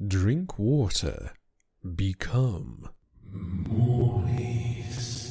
Drink water. Become moist.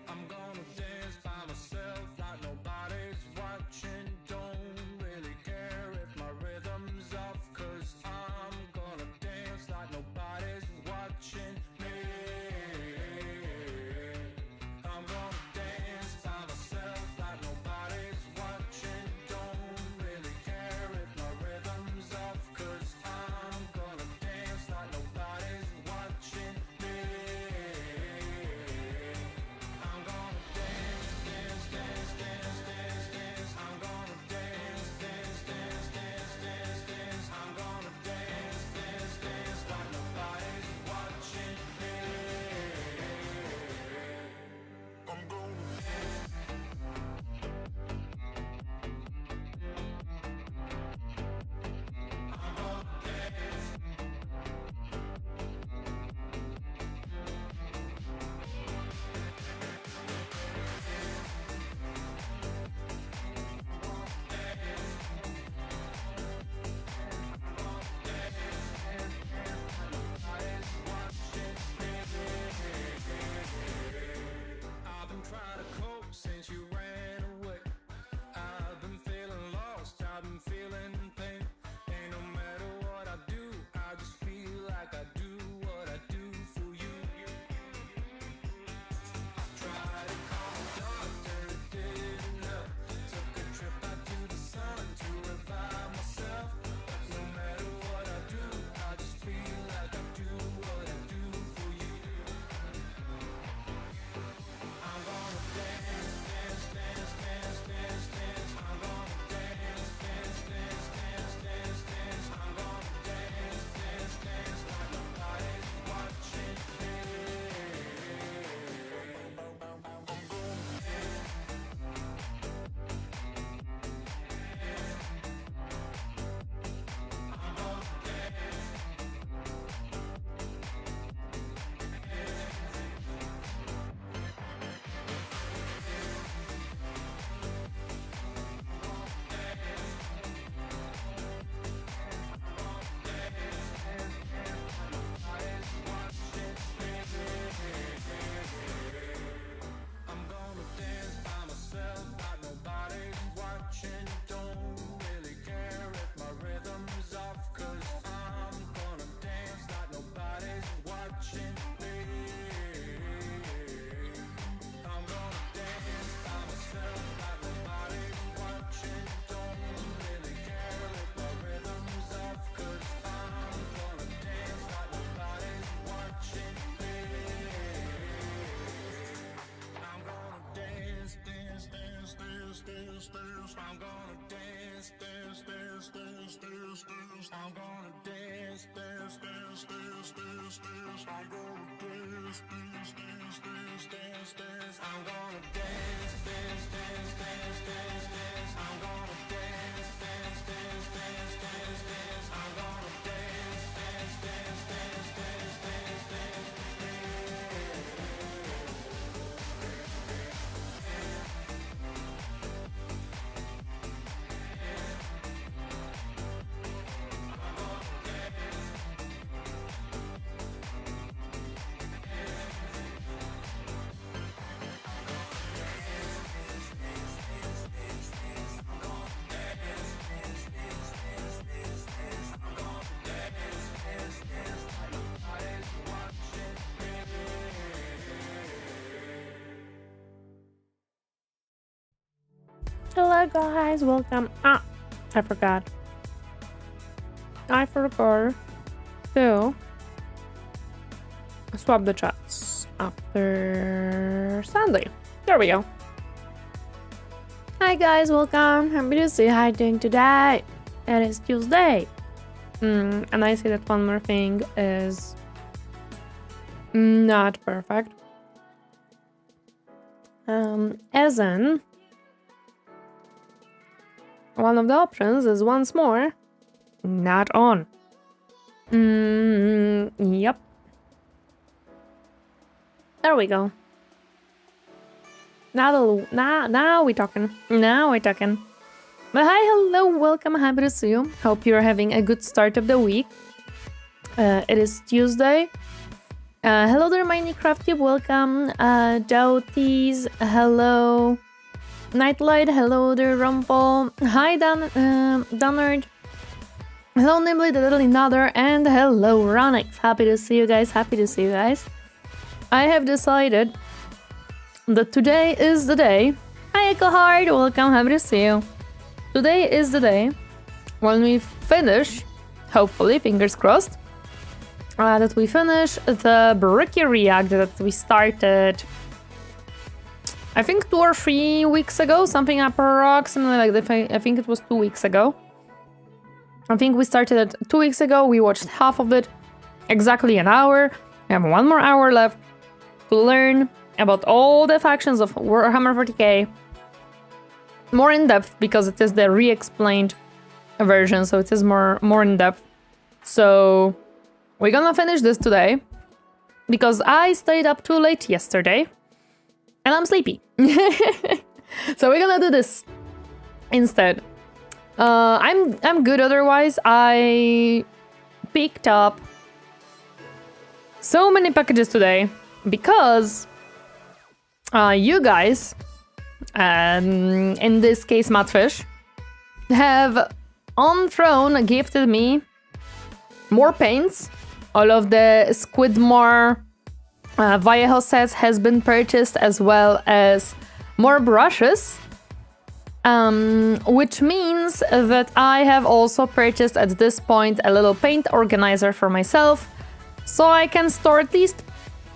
I'm gonna dance by myself like nobody's watching. Don't really care if my rhythm's off, 'cause I'm gonna dance like nobody's watching me. I'm gonna dance by myself like nobody's watching. Don't really care if my rhythm's off, 'cause I'm gonna dance like nobody's watching me. I'm gonna dance, dance, dance, dance, dance, dance. I'm gonna dance, dance, dance, dance, dance, dance. I'm gonna dance, dance, dance like nobody's watching me. I'm gonna dance. I'm gonna dance. I've been trying to cope since you ran away. I've been feeling lost, I've been feeling pain. And no matter what I do, I just feel like I do what I do for you. I tried to call the doctor, it didn't help. Took a trip out to the sun to revive myself. No matter what I do, I just feel like I do what I do for you. I'm gonna dance, dance, dance, dance, dance, dance. I'm gonna dance, dance, dance, dance, dance, dance. I'm gonna dance, dance, dance like nobody's watching me. I'm gonna dance. I'm gonna dance. I'm gonna dance by myself like nobody's watching. Don't really care if my rhythm's off, 'cause I'm gonna dance like nobody's watching me. I'm gonna dance by myself like nobody's watching. Don't really care if my rhythm's off, 'cause I'm gonna dance like nobody's watching me. I'm gonna dance, dance, dance, dance, dance, dance. I'm gonna dance, dance, dance, dance, dance, dance. I'm gonna dance, dance, dance, dance, dance, dance. I'm gonna dance, dance, dance, dance, dance, dance. I'm gonna dance, dance, dance, dance, dance, dance. I'm gonna dance, dance, dance, dance, dance, dance. hello guys, welcome. I forgot to swap the chats after Sunday. There we go. Hi guys, welcome. Happy to see how you're doing today. It is Tuesday. And I see that one more thing is not perfect. As in, one of the options is once more not on. Yep. There we go. Now we're talking. Now we're talking. But hi, hello, welcome, happy to see you. Hope you're having a good start of the week. It is Tuesday. Hello there, Minecraft, welcome. Doughties, hello. Nightlight, hello there, Rumple. Hi, Dunnard. Hello, Nimbly, the Little Another, and hello, Ronix. Happy to see you guys, happy to see you guys. I have decided that today is the day. Hi, Echo Hard, welcome, happy to see you. Today is the day when we finish, hopefully, fingers crossed, that we finish the BRICKY react that we started, I think 2 or 3 weeks ago, something approximately like that. I think it was 2 weeks ago. I think we started it 2 weeks ago, we watched half of it, exactly an hour. We have 1 more hour left to learn about all the factions of Warhammer 40k. More in depth because it is the re-explained version, so it is more in depth. So we're gonna finish this today because I stayed up too late yesterday and I'm sleepy. So we're gonna do this instead. I'm good otherwise. I picked up so many packages today because you guys, in this case Matfish, have on Throne gifted me more paints. All of the Squidmore Vallejo sets has been purchased, as well as more brushes, which means that I have also purchased at this point a little paint organizer for myself, so I can store at least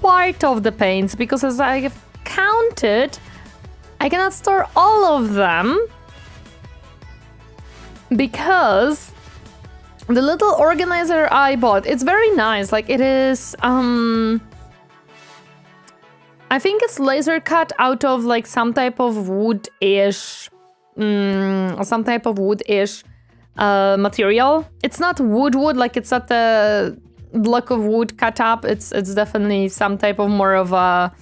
part of the paints, because as I have counted, I cannot store all of them because the little organizer I bought, it's very nice. Like, it is, I think it's laser cut out of like some type of wood-ish, material. It's not wood, like it's not a block of wood cut up. It's definitely some type of more of a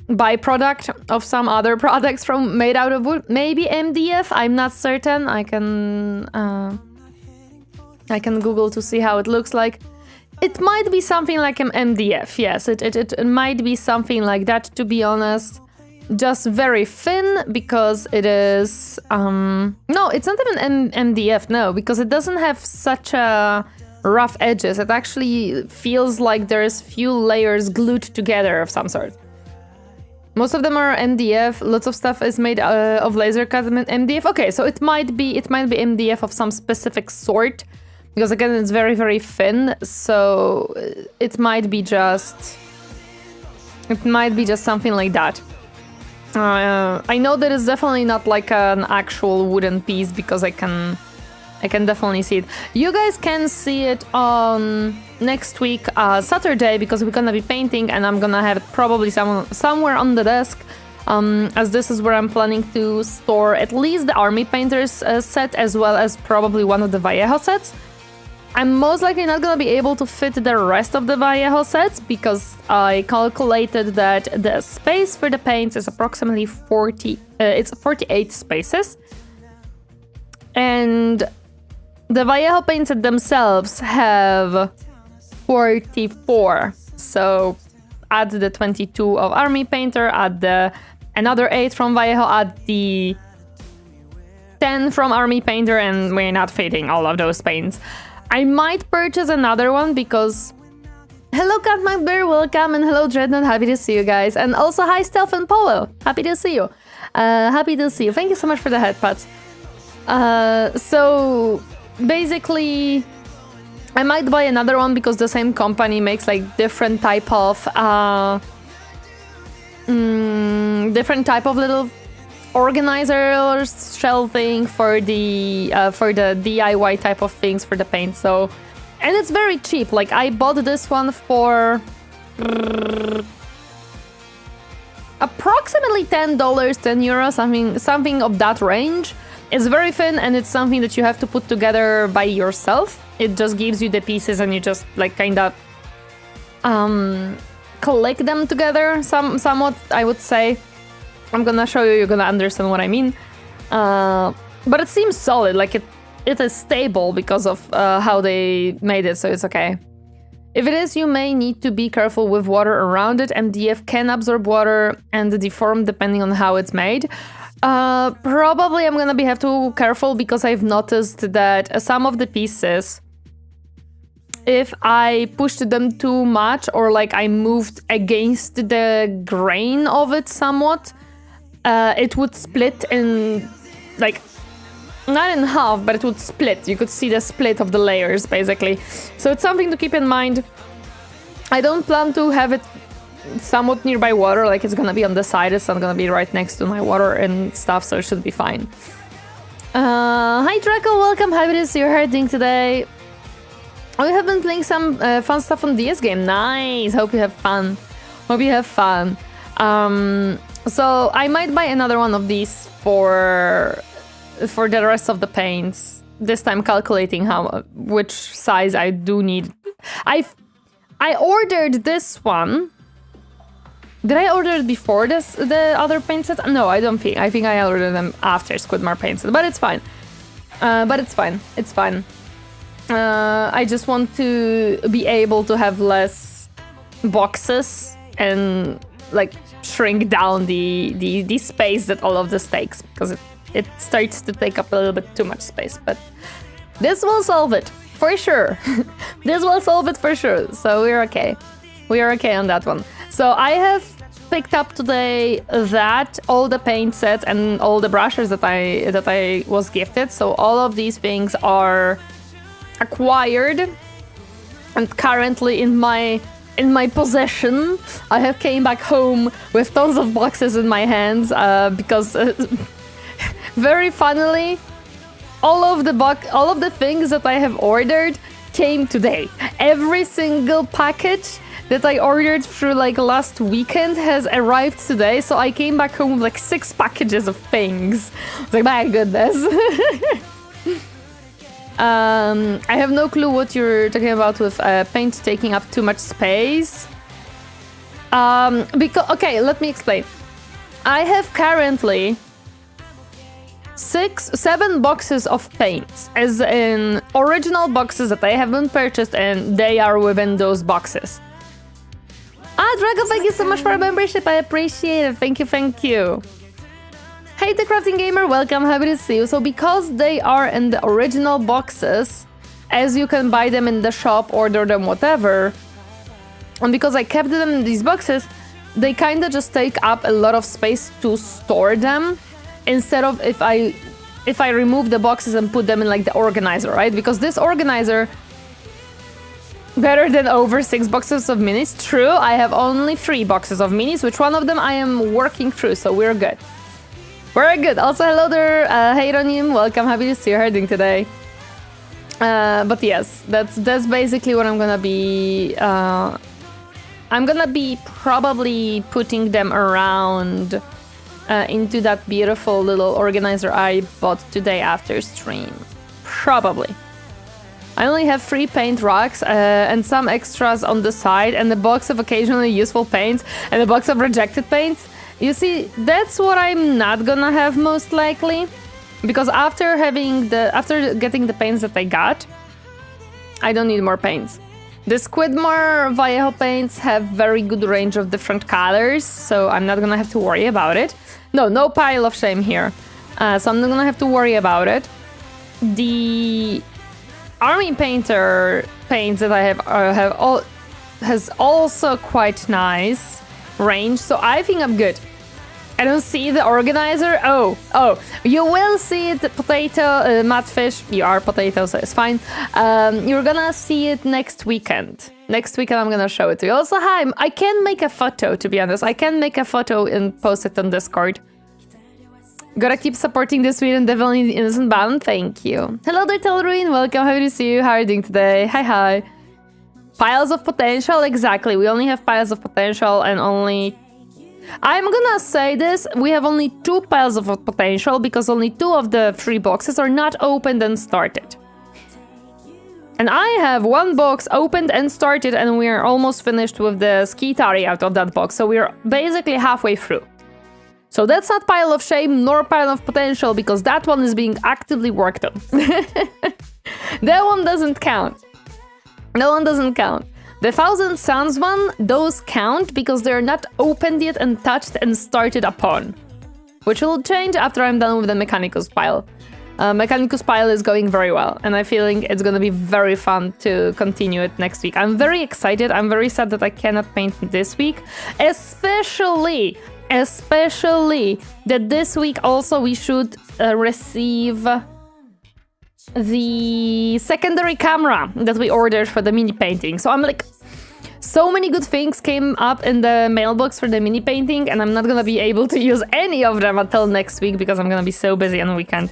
byproduct of some other products made out of wood. Maybe MDF, I'm not certain. I can Google to see how it looks like. It might be something like an MDF, yes, it might be something like that, to be honest. Just very thin, because it is, no, it's not even MDF, no, because it doesn't have such a rough edges. It actually feels like there's few layers glued together of some sort. Most of them are MDF. Lots of stuff is made of laser cut MDF. Okay, so it might be MDF of some specific sort, because again, it's very, very thin. So it might be just something like that. I know that it's definitely not like an actual wooden piece, because I can definitely see it. You guys can see it on next week, Saturday, because we're gonna be painting, and I'm gonna have it probably somewhere on the desk, as this is where I'm planning to store at least the Army Painters set, as well as probably one of the Vallejo sets. I'm most likely not gonna be able to fit the rest of the Vallejo sets, because I calculated that the space for the paints is approximately 48 spaces. And the Vallejo paints themselves have 44. So add the 22 of Army Painter, add another 8 from Vallejo, add the 10 from Army Painter, and we're not fitting all of those paints. I might purchase another one because... Hello, Catman Bear, welcome, and hello, Dreadnought, happy to see you guys. And also, hi, Stealth and Polo, happy to see you. Happy to see you. Thank you so much for the headpats. So basically, I might buy another one because the same company makes like different type of little organizer shell thing for the DIY type of things for the paint. So, and it's very cheap. Like I bought this one for approximately $10, 10 euros, something of that range. It's very thin and it's something that you have to put together by yourself. It just gives you the pieces and you just like kind of collect them together somewhat, I would say. I'm gonna show you, you're gonna understand what I mean. But it seems solid, like it is stable because of how they made it, so it's okay. If it is, you may need to be careful with water around it. MDF can absorb water and deform depending on how it's made. Probably I'm gonna have to careful because I've noticed that some of the pieces, if I pushed them too much or like I moved against the grain of it somewhat, it would split in, like, not in half, but it would split. You could see the split of the layers, basically. So it's something to keep in mind. I don't plan to have it somewhat nearby water, like it's gonna be on the side. It's not gonna be right next to my water and stuff, so it should be fine. Hi Draco, welcome. Happy to see you're herding today. We have been playing some fun stuff on DS game. Nice. Hope you have fun. So I might buy another one of these for the rest of the paints. This time calculating which size I do need. I ordered this one. Did I order it before the other paint set? No, I don't think. I think I ordered them after Squidmar paint set, but it's fine. It's fine. I just want to be able to have less boxes and like shrink down the space that all of this takes, because it starts to take up a little bit too much space. But this will solve it for sure. This will solve it for sure. So we're okay. We are okay on that one. So I have picked up today all the paint sets and all the brushes that I was gifted. So all of these things are acquired and currently in my possession. I have came back home with tons of boxes in my hands because very funnily all of the things that I have ordered came today. Every single package that I ordered through like last weekend has arrived today, so I came back home with like 6 packages of things. I was like, my goodness. I have no clue what you're talking about with paint taking up too much space. Okay, let me explain. I have currently 7 boxes of paints, as in original boxes that I haven't purchased, and they are within those boxes. Drago, thank you so much for a membership. I appreciate it. Thank you. Hey, the Crafting Gamer, welcome. Happy to see you. So because they are in the original boxes, as you can buy them in the shop, order them, whatever, and because I kept them in these boxes, they kind of just take up a lot of space to store them, instead of if I remove the boxes and put them in like the organizer, right? Because this organizer, better than over 6 boxes of minis. True, I have only 3 boxes of minis, which one of them I am working through, so we're good. We're good. Also, hello there, hey Ronim, welcome. Happy to see you herding today. But yes, that's basically what I'm gonna be. I'm gonna be probably putting them around into that beautiful little organizer I bought today after stream. Probably. I only have 3 paint racks and some extras on the side, and a box of occasionally useful paints and a box of rejected paints. You see, that's what I'm not gonna have most likely, because after getting the paints that I got, I don't need more paints. The Squidmar Vallejo paints have very good range of different colors, so I'm not gonna have to worry about it. No pile of shame here. So I'm not gonna have to worry about it. The Army Painter paints that I have has also quite nice range, so I think I'm good. I don't see the organizer. Oh, you will see it, potato, Matfish. You are potato, so it's fine. You're gonna see it next weekend. Next weekend, I'm gonna show it to you. Also, hi, I can make a photo, to be honest. I can make a photo and post it on Discord. Gotta keep supporting the Sweden Devil in the Innocent Band. Thank you. Hello there, Telruin. Welcome. Happy to see you. How are you doing today? Hi. Piles of potential. Exactly. We only have piles of potential and only... I'm gonna say this. We have only 2 piles of potential because only 2 of the 3 boxes are not opened and started. And I have 1 box opened and started, and we are almost finished with the Skitari out of that box. So we're basically halfway through. So that's not pile of shame nor pile of potential because that one is being actively worked on. That one doesn't count. No one doesn't count. The 1000 Suns one, those count because they're not opened yet and touched and started upon. Which will change after I'm done with the Mechanicus pile. Mechanicus pile is going very well, and I'm feeling it's gonna be very fun to continue it next week. I'm very excited. I'm very sad that I cannot paint this week. Especially that this week also we should receive the secondary camera that we ordered for the mini painting. So I'm like, so many good things came up in the mailbox for the mini painting, and I'm not gonna be able to use any of them until next week because I'm gonna be so busy on the weekend.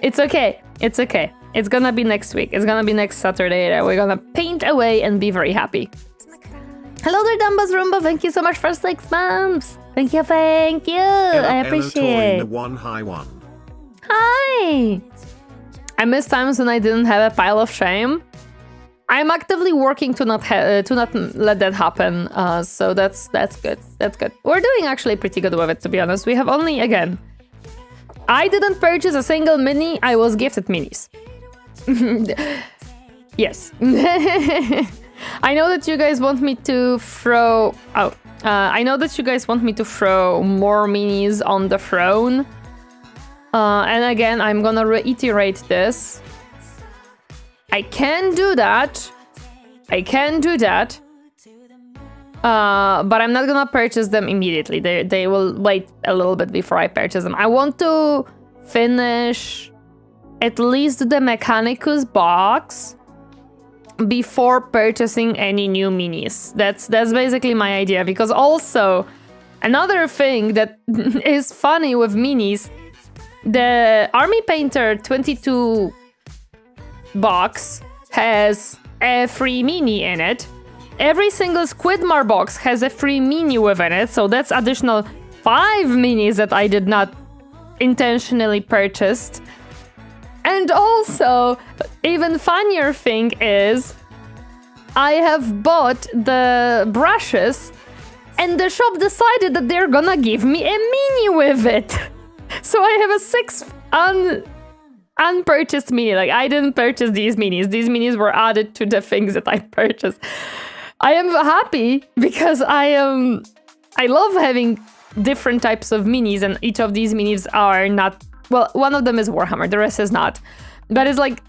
It's okay. It's okay. It's gonna be next week. It's gonna be next Saturday that we're gonna paint away and be very happy. Hello there, Dumbas Roomba. Thank you so much for 6 months. Thank you. I appreciate it. Hi. I miss times when I didn't have a pile of shame. I'm actively working to not let that happen. So that's good. That's good. We're doing actually pretty good with it, to be honest. We have only, again, I didn't purchase a single mini. I was gifted minis. Yes. I know that you guys want me to throw... I know that you guys want me to throw more minis on the throne. And again, I'm gonna reiterate this. I can do that. But I'm not gonna purchase them immediately. They will wait a little bit before I purchase them. I want to finish at least the Mechanicus box before purchasing any new minis. That's basically my idea, because also another thing that is funny with minis, the Army Painter 22 box has a free mini in it. Every single Squidmar box has a free mini within it, so that's additional 5 minis that I did not intentionally purchase. And also, even funnier thing is, I have bought the brushes, and the shop decided that they're gonna give me a mini with it. So I have a 6th unpurchased mini. Like, I didn't purchase these minis. These minis were added to the things that I purchased. I am happy because I love having different types of minis, and each of these minis are not... Well, one of them is Warhammer, the rest is not. But it's like,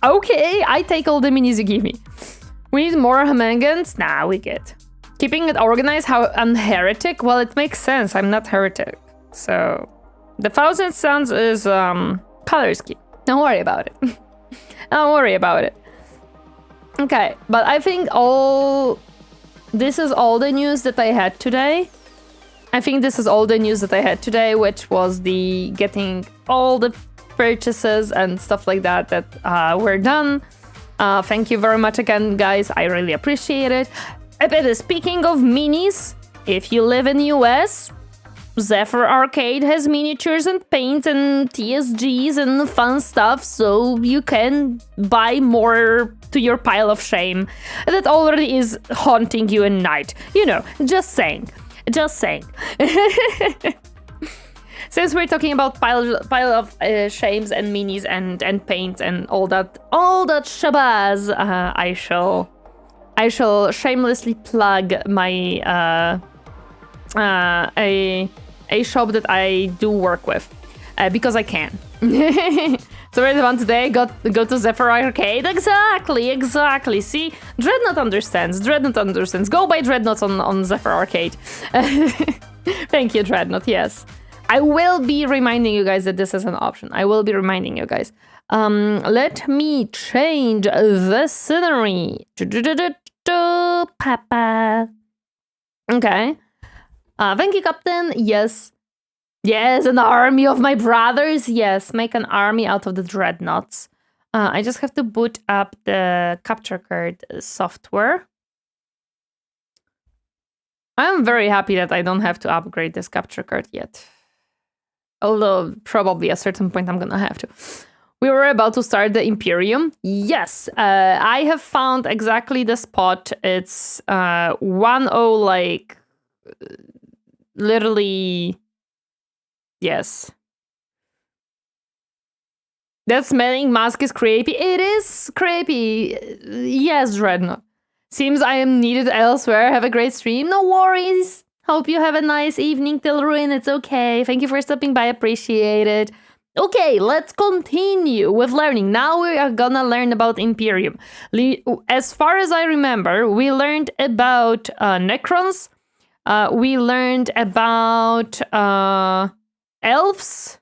okay, I take all the minis you give me. We need more Hamangans? Nah, we get. Keeping it organized, how unheretic? Well, it makes sense. I'm not heretic. So, the 1000 Suns is color scheme. Don't worry about it. Don't worry about it. Okay, but I think this is all the news that I had today. Which was the getting all the purchases and stuff like that were done. Thank you very much again, guys. I really appreciate it. But speaking of minis, if you live in the US, Zephyr Arcade has miniatures and paints and TSGs and fun stuff, so you can buy more to your pile of shame that already is haunting you at night. You know, just saying. Since we're talking about pile of shames and minis and paints and all that shabazz, I shall shamelessly plug my a shop that I do work with because I can. So where's the one today? Go to Zephyr Arcade. Exactly. See, Dreadnought understands. Go buy Dreadnoughts on Zephyr Arcade. Thank you, Dreadnought, yes. I will be reminding you guys that this is an option. I will be reminding you guys. Let me change the scenery. Papa. Okay. Thank you, Captain. Yes. Yes, an army of my brothers. Yes, make an army out of the Dreadnoughts. I just have to boot up the capture card software. I'm very happy that I don't have to upgrade this capture card yet. Although, probably at a certain point I'm gonna have to. We were about to start the Imperium. Yes, I have found exactly the spot. It's 1-0, like, literally, yes. That smelling mask is creepy. It is creepy. Yes, Dreadnought. Seems I am needed elsewhere. Have a great stream. No worries. Hope you have a nice evening till ruin. It's okay. Thank you for stopping by. Appreciate it. Okay, let's continue with learning. Now we are gonna learn about Imperium. As far as I remember, we learned about Necrons. We learned about elves.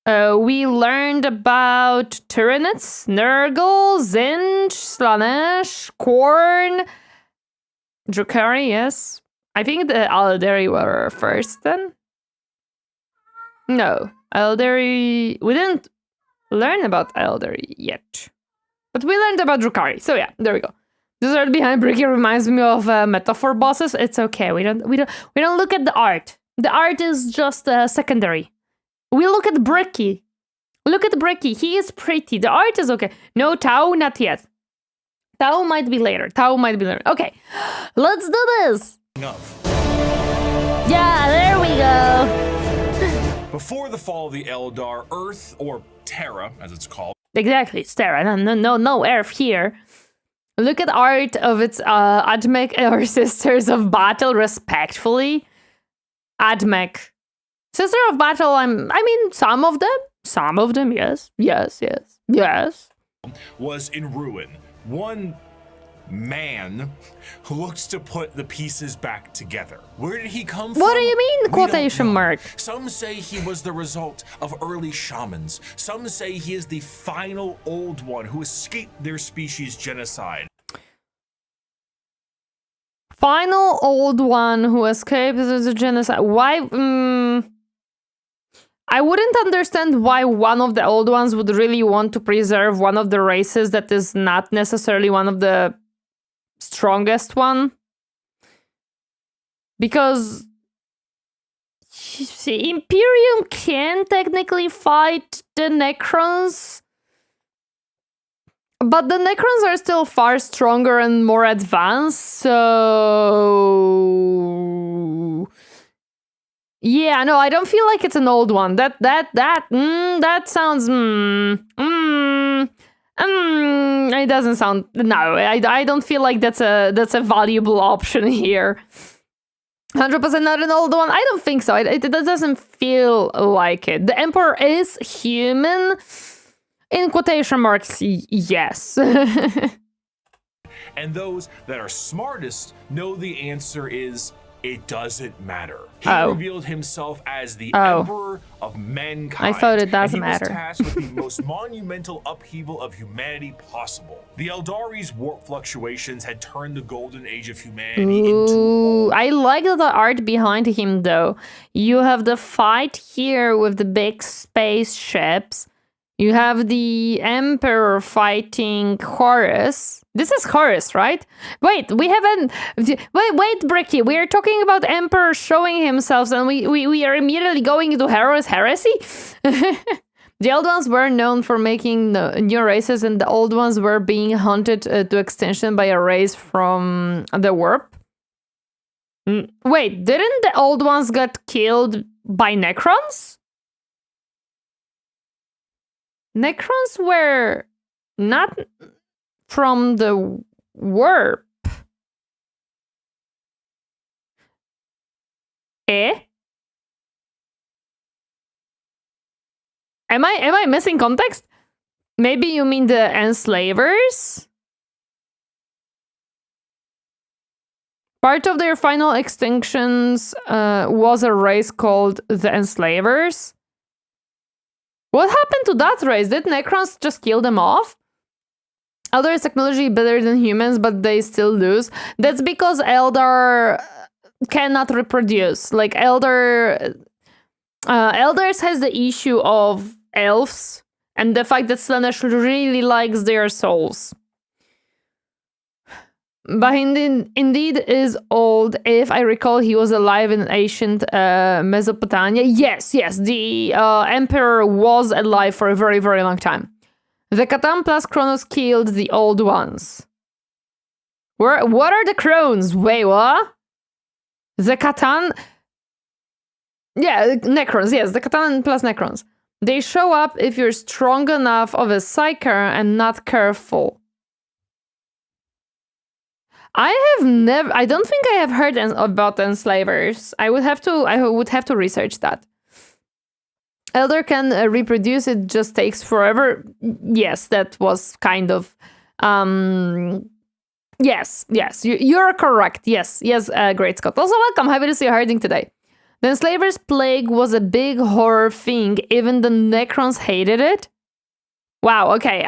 We learned about Tyranids, Nurgle, Zinj, Slanesh, Khorne, Drukhari, yes. I think the Aldari were first then. No, Aldari... We didn't learn about Aldari yet. But we learned about Drukhari, so yeah, there we go. This art behind Bricky reminds me of metaphor bosses. It's okay, we don't look at the art. The art is just secondary. We look at Bricky. Look at Bricky. He is pretty. The art is okay. No, Tau, not yet. Tau might be later. Okay, let's do this. Yeah, there we go. Before the fall of the Eldar, Earth, or Terra, as it's called. Exactly, it's Terra. No Earth here. Look at art of its Admech or Sisters of Battle, respectfully. Admech. Sister of Battle, I mean, some of them, yes. Was in ruin. One man who looks to put the pieces back together. Where did he come from? What do you mean, quotation mark? Some say he was the result of early shamans. Some say he is the final old one who escaped their species' genocide. Final old one who escaped the genocide. Why? I wouldn't understand why one of the old ones would really want to preserve one of the races that is not necessarily one of the strongest one. Because see, Imperium can technically fight the Necrons, but the Necrons are still far stronger and more advanced, so... Yeah, no, I don't feel like it's an old one. That sounds... it doesn't sound... No, I don't feel like that's a valuable option here. 100% not an old one? I don't think so. It doesn't feel like it. The Emperor is human. In quotation marks, yes. And those that are smartest know the answer is... It doesn't matter. He revealed himself as the Emperor of mankind. I thought it doesn't matter. He was tasked with the most monumental upheaval of humanity possible. The Eldari's warp fluctuations had turned the golden age of humanity into... I like the art behind him, though. You have the fight here with the big spaceships. You have the Emperor fighting Horus. This is Horus, right? Wait, we haven't... Wait, Bricky, we are talking about Emperor showing himself and we are immediately going into Horus heresy? The old ones were known for making new races and the old ones were being hunted to extinction by a race from the warp. Wait, didn't the old ones get killed by Necrons? Necrons were not from the warp. Eh? Am I missing context? Maybe you mean the enslavers? Part of their final extinctions was a race called the Enslavers. What happened to that race? Did Necrons just kill them off? Eldar is technology better than humans, but they still lose. That's because Eldar cannot reproduce. Like Eldars has the issue of elves and the fact that Slanesh really likes their souls. But indeed is old. If I recall, he was alive in ancient Mesopotamia. Yes, the emperor was alive for a very, very long time. The Catan plus Kronos killed the old ones. What are the Crones? Wait, what? The Catan... Yeah, Necrons, yes, the Catan plus Necrons. They show up if you're strong enough of a psyker and not careful. I don't think I have heard about enslavers. I would have to research that. Elder can reproduce, it just takes forever. Yes, that was kind of yes, you're correct. Yes, Great Scott. Also welcome, happy to see you herding today. The enslavers' plague was a big horror thing. Even the Necrons hated it. Wow, okay.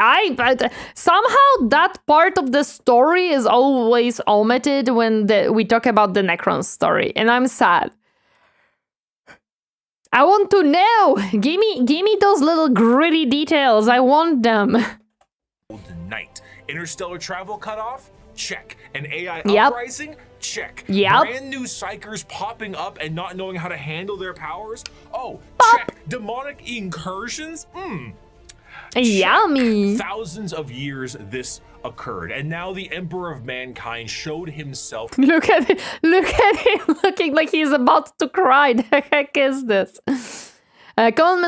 Somehow that part of the story is always omitted when we talk about the Necron story, and I'm sad. I want to know. Give me those little gritty details. I want them. Golden Knight. Interstellar travel cutoff? Check. An AI Yep. uprising? Check. Yep. Brand new psychers popping up and not knowing how to handle their powers? Oh, check. Demonic incursions? Yummy. Thousands of years this occurred, and now the Emperor of Mankind showed himself. Look at him looking like he's about to cry. The heck is this? Common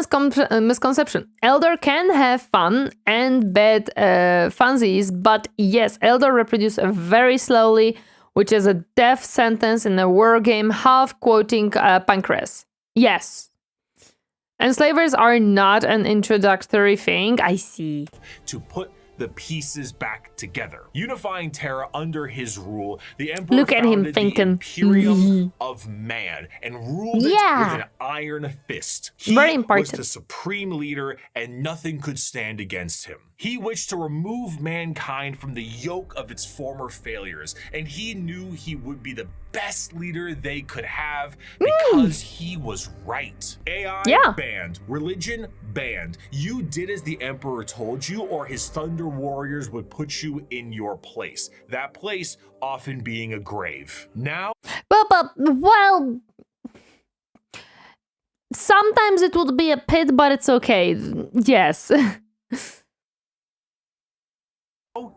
misconception. Elder can have fun and bad funsies, but yes, Elder reproduce very slowly, which is a death sentence in a war game, half quoting Pancreas. Yes. Enslavers are not an introductory thing, I see. To put the pieces back together. Unifying Terra under his rule, the Emperor Look at him founded thinking. the Imperium of Man and ruled it with an iron fist. He Very important. was the supreme leader and nothing could stand against him. He wished to remove mankind from the yoke of its former failures, and he knew he would be the best leader they could have because he was right. AI banned, religion banned. You did as the Emperor told you, or his Thunder Warriors would put you in your place. That place often being a grave. Now, Well, sometimes it would be a pit, but it's okay. Yes.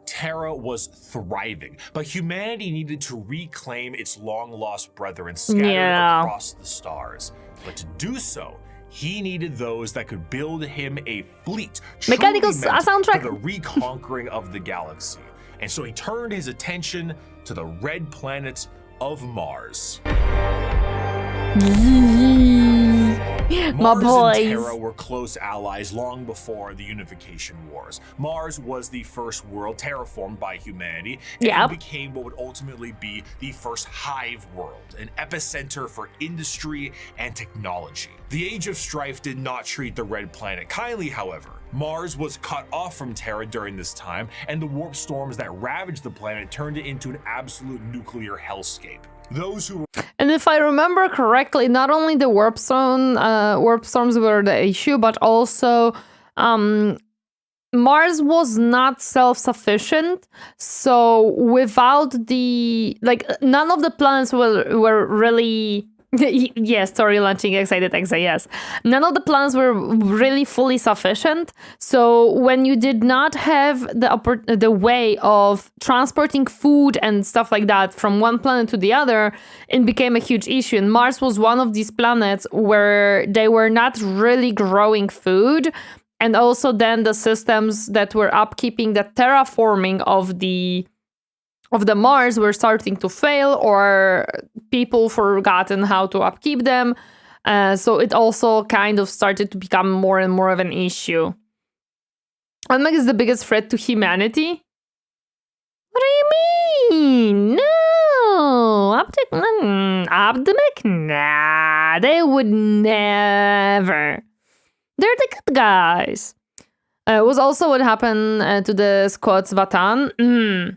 Terra was thriving, but humanity needed to reclaim its long-lost brethren scattered across the stars. But to do so, he needed those that could build him a fleet truly meant for the reconquering of the galaxy. And so he turned his attention to the red planet of Mars. My boys. And Terra were close allies long before the Unification Wars. Mars was the first world terraformed by humanity, and it became what would ultimately be the first hive world, an epicenter for industry and technology. The Age of Strife did not treat the red planet kindly, however. Mars was cut off from Terra during this time, and the warp storms that ravaged the planet turned it into an absolute nuclear hellscape. Those who And if I remember correctly, not only the warp storms were the issue, but also Mars was not self-sufficient. So without none of the planets were really yes, story launching excited exa, yes. None of the planets were really fully sufficient. So when you did not have the way of transporting food and stuff like that from one planet to the other, it became a huge issue. And Mars was one of these planets where they were not really growing food. And also then the systems that were upkeeping the terraforming of the Mars were starting to fail, or people forgotten how to upkeep them. So it also kind of started to become more and more of an issue. Unmeg is the biggest threat to humanity? What do you mean? No, Admec? Nah, they would never. They're the good guys. Was also what happened to the squads Vatan.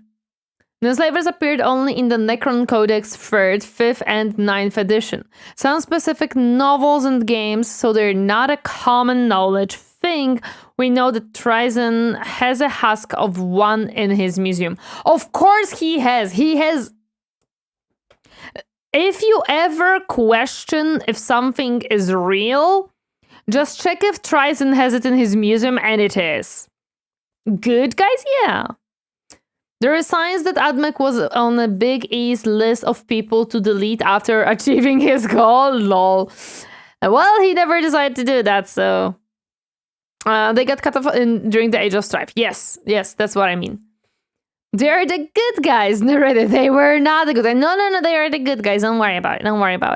The slavers appeared only in the Necron Codex 3rd, 5th, and 9th edition. Some specific novels and games, so they're not a common knowledge thing. We know that Torineesan has a husk of one in his museum. Of course he has. He has... If you ever question if something is real, just check if Torineesan has it in his museum, and it is. Good guys, yeah. There are signs that Admec was on a Big E's list of people to delete after achieving his goal, lol. Well, he never decided to do that, so... they got cut off during the Age of Strife. Yes, that's what I mean. They're the good guys. They were not the good guys. No, they are the good guys. Don't worry about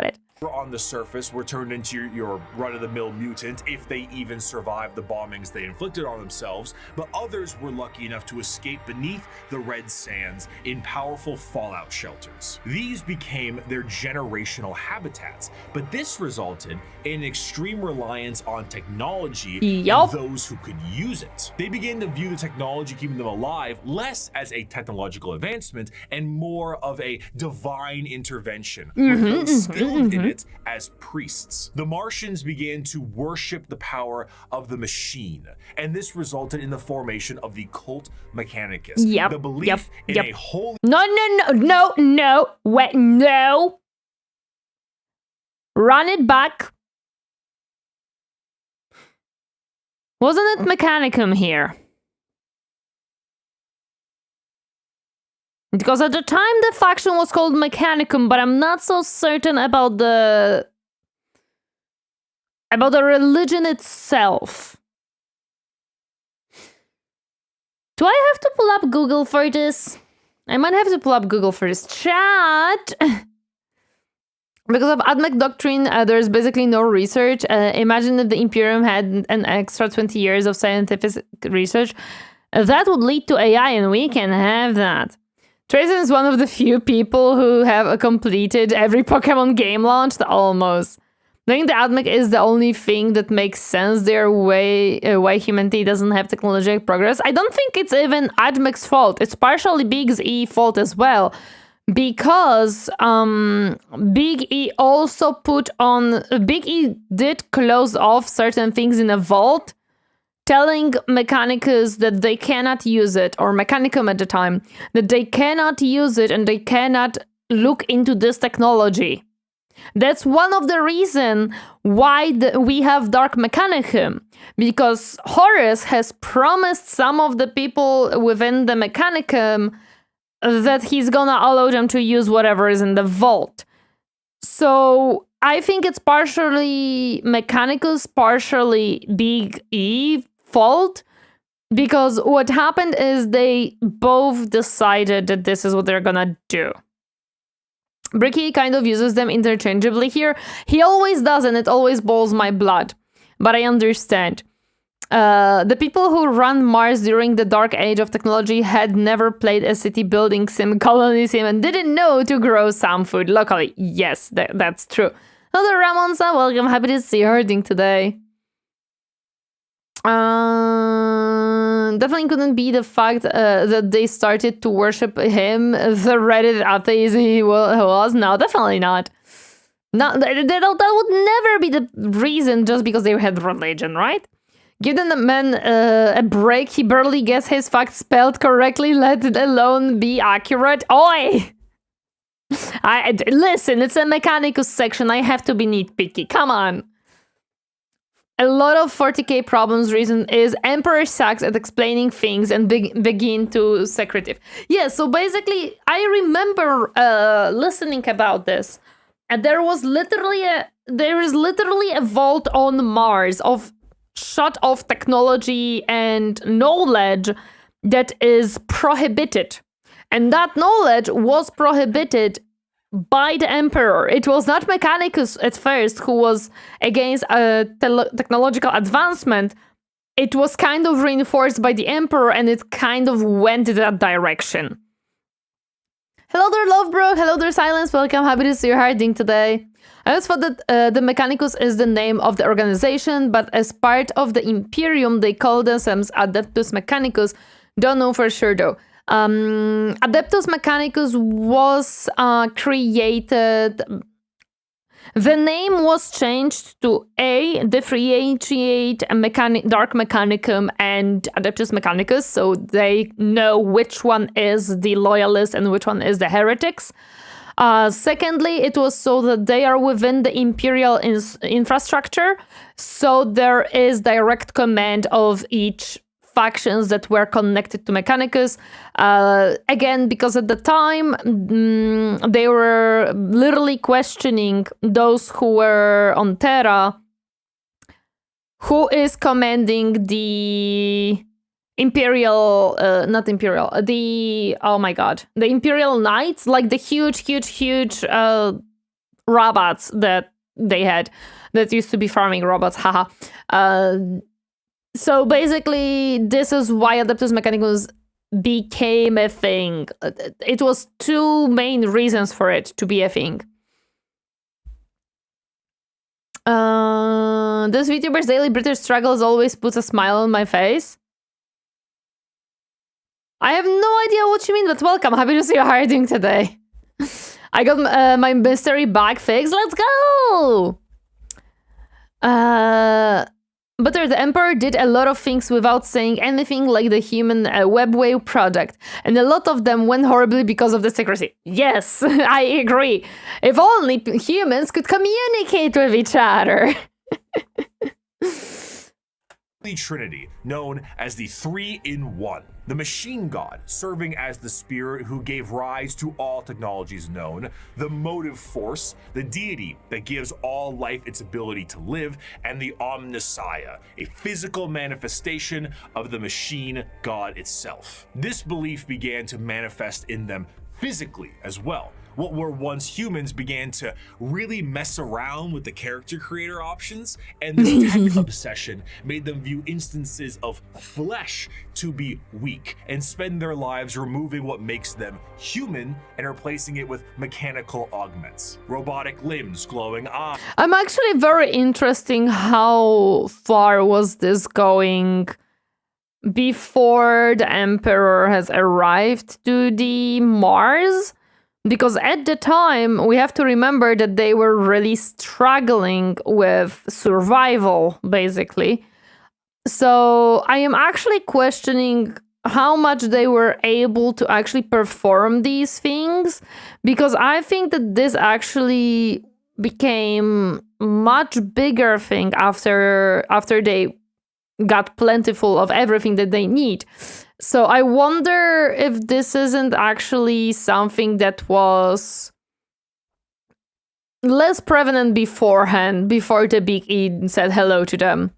it. On the surface were turned into your run-of-the-mill mutant if they even survived the bombings they inflicted on themselves, but others were lucky enough to escape beneath the red sands in powerful fallout shelters. These became their generational habitats, but this resulted in extreme reliance on technology and those who could use it. They began to view the technology keeping them alive less as a technological advancement and more of a divine intervention, with those skilled in it as priests. The Martians began to worship the power of the machine, and this resulted in the formation of the cult Mechanicus. The belief in a holy... No. Wait, no. Run it back. Wasn't it Mechanicum here? Because at the time the faction was called Mechanicum, but I'm not so certain about the religion itself. Do I have to pull up Google for this? I might have to pull up Google for this. Chat! Because of Admec doctrine, there's basically no research. Imagine if the Imperium had an extra 20 years of scientific research. That would lead to AI, and we can have that. Torineesan is one of the few people who have completed every Pokemon game launched, almost. Knowing the Admec is the only thing that makes sense their way, why humanity doesn't have technological progress. I don't think it's even Admec's fault. It's partially Big E's fault as well. Because Big E also Big E did close off certain things in a vault, telling Mechanicus that they cannot use it, or Mechanicum at the time, that they cannot use it and they cannot look into this technology. That's one of the reasons why we have Dark Mechanicum, because Horus has promised some of the people within the Mechanicum that he's gonna allow them to use whatever is in the vault. So I think it's partially Mechanicus, partially Big E fault, because what happened is they both decided that this is what they're gonna do. BRICKY kind of uses them interchangeably here. He always does, and it always boils my blood. But I understand. The people who run Mars during the dark age of technology had never played a city building sim, colony sim, and didn't know to grow some food locally. Yes, that's true. Another Ramonsa, welcome. Happy to see you hurting today. Definitely couldn't be the fact that they started to worship him, the Reddit atheist he was. No, definitely not. No, that would never be the reason just because they had religion, right? Give the man a break. He barely gets his facts spelled correctly, let it alone be accurate. Oi! Listen, it's a Mechanicus section. I have to be nitpicky. Come on. A lot of 40k problems reason is Emperor sucks at explaining things and begin to secretive. Yeah, so basically, I remember listening about this, and there is literally a vault on Mars of shut off technology and knowledge that is prohibited, and that knowledge was prohibited by the Emperor. It was not Mechanicus at first who was against technological advancement. It was kind of reinforced by the Emperor, and it kind of went in that direction. Hello there, Love Bro. Hello there, Silence. Welcome. Happy to see you. How are you doing today? I always thought that the Mechanicus is the name of the organization, but as part of the Imperium, they call themselves Adeptus Mechanicus. Don't know for sure though. Adeptus Mechanicus was created. The name was changed to differentiate Dark Mechanicum and Adeptus Mechanicus, so they know which one is the loyalists and which one is the heretics. Secondly, it was so that they are within the Imperial infrastructure, so there is direct command of each factions that were connected to Mechanicus. Again, because at the time, they were literally questioning those who were on Terra, who is commanding the Imperial, not Imperial, the Imperial Knights, like the huge robots that they had, that used to be farming robots, haha. So basically, this is why Adeptus Mechanicus became a thing. It was two main reasons for it to be a thing. This VTuber's daily British struggles always puts a smile on my face. I have no idea what you mean, but welcome. Happy to see you. How are you doing today? I got my mystery bag fixed. Let's go! But the Emperor did a lot of things without saying anything, like the human webwave project. And a lot of them went horribly because of the secrecy. Yes, I agree. If only humans could communicate with each other. The Trinity, known as the Three-in-One, the machine god serving as the spirit who gave rise to all technologies known, the motive force, the deity that gives all life its ability to live, and the OMNISSIAH, a physical manifestation of the machine god itself. This belief began to manifest in them physically as well. What were once humans began to really mess around with the character creator options, and this tech obsession made them view instances of flesh to be weak and spend their lives removing what makes them human and replacing it with mechanical augments, robotic limbs, glowing eyes. I'm actually very interested how far was this going before the Emperor has arrived to the Mars. Because at the time, we have to remember that they were really struggling with survival, basically. So I am actually questioning how much they were able to actually perform these things, because I think that this actually became much bigger thing after they got plentiful of everything that they need. So I wonder if this isn't actually something that was less prevalent beforehand, before the Big E said hello to them.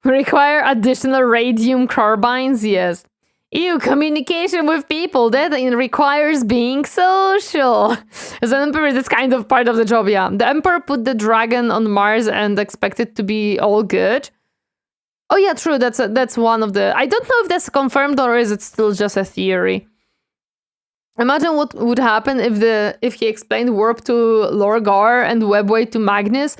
Require additional radium carbines? Yes. Ew, communication with people, that requires being social. As an emperor, that's kind of part of the job, yeah. The Emperor put the dragon on Mars and expected to be all good. Oh yeah, true. That's one of the. I don't know if that's confirmed or is it still just a theory. Imagine what would happen if he explained warp to Lorgar and webway to Magnus.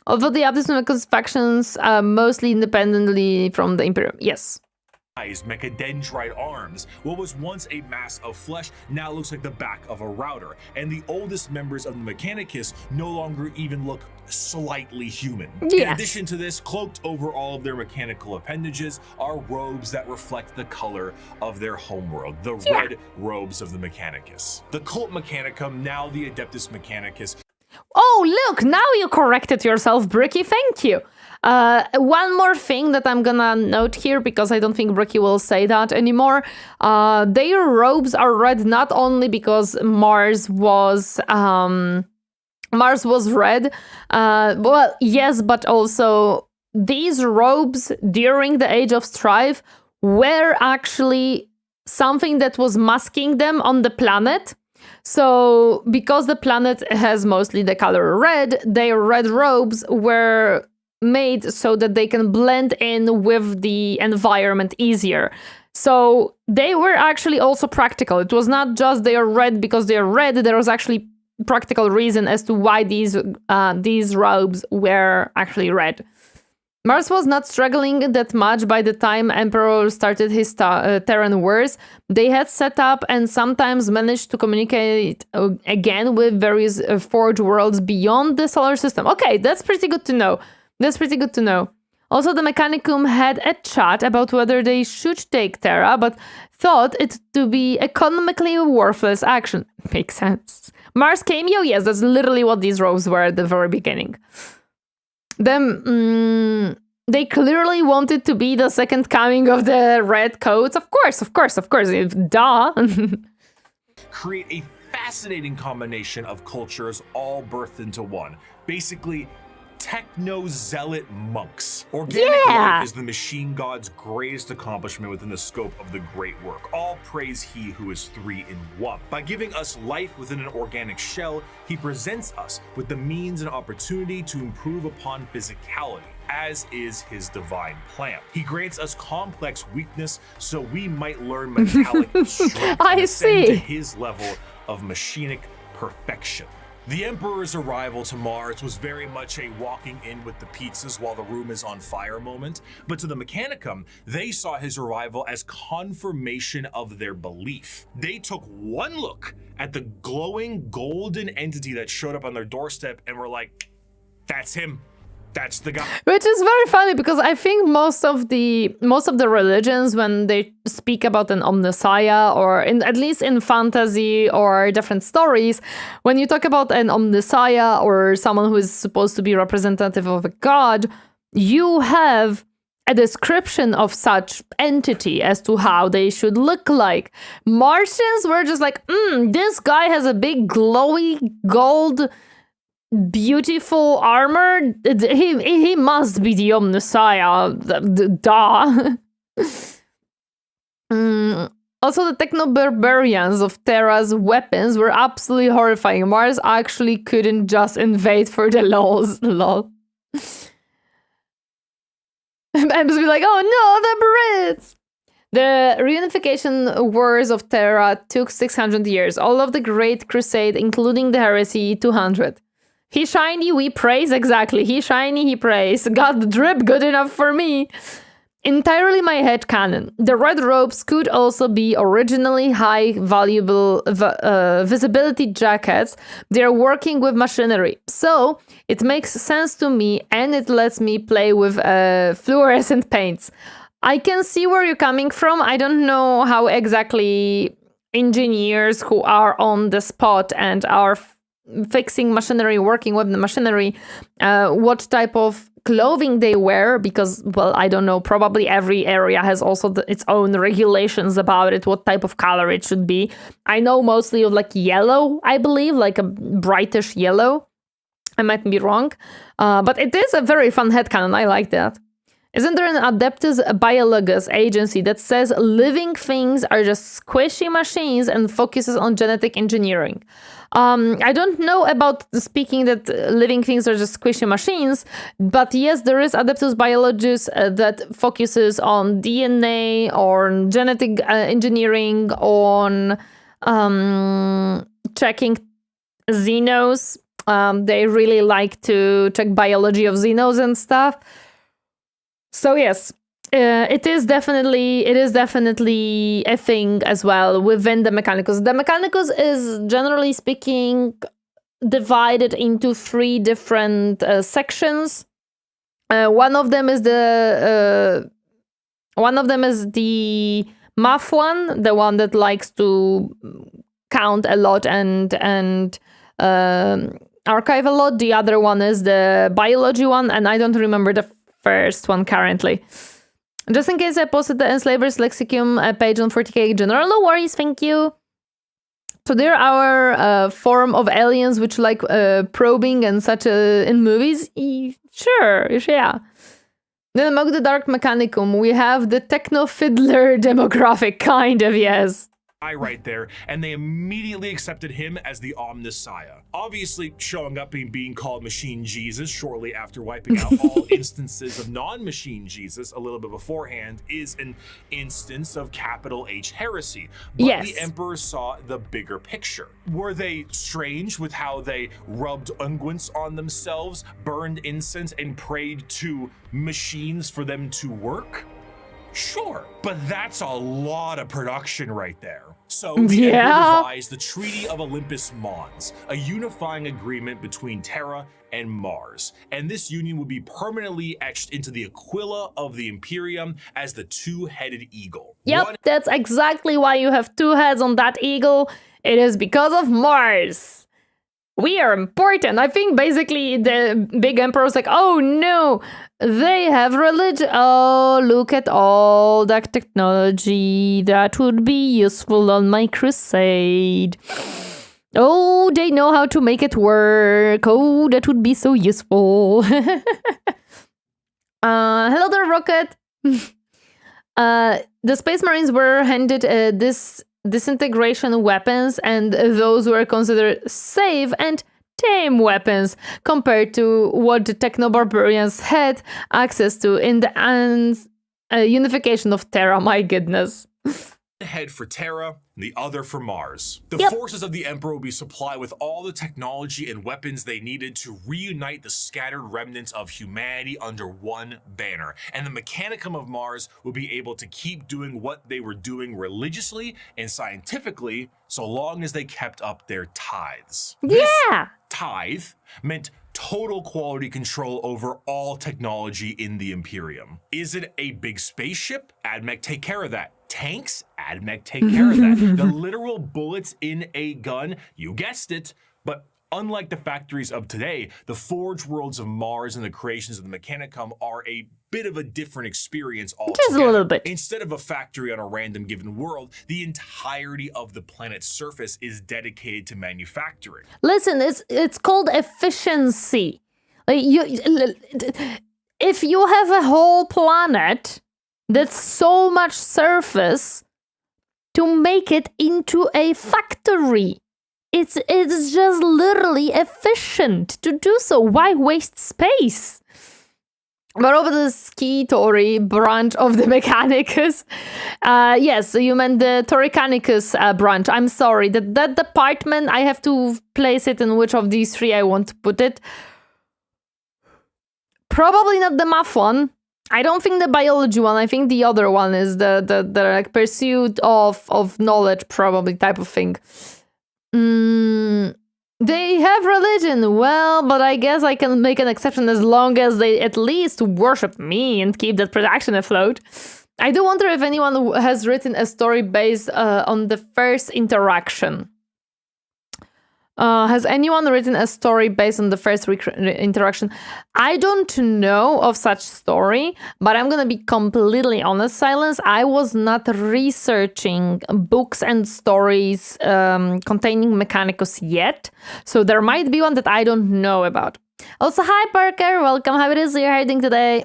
Although the Adeptus factions mostly independently from the Imperium. Yes. Mechadendrite arms. What was once a mass of flesh now looks like the back of a router, and the oldest members of the Mechanicus no longer even look slightly human. Yes. In addition to this, cloaked over all of their mechanical appendages are robes that reflect the color of their homeworld, the red robes of the Mechanicus. The Cult Mechanicum, now the Adeptus Mechanicus. Oh, look, now you corrected yourself, Bricky, thank you. One more thing that I'm gonna note here, because I don't think Bricky will say that anymore. Their robes are red not only because Mars was red. Well, yes, but also these robes during the Age of Strife were actually something that was masking them on the planet. So because the planet has mostly the color red, their red robes were made so that they can blend in with the environment easier. So they were actually also practical. It was not just they are red because they are red. There was actually practical reason as to why these robes were actually red. Mars was not struggling that much by the time Emperor started his Terran wars. They had set up and sometimes managed to communicate again with various forged worlds beyond the solar system. Okay, that's pretty good to know. Also, the Mechanicum had a chat about whether they should take Terra, but thought it to be economically worthless action. Makes sense. Mars came, yes, that's literally what these robes were at the very beginning. They clearly wanted to be the second coming of the red coats. Of course. Duh. Create a fascinating combination of cultures all birthed into one. Basically, techno-zealot monks. Organic life is the machine god's greatest accomplishment within the scope of the great work. All praise he who is 3 in 1. By giving us life within an organic shell, he presents us with the means and opportunity to improve upon physicality, as is his divine plan. He grants us complex weakness so we might learn metallic strength and ascend to his level of machinic perfection. The Emperor's arrival to Mars was very much a walking in with the pizzas while the room is on fire moment, but to the Mechanicum, they saw his arrival as confirmation of their belief. They took one look at the glowing golden entity that showed up on their doorstep and were like, that's him. That's the guy. Which is very funny because I think most of the religions, when they speak about an OMNISSIAH, or at least in fantasy or different stories, when you talk about an OMNISSIAH or someone who is supposed to be representative of a god, you have a description of such entity as to how they should look like. Martians were just like, this guy has a big glowy gold beautiful armor. He must be the OMNISSIAH. Duh. Also, the techno-barbarians of Terra's weapons were absolutely horrifying. Mars actually couldn't just invade for the lols. Lol. I'm just be like, oh no, the Brits! The reunification wars of Terra took 600 years. All of the Great Crusade, including the Heresy, 200. He shiny, we praise. Exactly. He shiny, he praise. God drip, good enough for me. Entirely my head canon. The red robes could also be originally high valuable visibility jackets. They're working with machinery. So it makes sense to me, and it lets me play with fluorescent paints. I can see where you're coming from. I don't know how exactly engineers who are on the spot and are fixing machinery, working with the machinery, what type of clothing they wear, because, well, I don't know, probably every area has also its own regulations about it, what type of color it should be. I know mostly of like yellow, I believe, like a brightish yellow. I might be wrong, but it is a very fun headcanon. I like that. Isn't there an Adeptus Biologus agency that says living things are just squishy machines and focuses on genetic engineering? I don't know about speaking that living things are just squishy machines, but yes, there is Adeptus Biologus that focuses on DNA or genetic engineering, on checking xenos. They really like to check biology of xenos and stuff. So yes, it is definitely a thing as well within the Mechanicus. The Mechanicus is, generally speaking, divided into 3 different sections. One of them is the math one, the one that likes to count a lot and archive a lot. The other one is the biology one, and I don't remember the first one currently. Just in case, I posted the Enslavers Lexicum page on 40k General. No worries, thank you. So they're our form of aliens which like probing and such in movies. Sure, yeah. Then among the Dark Mechanicum, we have the Techno Fiddler demographic, kind of, yes. right there, and they immediately accepted him as the OMNISSIAH. Obviously, showing up and being called Machine Jesus shortly after wiping out all instances of non-Machine Jesus a little bit beforehand is an instance of capital H heresy. But Yes. the Emperor saw the bigger picture. Were they strange with how they rubbed unguents on themselves, burned incense, and prayed to machines for them to work? Sure, but that's a lot of production right there. So the Emperor devised the Treaty of Olympus Mons, a unifying agreement between Terra and Mars. And this union would be permanently etched into the Aquila of the Imperium as the two-headed eagle. Yep, that's exactly why you have two heads on that eagle. It is because of Mars. We are important. I think basically the big emperor was like, oh no, they have religion. Oh, look at all that technology that would be useful on my crusade. Oh, they know how to make it work. Oh, that would be so useful. Hello there, Rocket. The Space Marines were handed this disintegration weapons, and those were considered safe and tame weapons compared to what the techno-barbarians had access to in the unification of Terra. My goodness. Head for Terra, and the other for Mars. The Yep. forces of the Emperor would be supplied with all the technology and weapons they needed to reunite the scattered remnants of humanity under one banner. And the Mechanicum of Mars would be able to keep doing what they were doing religiously and scientifically so long as they kept up their tithes. Yeah. Tithe meant total quality control over all technology in the Imperium. Is it a big spaceship? AdMech take care of that. Tanks? AdMech take care of that. The literal bullets in a gun? You guessed it. But unlike the factories of today, the forge worlds of Mars and the creations of the Mechanicum are a bit of a different experience altogether. Just a little bit. Instead of a factory on a random given world, the entirety of the planet's surface is dedicated to manufacturing. Listen, it's called efficiency. Like if you have a whole planet that's so much surface to make it into a factory, it's just literally efficient to do so. Why waste space? But over the Ski-Tori branch of the Mechanicus, yes, you meant the Toricanicus branch. I'm sorry, that department, I have to place it in which of these three I want to put it. Probably not the math one. I don't think the biology one. I think the other one is the like pursuit of knowledge, probably type of thing. They have religion. Well, but I guess I can make an exception as long as they at least worship me and keep that production afloat. I do wonder if anyone has written a story based on the first interaction. Has anyone written a story based on the first interaction? I don't know of such story, but I'm gonna be completely honest, Silence. I was not researching books and stories containing Mechanicus yet, so there might be one that I don't know about. Also, hi Parker, welcome. How are you doing today?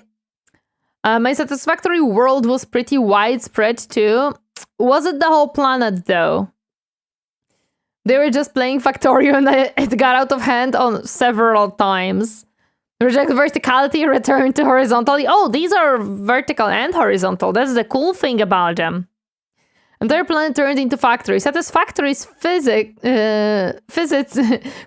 My satisfactory world was pretty widespread too. Was it the whole planet though? They were just playing Factorio and it got out of hand on several times. Reject verticality, return to horizontally. Oh, these are vertical and horizontal. That's the cool thing about them. Entire planet turned into factory. Satisfactory's physics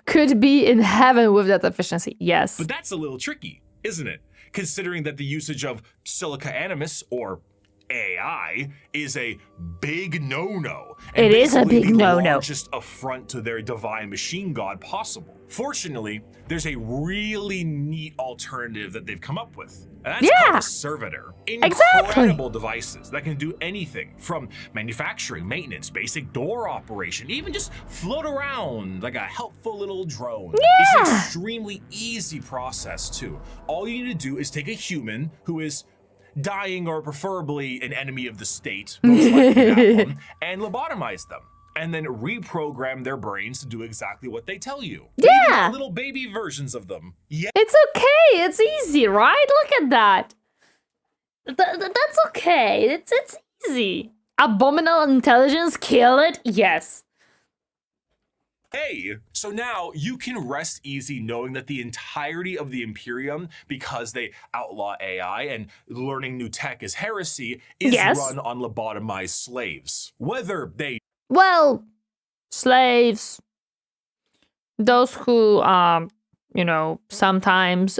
could be in heaven with that efficiency. Yes. But that's a little tricky, isn't it? Considering that the usage of silica animus, or AI, is a big no-no. It is a big no-no. The largest affront to their divine machine god possible. Fortunately, there's a really neat alternative that they've come up with. And that's called a servitor. Incredible devices that can do anything from manufacturing, maintenance, basic door operation, even just float around like a helpful little drone. It's an extremely easy process too. All you need to do is take a human who is dying or preferably an enemy of the state, most likely that one, and lobotomize them. And then reprogram their brains to do exactly what they tell you. Yeah. Even little baby versions of them. Yeah. It's okay. It's easy, right? Look at that. That's okay. It's easy. abominable intelligence kill it? Yes. Hey, so now you can rest easy knowing that the entirety of the Imperium, because they outlaw AI and learning new tech is heresy, is run on lobotomized slaves. Whether they... Well, slaves, those who, you know, sometimes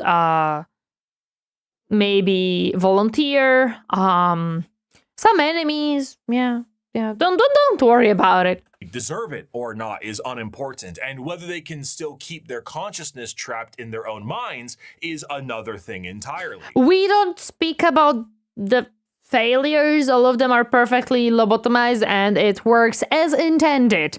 maybe volunteer, some enemies, yeah. Don't worry about it. Deserve it or not is unimportant, and whether they can still keep their consciousness trapped in their own minds is another thing entirely. We don't speak about the failures. All of them are perfectly lobotomized and it works as intended.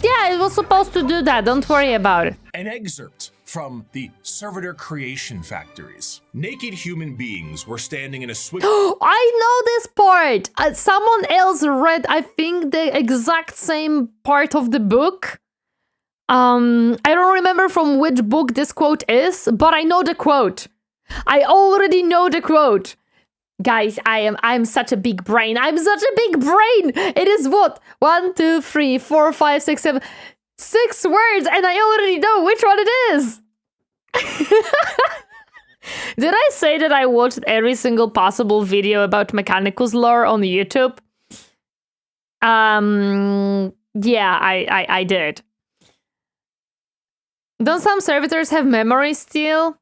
Yeah, it was supposed to do that. Don't worry about it. An excerpt from the Servitor creation factories. Naked human beings were standing in a switch. I know this part. Someone else read, I think, the exact same part of the book. I don't remember from which book this quote is, but I know the quote. I already know the quote. Guys, I'm such a big brain. I'm such a big brain. It is what? 1, 2, 3, 4, 5, 6, 7, 6 words, and I already know which one it is. Did I say that I watched every single possible video about Mechanicus lore on YouTube? Yeah, I did. Don't some servitors have memory still?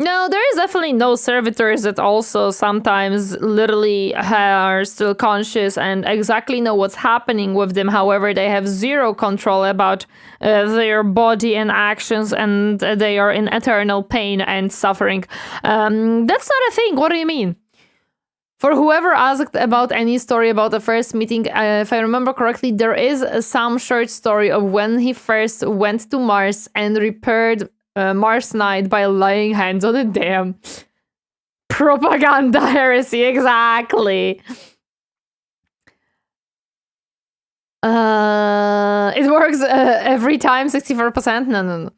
No, there is definitely no servitors that also sometimes literally are still conscious and exactly know what's happening with them. However, they have zero control about their body and actions, and they are in eternal pain and suffering. That's not a thing. What do you mean? For whoever asked about any story about the first meeting, if I remember correctly, there is some short story of when he first went to Mars and repaired Mars Knight by laying hands on a damn propaganda heresy. Exactly. It works every time, 64%. No.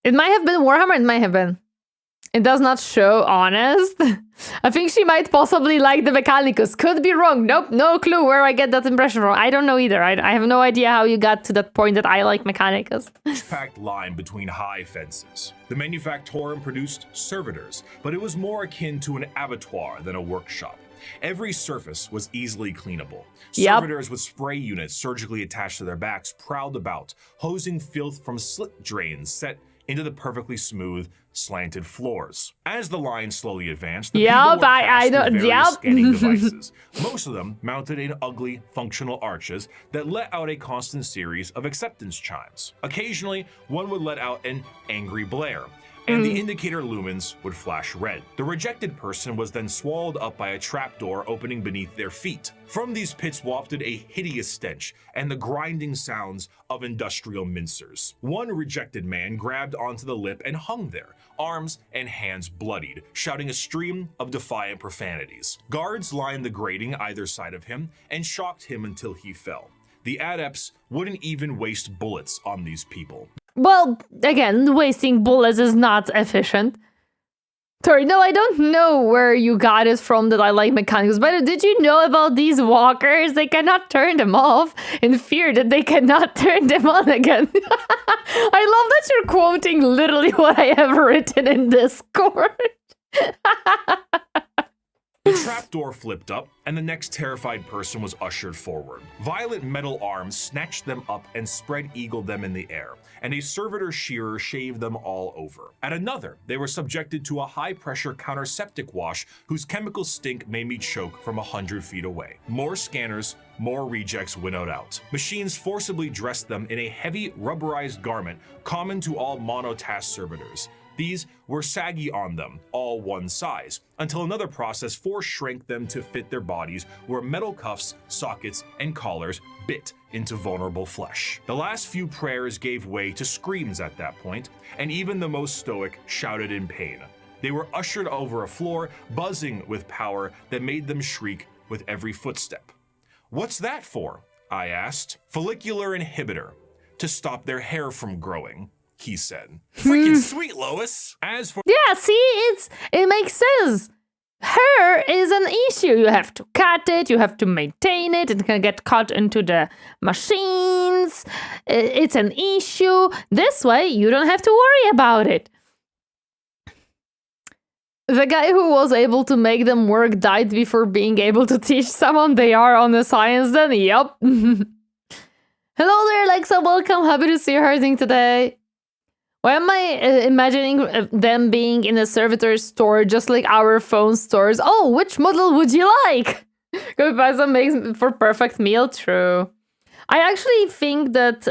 It might have been Warhammer, it might have been. It does not show honest. I think she might possibly like the Mechanicus. Could be wrong. Nope, no clue where I get that impression from. I don't know either. I have no idea how you got to that point that I like Mechanicus. Packed line between high fences. The Manufactorum produced servitors, but it was more akin to an abattoir than a workshop. Every surface was easily cleanable. Servitors with spray units surgically attached to their backs prowled about, hosing filth from slit drains set into the perfectly smooth, slanted floors. As the line slowly advanced, the people were passed through various scanning devices. Most of them mounted in ugly, functional arches that let out a constant series of acceptance chimes. Occasionally, one would let out an angry blare, and the indicator lumens would flash red. The rejected person was then swallowed up by a trapdoor opening beneath their feet. From these pits wafted a hideous stench and the grinding sounds of industrial mincers. One rejected man grabbed onto the lip and hung there, arms and hands bloodied, shouting a stream of defiant profanities. Guards lined the grating either side of him and shocked him until he fell. The adepts wouldn't even waste bullets on these people. Well, again, wasting bullets is not efficient. Tori, no, I don't know where you got it from that I like Mechanicus, but did you know about these walkers? They cannot turn them off in fear that they cannot turn them on again. I love that you're quoting literally what I have written in Discord. The trapdoor flipped up, and the next terrified person was ushered forward. Violet metal arms snatched them up and spread-eagled them in the air, and a servitor shearer shaved them all over. At another, they were subjected to a high-pressure counterseptic wash whose chemical stink made me choke from 100 feet away. More scanners, more rejects winnowed out. Machines forcibly dressed them in a heavy, rubberized garment common to all monotask servitors. These were saggy on them, all one size, until another process shrank them to fit their bodies where metal cuffs, sockets, and collars bit into vulnerable flesh. The last few prayers gave way to screams at that point, and even the most stoic shouted in pain. They were ushered over a floor buzzing with power that made them shriek with every footstep. "What's that for?" I asked. Follicular inhibitor. To stop their hair from growing, he said. Freaking sweet, Lois. As for Yeah, see, it makes sense. Hair is an issue. You have to cut it, you have to maintain it, it can get cut into the machines. It's an issue. This way, you don't have to worry about it. The guy who was able to make them work died before being able to teach someone they are on the science then. Yup. Hello there, Alexa. Welcome. Happy to see you hurting today. Why am I imagining them being in a servitor store just like our phone stores? Oh, which model would you like? Go buy some makes for perfect meal. True. I actually think that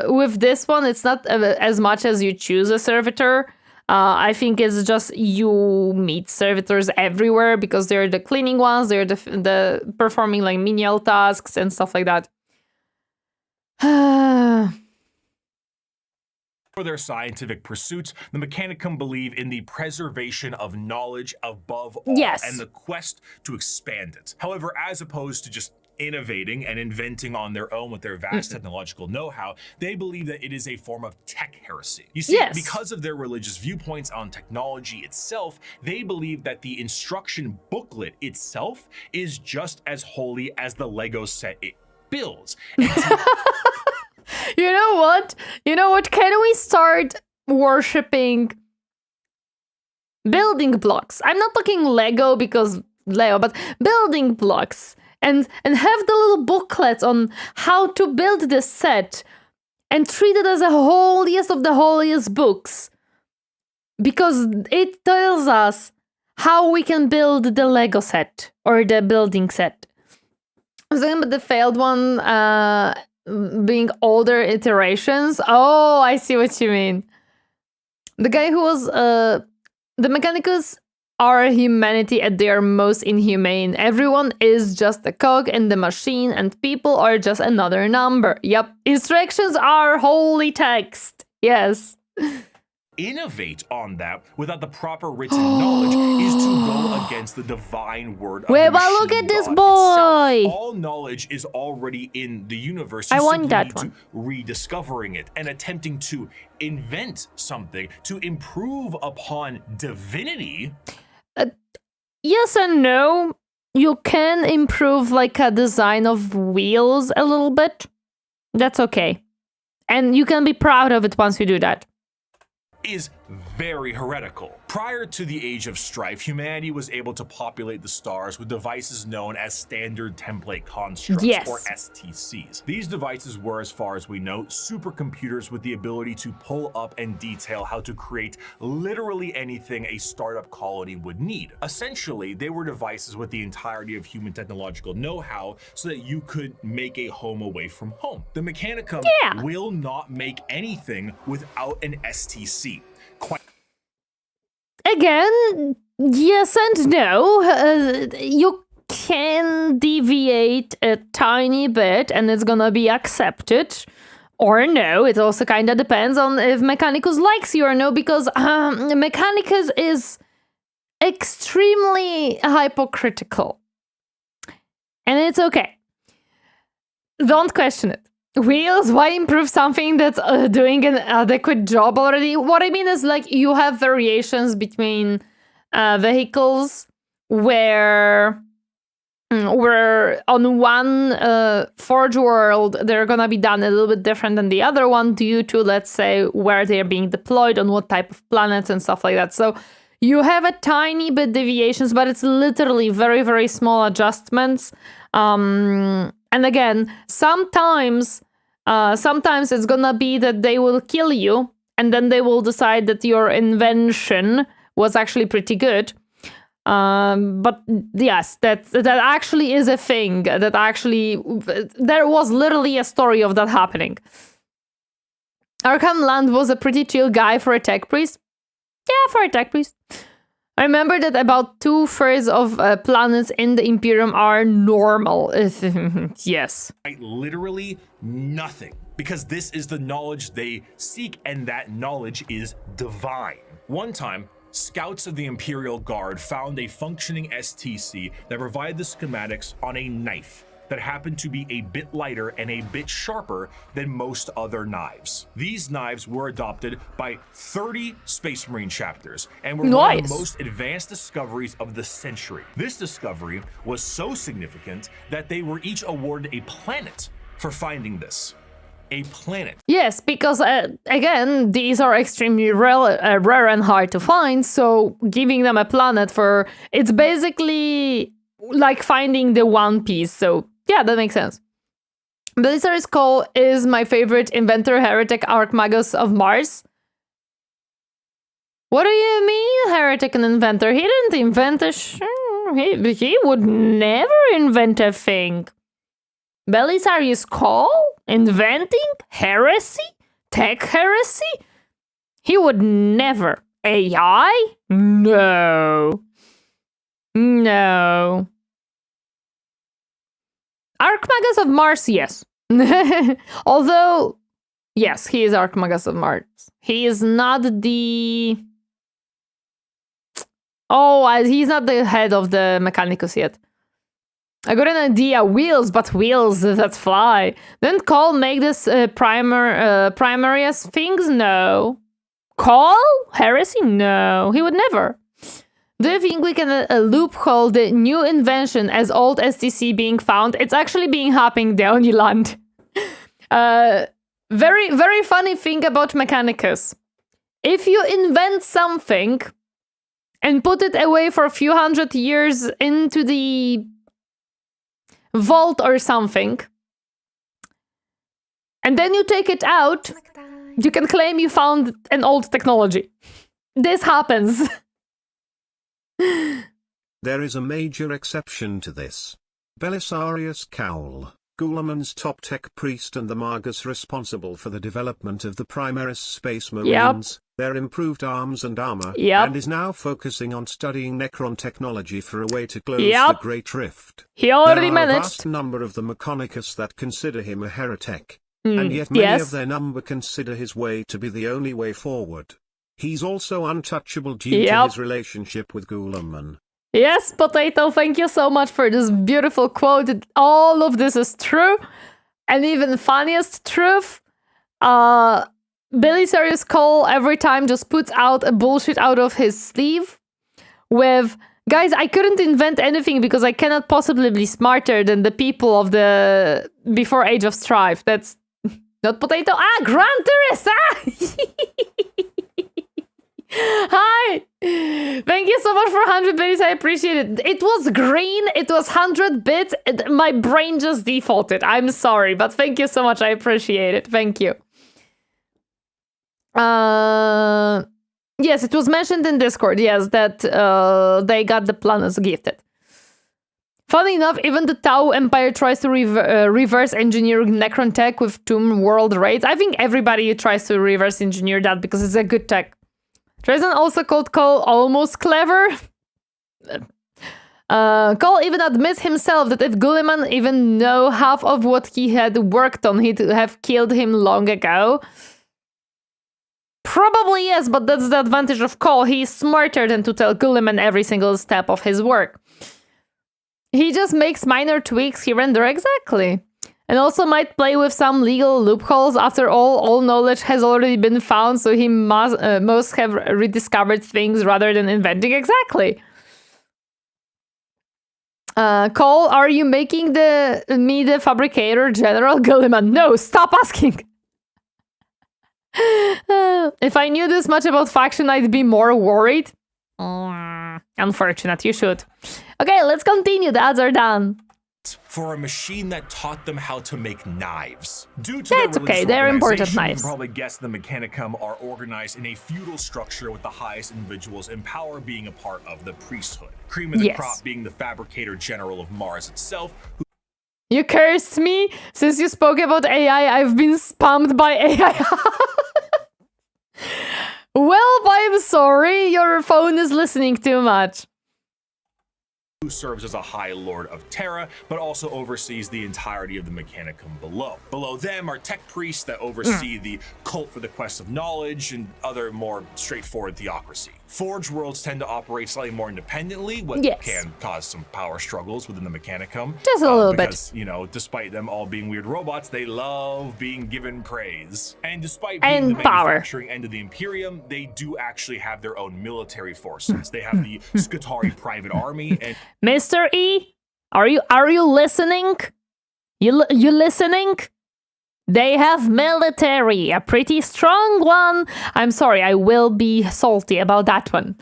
with this one, it's not as much as you choose a servitor. I think it's just you meet servitors everywhere because they're the cleaning ones, they're the performing like menial tasks and stuff like that. For their scientific pursuits, the Mechanicum believe in the preservation of knowledge above all and the quest to expand it. However, as opposed to just innovating and inventing on their own with their vast technological know-how, they believe that it is a form of tech heresy. You see, because of their religious viewpoints on technology itself, they believe that the instruction booklet itself is just as holy as the Lego set it builds. You know what? You know what? Can we start worshipping building blocks? I'm not talking Lego because Lego, but building blocks. And have the little booklets on how to build this set and treat it as the holiest of the holiest books. Because it tells us how we can build the Lego set or the building set. I was talking about the failed one being older iterations. Oh, I see what you mean. The guy who was... the Mechanicus are humanity at their most inhumane. Everyone is just a cog in the machine and people are just another number. Yep. Instructions are holy text. Yes. Innovate on that without the proper written knowledge is to go against the divine word of Wait, the but machine look at this God boy. itself. All knowledge is already in the universe. You I want that need one. To rediscovering it and attempting to invent something to improve upon divinity. Yes and no. You can improve like a design of wheels a little bit. That's okay. And you can be proud of it once you do that. Is very heretical. Prior to the Age of Strife, humanity was able to populate the stars with devices known as Standard Template Constructs, or STCs. These devices were, as far as we know, supercomputers with the ability to pull up and detail how to create literally anything a startup colony would need. Essentially, they were devices with the entirety of human technological know-how so that you could make a home away from home. The Mechanicum will not make anything without an STC. Again, yes and no. You can deviate a tiny bit and it's gonna be accepted. Or no, it also kind of depends on if Mechanicus likes you or no, because Mechanicus is extremely hypocritical. And it's okay. Don't question it. Wheels, why improve something that's doing an adequate job already? What I mean is, like, you have variations between vehicles where on one Forge world, they're gonna be done a little bit different than the other one due to, let's say, where they're being deployed, on what type of planets and stuff like that. So you have a tiny bit deviations, but it's literally very, very small adjustments. And again, sometimes it's gonna be that they will kill you, and then they will decide that your invention was actually pretty good. But yes, that actually is a thing. That actually, there was literally a story of that happening. Arkham Land was a pretty chill guy for a tech priest. Yeah, for a tech priest. I remember that about 2/3 of planets in the Imperium are normal. Yes. Literally nothing, because this is the knowledge they seek, and that knowledge is divine. One time, scouts of the Imperial Guard found a functioning STC that provided the schematics on a knife that happened to be a bit lighter and a bit sharper than most other knives. These knives were adopted by 30 Space Marine chapters and were one of the most advanced discoveries of the century. This discovery was so significant that they were each awarded a planet for finding this. A planet. Yes, because again, these are extremely rare and hard to find, so giving them a planet for... It's basically like finding the One Piece, so yeah, that makes sense. Belisarius Cole is my favorite inventor, heretic, Archmagus of Mars. What do you mean, heretic and inventor? He didn't invent a... He would never invent a thing. Belisarius Cole? Inventing? Heresy? Tech heresy? He would never. AI? No. No. Archmagus of Mars, yes. Although, yes, he is Archmagus of Mars. He is not the... Oh, he's not the head of the Mechanicus yet. I got an idea. Wheels, but wheels that fly. Didn't Cole make this primary as things? No. Cole? Heresy? No. He would never. Do you think we can loophole the new invention as old STC being found? It's actually being happening the only land. Very, very funny thing about Mechanicus. If you invent something and put it away for a few hundred years into the vault or something, and then you take it out, you can claim you found an old technology. This happens. There is a major exception to this. Belisarius Cole, Guilliman's top tech priest and the Magus responsible for the development of the Primaris Space Marines, their improved arms and armor, and is now focusing on studying Necron technology for a way to close the Great Rift. He already managed. There are a vast number of the Mechanicus that consider him a heretic, and yet many of their number consider his way to be the only way forward. He's also untouchable due to his relationship with Guilliman. Yes, Potato, thank you so much for this beautiful quote. All of this is true, and even funniest truth. Belisarius Cole every time just puts out a bullshit out of his sleeve with, guys, I couldn't invent anything because I cannot possibly be smarter than the people of the before Age of Strife. That's not Potato. Grand Teresa! Hi! Thank you so much for 100 bits. I appreciate it. It was green. It was 100 bits. My brain just defaulted. I'm sorry, but thank you so much. I appreciate it. Thank you. Yes, it was mentioned in Discord. Yes, that they got the planets gifted. Funny enough, even the Tau Empire tries to reverse engineer Necron tech with Tomb World raids. I think everybody tries to reverse engineer that because it's a good tech. Treason also called Cole almost clever. Cole even admits himself that if Guilliman even know half of what he had worked on, he'd have killed him long ago. Probably yes, but that's the advantage of Cole. He's smarter than to tell Guilliman every single step of his work. He just makes minor tweaks here and there, exactly. And also might play with some legal loopholes. After all knowledge has already been found, so he must have rediscovered things rather than inventing. Exactly. Cole, are you making me the fabricator, General Guilliman? No, stop asking. If I knew this much about faction, I'd be more worried. Unfortunate, you should. Okay, let's continue. The ads are done. For a machine that taught them how to make knives. Due to their okay, they're important knives. You can probably guess the Mechanicum are organized in a feudal structure with the highest individuals in power being a part of the priesthood. Cream of the crop being the fabricator general of Mars itself. You cursed me? Since you spoke about AI, I've been spammed by AI. Well, I'm sorry, your phone is listening too much. who serves as a High Lord of Terra, but also oversees the entirety of the Mechanicum below. Below them are tech priests that oversee the cult for the quest of knowledge and other more straightforward theocracy. Forge worlds tend to operate slightly more independently, what can cause some power struggles within the Mechanicum. Just a little because, you know, despite them all being weird robots, they love being given praise. And despite being the manufacturing end of the Imperium, they do actually have their own military forces. They have the Skitarii Private Army and Mr. E, are you listening? You listening? They have military, a pretty strong one. I'm sorry, I will be salty about that one.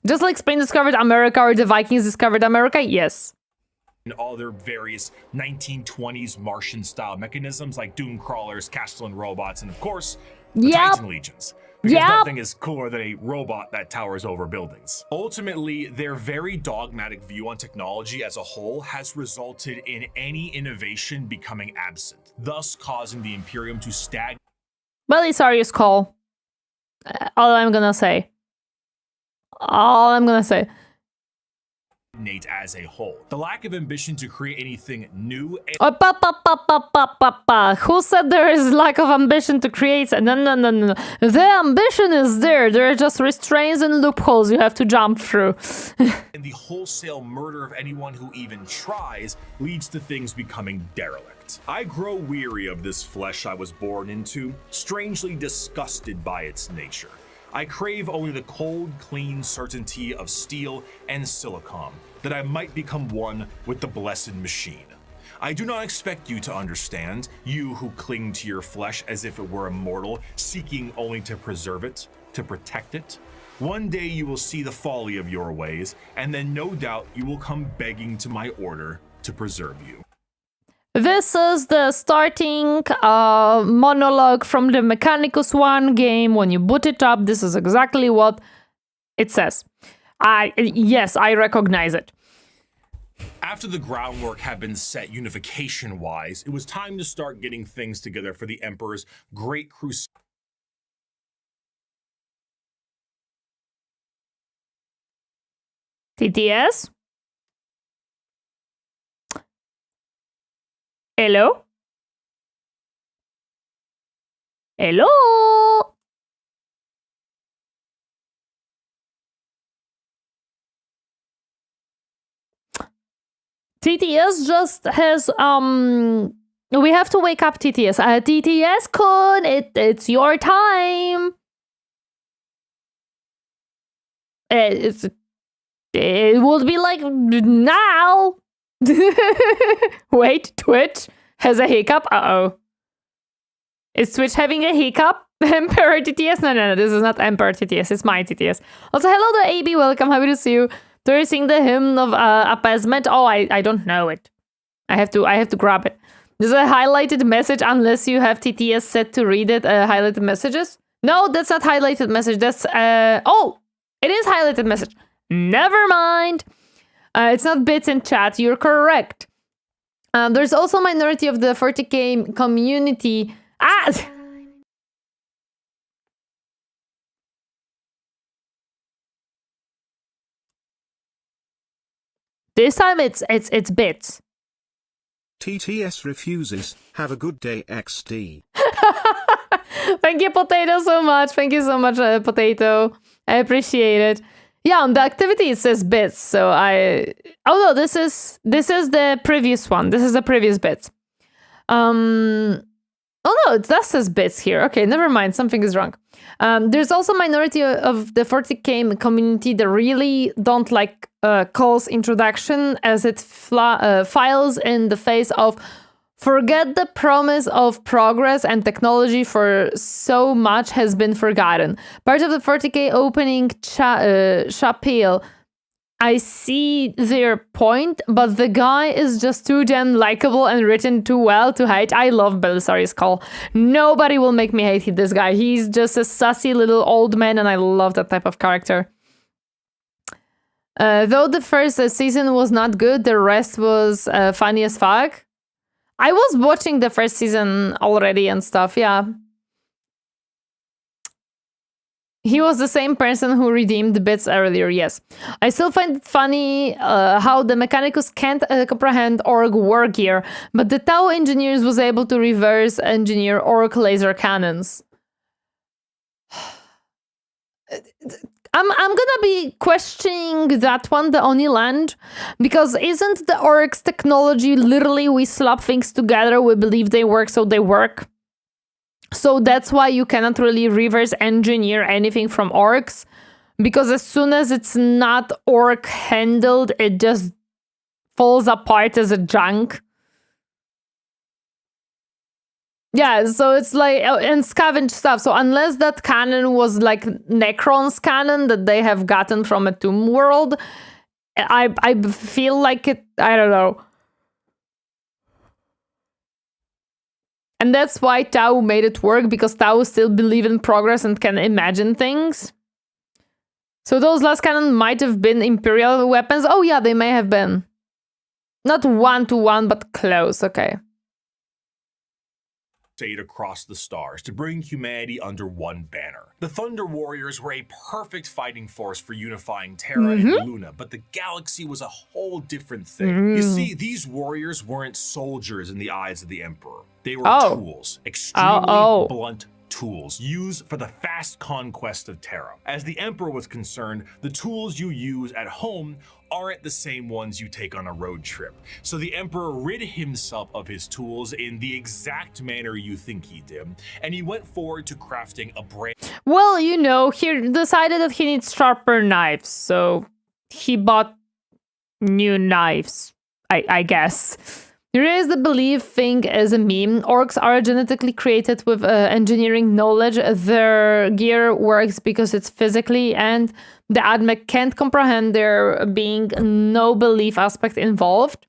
Just like Spain discovered America or the Vikings discovered America, yes. And all their various 1920s Martian-style mechanisms like Doom Crawlers, Castellan robots, and of course, the Titan Legions. Because nothing is cooler than a robot that towers over buildings. Ultimately, their very dogmatic view on technology as a whole has resulted in any innovation becoming absent, thus causing the Imperium to stagnate. Belisarius call. All I'm gonna say. As a whole. The lack of ambition to create anything new. Who said there is lack of ambition to create? No. The ambition is there. There are just restraints and loopholes you have to jump through. And the wholesale murder of anyone who even tries leads to things becoming derelict. I grow weary of this flesh I was born into, strangely disgusted by its nature. I crave only the cold, clean certainty of steel and silicon, that I might become one with the blessed machine. I do not expect you to understand, you who cling to your flesh as if it were immortal, seeking only to preserve it, to protect it. One day you will see the folly of your ways, and then no doubt you will come begging to my order to preserve you. This is the starting monologue from the Mechanicus 1 game. When you boot it up, this is exactly what it says. Yes, I recognize it. After the groundwork had been set unification-wise, it was time to start getting things together for the Emperor's Great Crusade. TTS? Hello? Hello? TTS just has we have to wake up TTS. TTS Kun, it's your time. It would be like now. Wait, Twitch has a hiccup. Uh-oh. Is Twitch having a hiccup? Emperor TTS? No, this is not Emperor TTS, it's my TTS. Also, hello to AB, welcome, happy to see you. Do you sing the hymn of appeasement? Oh, I don't know it. I have to grab it. There's a highlighted message unless you have TTS set to read it, highlighted messages. No, that's not highlighted message, that's, oh, it is highlighted message. Never mind. It's not bits in chat, you're correct. There's also minority of the 40k community. This time it's bits. TTS refuses. Have a good day, XD. Thank you, Potato, so much. Thank you so much, Potato. I appreciate it. Yeah, on the activity it says bits, so oh no, this is the previous one. This is the previous bits. Oh no, it does says bits here. Okay, never mind, something is wrong. There's also minority of the 40k community that really don't like Cole's introduction, as it files in the face of forget the promise of progress and technology, for so much has been forgotten. Part of the 40k opening chapel, I see their point, but the guy is just too damn likable and written too well to hate. I love Belisarius Call. Nobody will make me hate this guy. He's just a sassy little old man, and I love that type of character. Though the first season was not good, the rest was funny as fuck. I was watching the first season already and stuff, yeah. He was the same person who redeemed bits earlier, yes. I still find it funny how the Mechanicus can't comprehend Orc war gear, but the Tau engineers was able to reverse engineer Orc laser cannons. I'm gonna be questioning that one, the Oni land, because isn't the Orcs technology literally we slap things together, we believe they work, so they work? So that's why you cannot really reverse engineer anything from orcs, because as soon as it's not orc handled, it just falls apart as a junk. Yeah, so it's like, and scavenge stuff. So unless that cannon was like Necron's cannon that they have gotten from a Tomb World, I feel like it, I don't know. And that's why Tau made it work, because Tau still believe in progress and can imagine things. So those last cannon might have been Imperial weapons. Oh yeah, they may have been. Not 1-to-1, but close, okay. Across the stars to bring humanity under one banner. The Thunder Warriors were a perfect fighting force for unifying Terra and Luna, but the galaxy was a whole different thing. You see, these warriors weren't soldiers in the eyes of the Emperor. They were tools, extremely blunt tools used for the fast conquest of Terra. As the Emperor was concerned, the tools you use at home aren't the same ones you take on a road trip. So the Emperor rid himself of his tools in the exact manner you think he did, and he went forward to crafting a brand. Well, you know, he decided that he needs sharper knives, so he bought new knives, I guess. Here is the belief thing as a meme. Orcs are genetically created with engineering knowledge. Their gear works because it's physically, and the AdMech can't comprehend there being no belief aspect involved.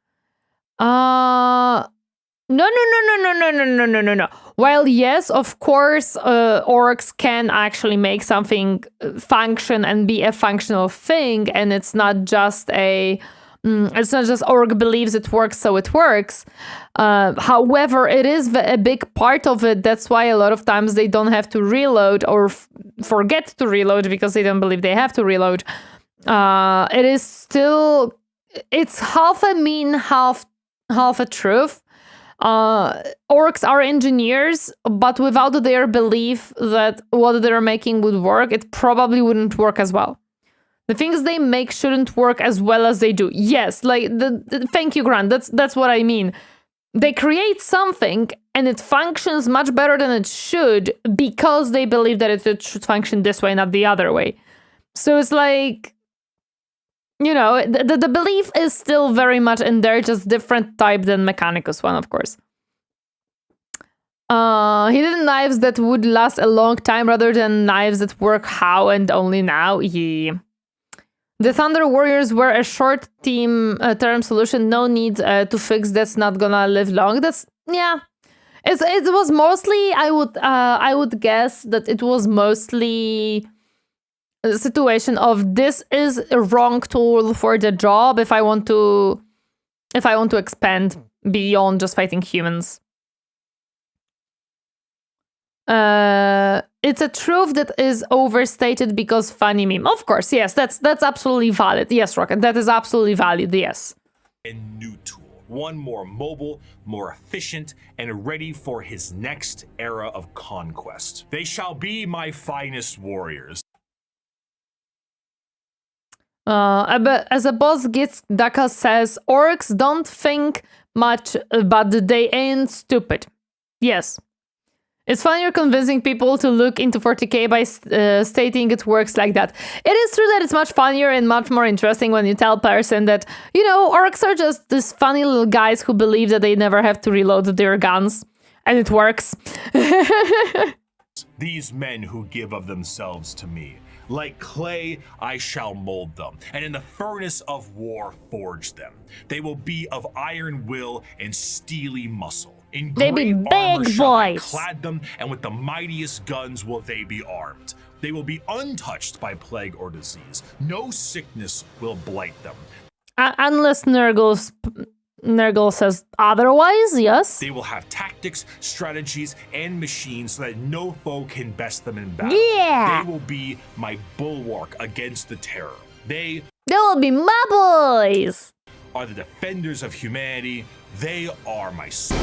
No. While yes, of course, orcs can actually make something function and be a functional thing, and it's not just a... it's not just orc believes it works, so it works. However, it is a big part of it. That's why a lot of times they don't have to reload or forget to reload because they don't believe they have to reload. It is still... it's half a mean, half a truth. Orcs are engineers, but without their belief that what they're making would work, it probably wouldn't work as well. The things they make shouldn't work as well as they do. Yes, like thank you, Grant. That's what I mean. They create something and it functions much better than it should because they believe that it should function this way, not the other way. So it's like, you know, the belief is still very much in there, just different type than Mechanicus one, of course. He did knives that would last a long time rather than knives that work how and only now. Yeah. The Thunder Warriors were a short-term solution. No need to fix. That's not gonna live long. That's, yeah. It was mostly, I would guess that it was mostly a situation of this is a wrong tool for the job if I want to expand beyond just fighting humans. It's a truth that is overstated because funny meme. Of course, yes, that's absolutely valid. Yes, Rocket, that is absolutely valid, yes. A new tool. One more mobile, more efficient, and ready for his next era of conquest. They shall be my finest warriors. As a boss gets, Daka says, orcs don't think much, but they ain't stupid. Yes. It's fun you're convincing people to look into 40k by stating it works like that. It is true that it's much funnier and much more interesting when you tell a person that, you know, orcs are just these funny little guys who believe that they never have to reload their guns. And it works. These men who give of themselves to me. Like clay, I shall mold them, and in the furnace of war forge them. They will be of iron will and steely muscle. In they be big boys. Clad them, and with the mightiest guns will they be armed. They will be untouched by plague or disease. No sickness will blight them. Unless Nurgle's Nergal says otherwise, yes. They will have tactics, strategies, and machines so that no foe can best them in battle. Yeah! They will be my bulwark against the terror. They will be my boys! are the defenders of humanity. They are my soul.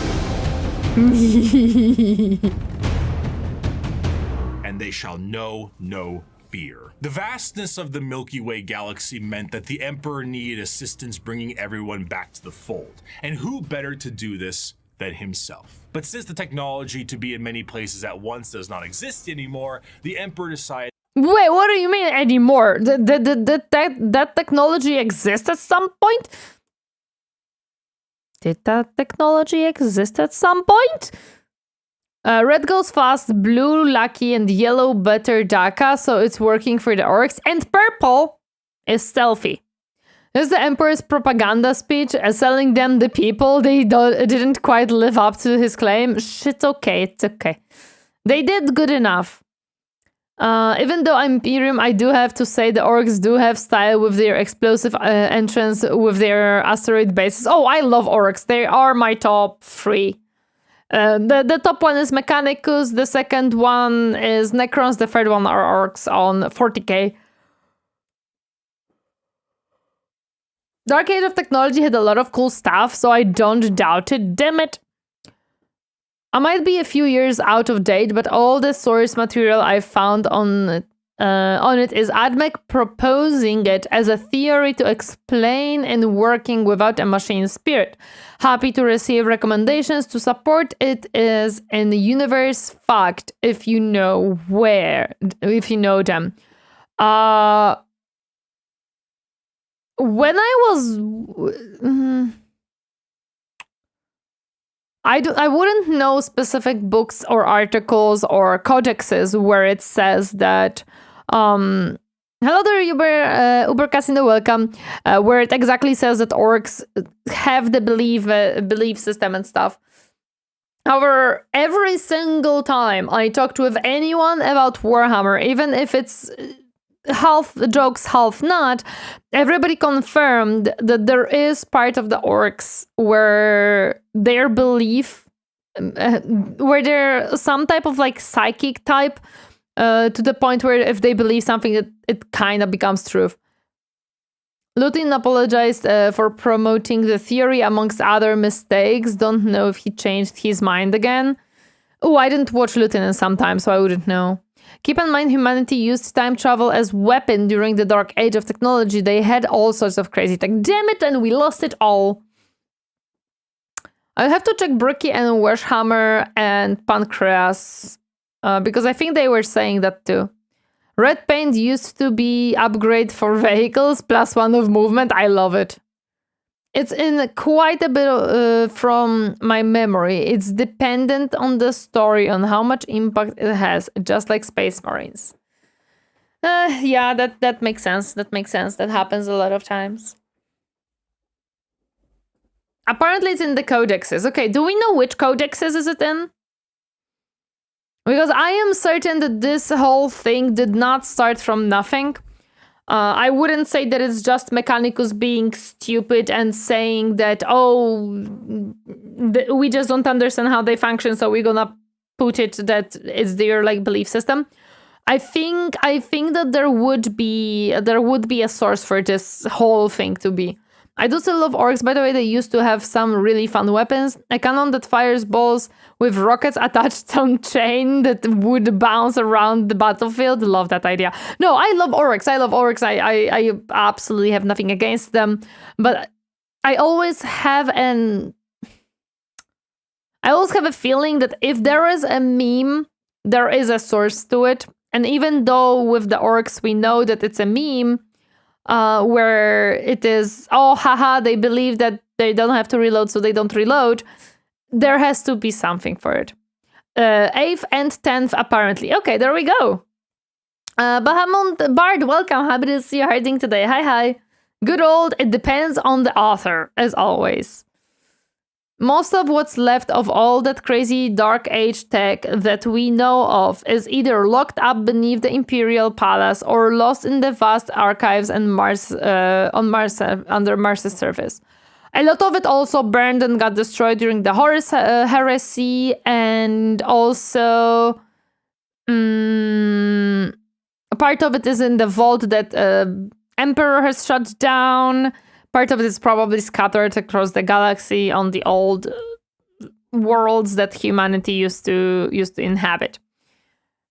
And they shall know no fear. The vastness of the Milky Way galaxy meant that the Emperor needed assistance bringing everyone back to the fold. And who better to do this than himself? But since the technology to be in many places at once does not exist anymore, the Emperor decided... Wait, what do you mean anymore? That technology exists at some point? Did that technology exist at some point? Red goes fast, blue lucky, and yellow better Daka, so it's working for the orcs. And purple is stealthy. This is the Emperor's propaganda speech, selling them the people. They didn't quite live up to his claim. Shit, okay, it's okay. They did good enough. Even though I'm Imperium, I do have to say the orcs do have style with their explosive entrance with their asteroid bases. Oh, I love orcs. They are my top 3. The top one is Mechanicus, the second one is Necrons, the third one are orcs on 40k. Dark Age of Technology had a lot of cool stuff, so I don't doubt it. Damn it. I might be a few years out of date, but all the source material I found on it is AdMech proposing it as a theory to explain and working without a machine spirit. Happy to receive recommendations to support it is in the universe fact if you know them. When I was I wouldn't know specific books or articles or codexes where it says that hello there, Uber Casino, welcome. Where it exactly says that orcs have the belief system and stuff. However, every single time I talked with anyone about Warhammer, even if it's half jokes, half not, everybody confirmed that there is part of the orcs where their belief, where they're some type of like psychic type, to the point where if they believe something, it kind of becomes truth. Lutin apologized for promoting the theory amongst other mistakes. Don't know if he changed his mind again. Oh, I didn't watch Lutin in some time, so I wouldn't know. Keep in mind, humanity used time travel as weapon during the dark age of technology. They had all sorts of crazy tech. Damn it, and we lost it all. I'll have to check BRICKY and Warhammer and Pancreas, because I think they were saying that too. Red paint used to be upgrade for vehicles, +1 of movement. I love it. It's in quite a bit from my memory. It's dependent on the story, on how much impact it has, just like Space Marines. Yeah, that makes sense. That makes sense. That happens a lot of times. Apparently it's in the codexes. Okay, do we know which codexes is it in? Because I am certain that this whole thing did not start from nothing. I wouldn't say that it's just Mechanicus being stupid and saying that, oh, we just don't understand how they function, so we're gonna put it that it's their like belief system. I think that there would be a source for this whole thing to be. I do still love orcs. By the way, they used to have some really fun weapons. A cannon that fires balls with rockets attached on chain that would bounce around the battlefield. Love that idea. No, I love orcs. I absolutely have nothing against them. But I always have a feeling that if there is a meme, there is a source to it. And even though with the orcs we know that it's a meme, where it is, oh, haha, they believe that they don't have to reload, so they don't reload. There has to be something for it. 8th and 10th, apparently. Okay, there we go. Bahamut Bard, welcome. Happy to see you hiding today. Hi. Good old, it depends on the author, as always. Most of what's left of all that crazy Dark Age tech that we know of is either locked up beneath the Imperial Palace or lost in the vast archives and under Mars's surface. A lot of it also burned and got destroyed during the Horus heresy, and also a part of it is in the vault that Emperor has shut down. Part of it is probably scattered across the galaxy on the old worlds that humanity used to inhabit.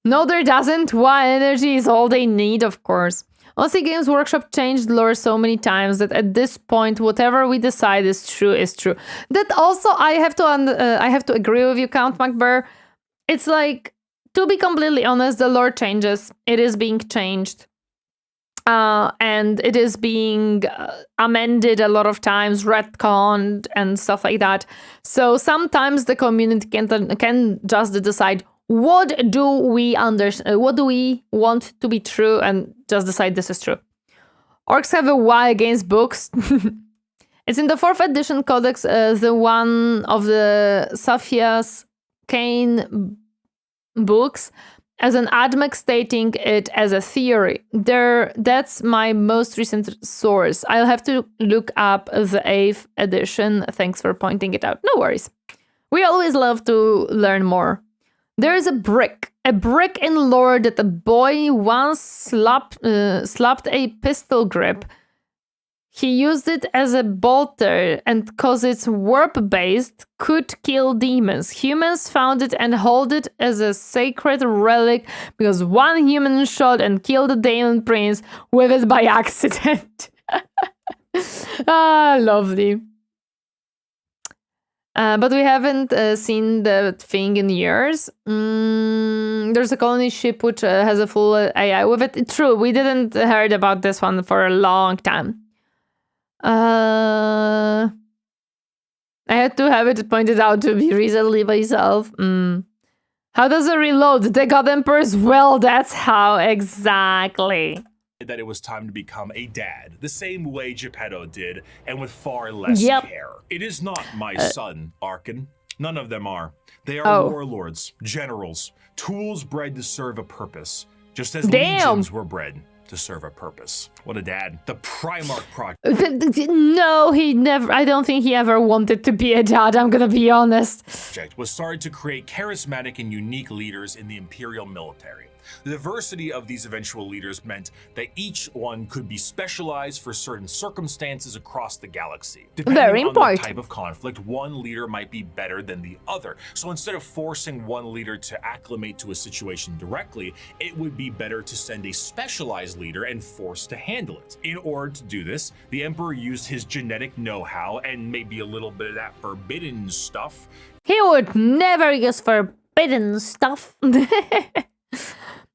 No, there doesn't. Why? Energy is all they need, of course. Honestly, Games Workshop changed lore so many times that at this point, whatever we decide is true is true. That also, I have to agree with you, Count MacBur. It's like, to be completely honest, the lore changes. It is being changed. And it is being amended a lot of times, retconned and stuff like that. So sometimes the community can just decide, what do we understand? What do we want to be true, and just decide this is true. Orcs have a Y against books. It's in the 4th edition codex, the one of the Safia's Kane books, as an admech stating it as a theory. That's my most recent source. I'll have to look up the 8th edition. Thanks for pointing it out. No worries. We always love to learn more. There is a brick in lore that a boy once slapped a pistol grip. He used it as a bolter, and cause it's warp-based, could kill demons. Humans found it and hold it as a sacred relic because one human shot and killed a demon prince with it by accident. Ah, lovely. But we haven't seen the thing in years. There's a colony ship which has a full AI with it. It's true, we didn't heard about this one for a long time. I had to have it pointed out to me recently myself. How does it reload? The God Emperors? Well, that's how exactly. That it was time to become a dad, the same way Geppetto did, and with far less care. It is not my son, Arkan. None of them are. They are warlords, generals, tools bred to serve a purpose, just as legions were bred to serve a purpose. What a dad. The Primarch Project. No, he never. I don't think he ever wanted to be a dad, I'm gonna be honest. Was started to create charismatic and unique leaders in the Imperial military. The diversity of these eventual leaders meant that each one could be specialized for certain circumstances across the galaxy. Depending on the type of conflict, one leader might be better than the other. So instead of forcing one leader to acclimate to a situation directly, it would be better to send a specialized leader and force to handle it. In order to do this, the Emperor used his genetic know-how and maybe a little bit of that forbidden stuff. He would never use forbidden stuff.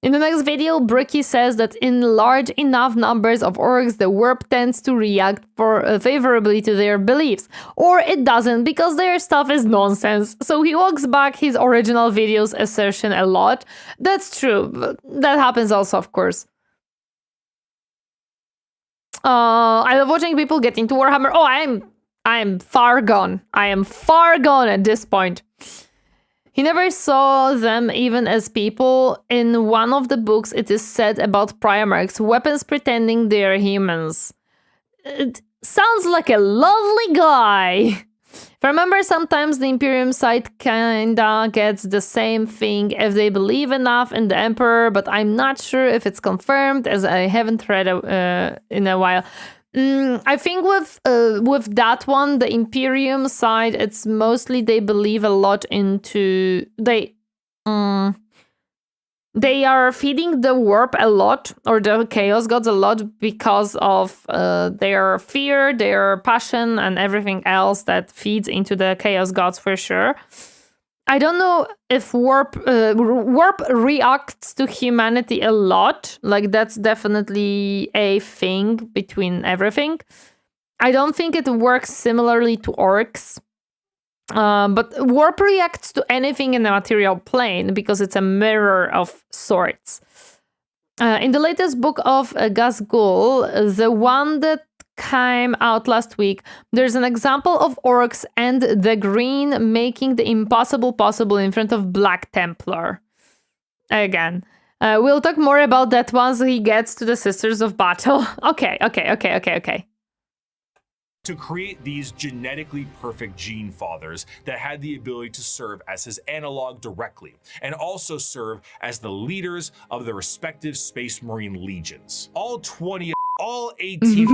In the next video, Bricky says that in large enough numbers of orcs, the warp tends to react favorably to their beliefs. Or it doesn't, because their stuff is nonsense. So he walks back his original video's assertion a lot. That's true. But that happens also, of course. I love watching people get into Warhammer. Oh, I am far gone. I am far gone at this point. He never saw them even as people. In one of the books, it is said about Primarchs, weapons pretending they are humans. It sounds like a lovely guy. If I remember, sometimes the Imperium side kinda gets the same thing if they believe enough in the Emperor, but I'm not sure if it's confirmed, as I haven't read in a while. I think with that one, the Imperium side, it's mostly they believe a lot into they are feeding the warp a lot, or the chaos gods a lot, because of their fear, their passion, and everything else that feeds into the chaos gods for sure. I don't know if warp reacts to humanity a lot. Like, that's definitely a thing between everything. I don't think it works similarly to orcs. But warp reacts to anything in the material plane because it's a mirror of sorts. In the latest book of Gazgul, the one that came out last week, there's an example of orcs and the green making the impossible possible in front of Black Templar. Again, we'll talk more about that once he gets to the Sisters of Battle. Okay. to create these genetically perfect gene fathers that had the ability to serve as his analog directly, and also serve as the leaders of the respective Space Marine legions. All 20, all 18...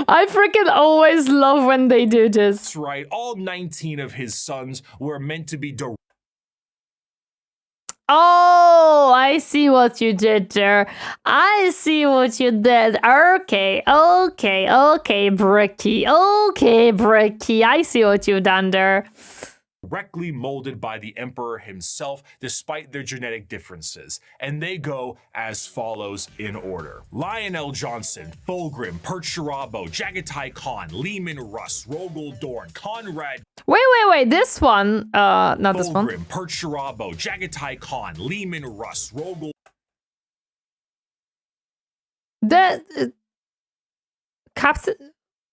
I freaking always love when they do this. That's right, all 19 of his sons were meant to be Oh, I see what you did there. I see what you did. Okay, Bricky. Okay, Bricky. I see what you've done there. directly molded by the Emperor himself, despite their genetic differences. And they go as follows in order: Lionel Johnson, Fulgrim, Percherabo, Jagatai Khan, Lehman Russ, Rogel Dorn, Conrad... Wait, this one, not Fulgrim, this one. Percherabo, Jagatai Khan, Lehman Russ, Rogel... Captain...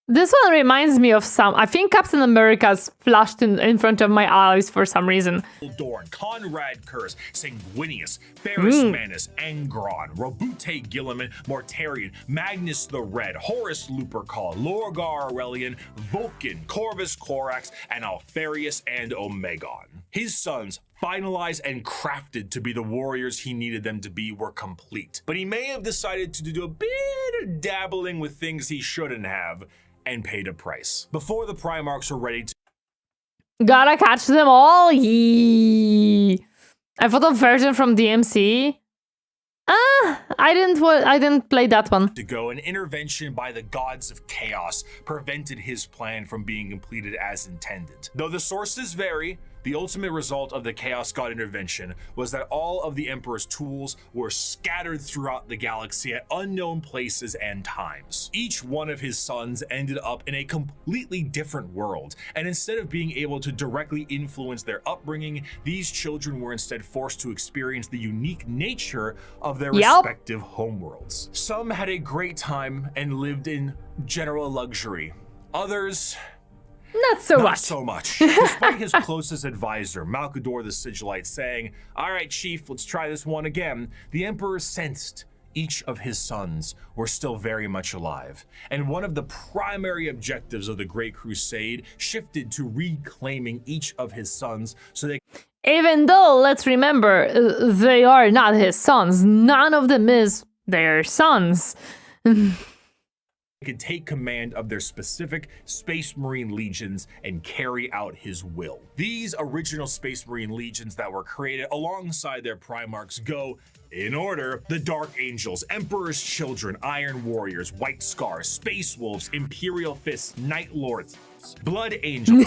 This one reminds me of some... I think Captain America's flashed in front of my eyes for some reason. Dorn, Conrad Kurz, Sanguinius, Ferris Manus, Angron, Robute Gilliman, Mortarion, Magnus the Red, Horus Lupercal, Lorgar Aurelian, Vulcan, Corvus Corax, and Alfarius and Omegon. His sons, finalized and crafted to be the warriors he needed them to be, were complete. But he may have decided to do a bit of dabbling with things he shouldn't have, and paid a price. Before the Primarchs were ready to... Gotta catch them all, yee! I thought a version from DMC. I didn't play that one. To go, an intervention by the gods of chaos prevented his plan from being completed as intended. Though the sources vary, the ultimate result of the Chaos God intervention was that all of the Emperor's tools were scattered throughout the galaxy at unknown places and times. Each one of his sons ended up in a completely different world, and instead of being able to directly influence their upbringing, these children were instead forced to experience the unique nature of their respective homeworlds. Some had a great time and lived in general luxury. Others... Not so much. Despite his closest advisor, Malkador the Sigillite, saying, "All right, Chief, let's try this one again," the Emperor sensed each of his sons were still very much alive. And one of the primary objectives of the Great Crusade shifted to reclaiming each of his sons so they... Even though, let's remember, they are not his sons. None of them is their sons. could take command of their specific Space Marine legions and carry out his will. These original Space Marine legions that were created alongside their Primarchs go in order: the Dark Angels, Emperor's Children, Iron Warriors, White Scars, Space Wolves, Imperial Fists, Night Lords, Blood Angels.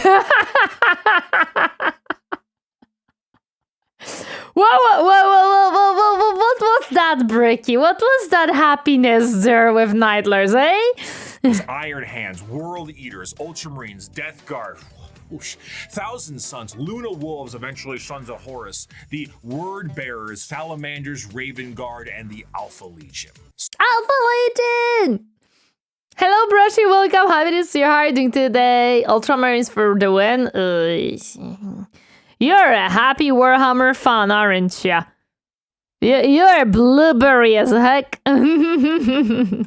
Whoa, what was that, Bricky? What was that happiness there with Nightlers, eh? Iron Hands, World Eaters, Ultramarines, Death Guard, whoosh, Thousand Sons, Luna Wolves, eventually Sons of Horus, the Word Bearers, Salamanders, Raven Guard, and the Alpha Legion. Alpha Legion! Hello, Brushy, welcome. Happy to see you. How are you doing today? Ultramarines for the win. You're a happy Warhammer fan, aren't you? You're blueberry as heck.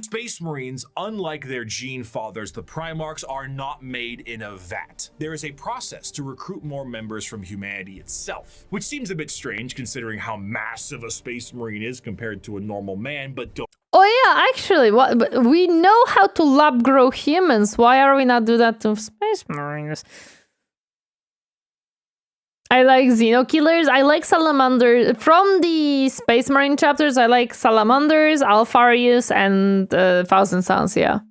Space Marines, unlike their gene fathers, the Primarchs are not made in a vat. There is a process to recruit more members from humanity itself, which seems a bit strange considering how massive a Space Marine is compared to a normal man, but don't... Oh yeah, actually, we know how to lab grow humans. Why are we not do that to Space Marines? I like Xenokillers, I like Salamanders. From the Space Marine chapters, I like Salamanders, Alfarius, and Thousand Sons, yeah.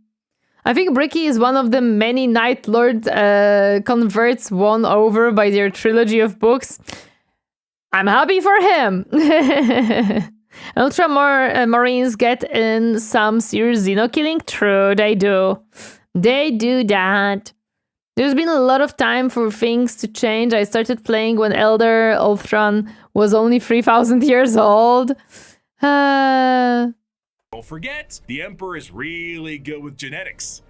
I think Bricky is one of the many Night Lord converts won over by their trilogy of books. I'm happy for him! Marines get in some serious Xenokilling? True, they do. They do that. There's been a lot of time for things to change. I started playing when Elder Ultron was only 3,000 years old. Don't forget, the Emperor is really good with genetics.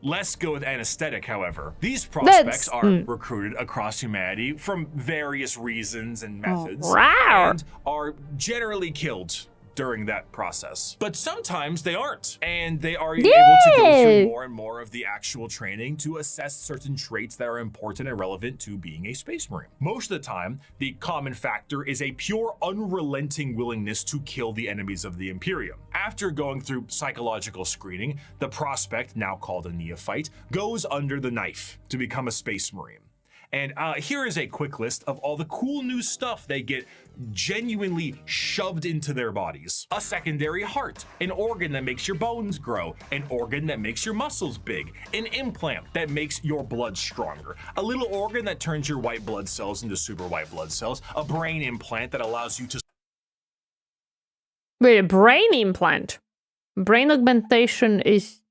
Less good with anesthetic, however. These prospects are recruited across humanity from various reasons and methods, and are generally killed during that process. But sometimes they aren't, and they are able to go through more and more of the actual training to assess certain traits that are important and relevant to being a Space Marine. Most of the time, the common factor is a pure, unrelenting willingness to kill the enemies of the Imperium. After going through psychological screening, the prospect, now called a neophyte, goes under the knife to become a Space Marine. And here is a quick list of all the cool new stuff they get genuinely shoved into their bodies. A secondary heart, an organ that makes your bones grow, an organ that makes your muscles big, an implant that makes your blood stronger, a little organ that turns your white blood cells into super white blood cells, a brain implant that allows you to... Wait, a brain implant? Brain augmentation is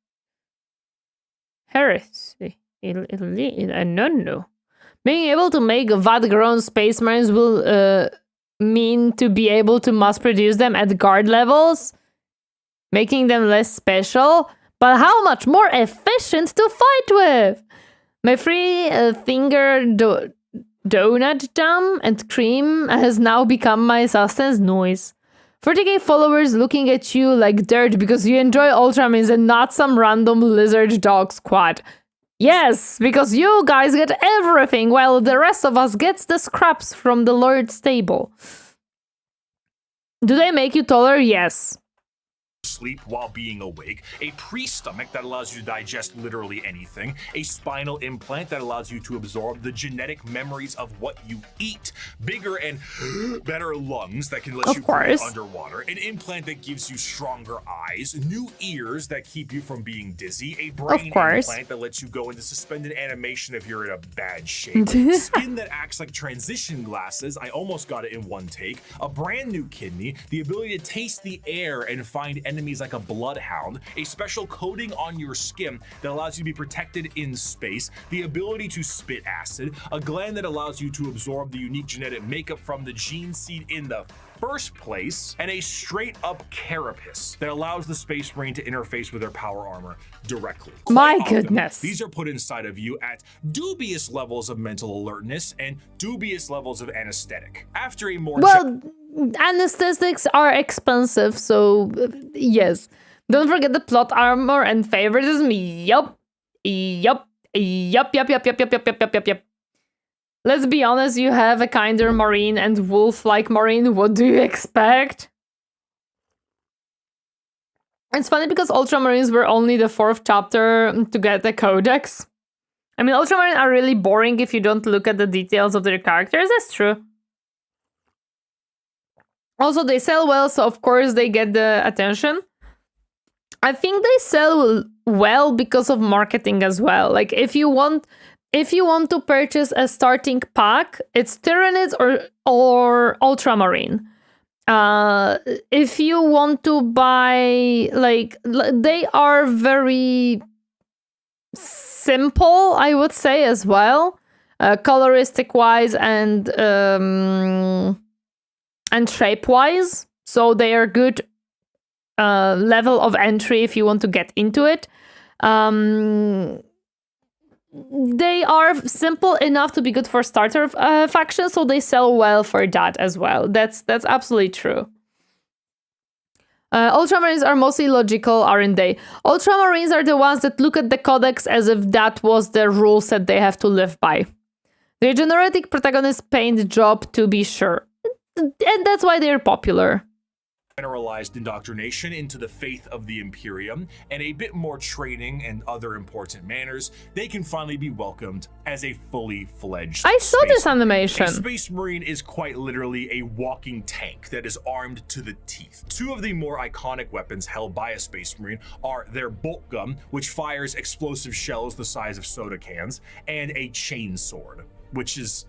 heresy. I don't know. Being able to make VAT-grown Space Marines will mean to be able to mass produce them at guard levels, making them less special, but how much more efficient to fight with? My free finger donut jam and cream has now become my sustenance noise. 40k followers looking at you like dirt because you enjoy Ultramarines and not some random lizard dog squad. Yes, because you guys get everything while the rest of us gets the scraps from the Lord's table. Do they make you taller? Yes. Sleep while being awake, a pre-stomach that allows you to digest literally anything, a spinal implant that allows you to absorb the genetic memories of what you eat, bigger and better lungs that can let you breathe underwater, an implant that gives you stronger eyes, new ears that keep you from being dizzy, a brain implant that lets you go into suspended animation if you're in a bad shape, skin that acts like transition glasses, I almost got it in one take, a brand new kidney, the ability to taste the air and find enemies like a bloodhound, a special coating on your skin that allows you to be protected in space, the ability to spit acid, a gland that allows you to absorb the unique genetic makeup from the gene seed in the first place, and a straight up carapace that allows the Space Marine to interface with their power armor directly. My goodness. These are put inside of you at dubious levels of mental alertness and dubious levels of anesthetic. After a more anesthetics are expensive, so yes. Don't forget the plot armor and favoritism. Yup. Let's be honest, you have a kinder Marine and wolf-like Marine. What do you expect? It's funny because Ultramarines were only the 4th chapter to get the codex. I mean, Ultramarines are really boring if you don't look at the details of their characters. That's true. Also, they sell well, so of course they get the attention. I think they sell well because of marketing as well. Like, if you want to purchase a starting pack, it's Torineesan or Ultramarine. If you want to buy, like, they are very simple, I would say, as well, coloristic-wise and shape-wise. So they are good level of entry if you want to get into it. They are simple enough to be good for starter factions, so they sell well for that as well. That's absolutely true. Ultramarines are mostly logical, aren't they? Ultramarines are the ones that look at the codex as if that was the rule set they have to live by. Their generic protagonist paint job, to be sure. And that's why they're popular. Generalized indoctrination into the faith of the Imperium and a bit more training and other important manners, they can finally be welcomed as a fully fledged I saw this animation. A Space Marine is quite literally a walking tank that is armed to the teeth. Two of the more iconic weapons held by a Space Marine are their bolt gun, which fires explosive shells the size of soda cans, and a chain sword, which is...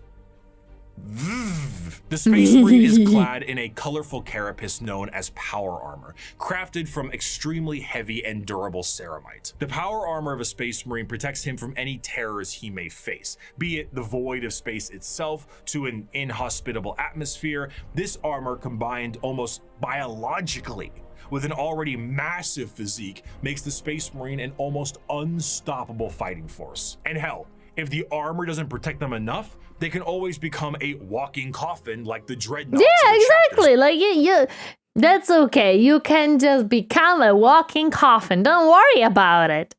The Space Marine is clad in a colorful carapace known as power armor, crafted from extremely heavy and durable ceramite. The power armor of a Space Marine protects him from any terrors he may face, be it the void of space itself to an inhospitable atmosphere. This armor, combined almost biologically with an already massive physique, makes the Space Marine an almost unstoppable fighting force. And hell, if the armor doesn't protect them enough, they can always become a walking coffin like the dreadnoughts. Yeah, exactly. Like That's okay. You can just become a walking coffin. Don't worry about it.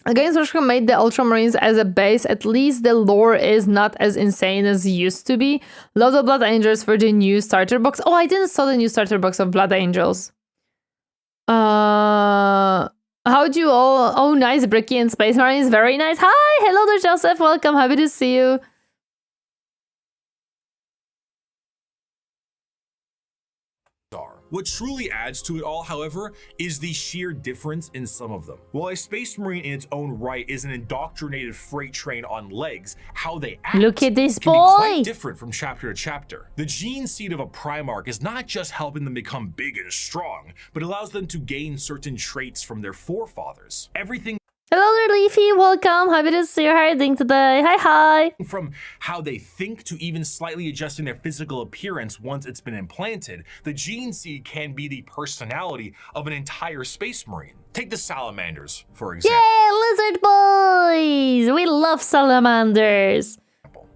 Against Rushka made the Ultramarines as a base. At least the lore is not as insane as it used to be. Love the Blood Angels for the new starter box. Oh, I didn't saw the new starter box of Blood Angels. How'd you all? Oh, nice, Bricky and Space Marines. Very nice. Hi, hello there, Joseph. Welcome. Happy to see you. What truly adds to it all, however, is the sheer difference in some of them. While a Space Marine in its own right is an indoctrinated freight train on legs, how they act Look at this can boy. be quite different from chapter to chapter. The gene seed of a Primarch is not just helping them become big and strong, but allows them to gain certain traits from their forefathers. Everything Hello there, Leafy. Welcome. Happy to see you. How are you doing today? Hi. from how they think to even slightly adjusting their physical appearance once it's been implanted, the gene seed can be the personality of an entire Space Marine. Take the salamanders, for example. Yay, lizard boys! We love salamanders.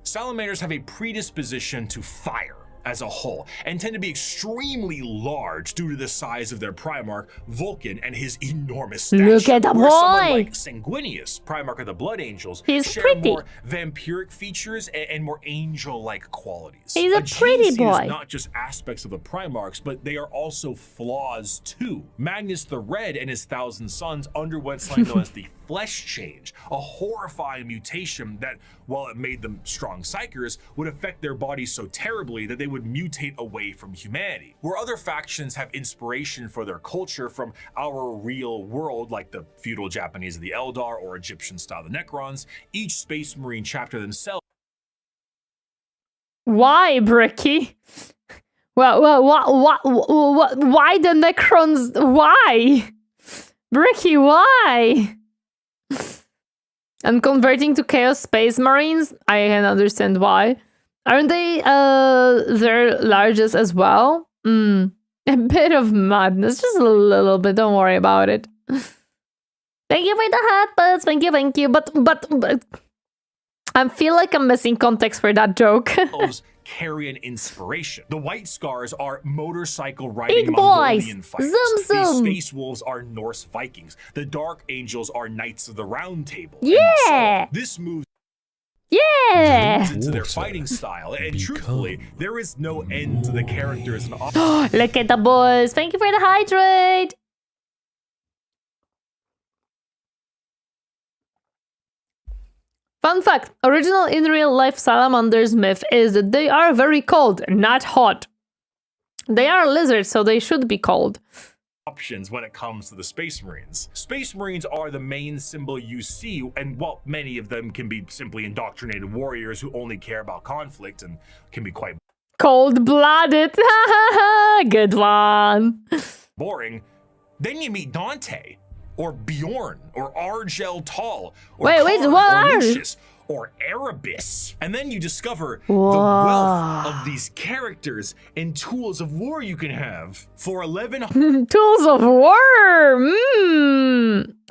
Salamanders have a predisposition to fire as a whole, and tend to be extremely large due to the size of their Primarch, Vulcan, and his enormous stature. Look at the Where someone boy! like Sanguinius, Primarch of the Blood Angels, He's share pretty. more vampiric features and more angel-like qualities. He's a pretty gene seed boy. is not just aspects of the Primarchs, but they are also flaws too. Magnus the Red and his 1,000 Sons underwent something known as the flesh change, a horrifying mutation that, while it made them strong psychers, would affect their bodies so terribly that they would mutate away from humanity. Where other factions have inspiration for their culture from our real world, like the feudal Japanese of the Eldar or Egyptian style the Necrons, each Space Marine chapter themselves Why, Bricky? Well, why the Necrons? Why? Bricky, why? I'm converting to Chaos Space Marines. I can understand why. Aren't they their largest as well? A bit of madness, just a little bit. Don't worry about it. Thank you for the hat, buds. Thank you. But I feel like I'm missing context for that joke. carry an inspiration. The White Scars are motorcycle riding Big Mongolian boys. fighters. Zoom, zoom. The Space Wolves are Norse Vikings. The Dark Angels are Knights of the Round Table. Yeah. So this moves Yeah. into their fighting style, and truthfully, there is no end to the characters and Look at the boys. Thank you for the hydrate. Fun fact, original in real life salamanders myth is that they are very cold, not hot. They are lizards, so they should be cold. options when it comes to the Space Marines. Space Marines are the main symbol you see, and while many of them can be simply indoctrinated warriors who only care about conflict and can be quite Cold-blooded. Good one. boring, then you meet Dante, or Bjorn, or Argel Tal, or Wait, Karn, what or are- Lucius, or Erebus. And then you discover the wealth of these characters and tools of war you can have. For 1100 Tools of war.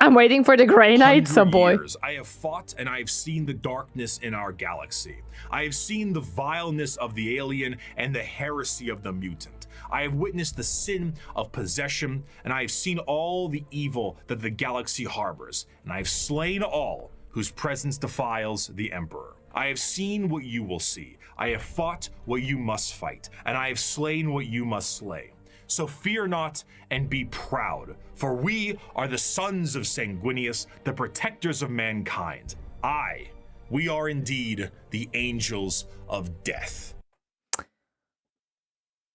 I'm waiting for the Grey Knights, oh boy. years, I have fought and I have seen the darkness in our galaxy. I have seen the vileness of the alien and the heresy of the mutant. I have witnessed the sin of possession, and I have seen all the evil that the galaxy harbors, and I have slain all whose presence defiles the Emperor. I have seen what you will see. I have fought what you must fight, and I have slain what you must slay. So fear not and be proud, for we are the sons of Sanguinius, the protectors of mankind. We are indeed the angels of death.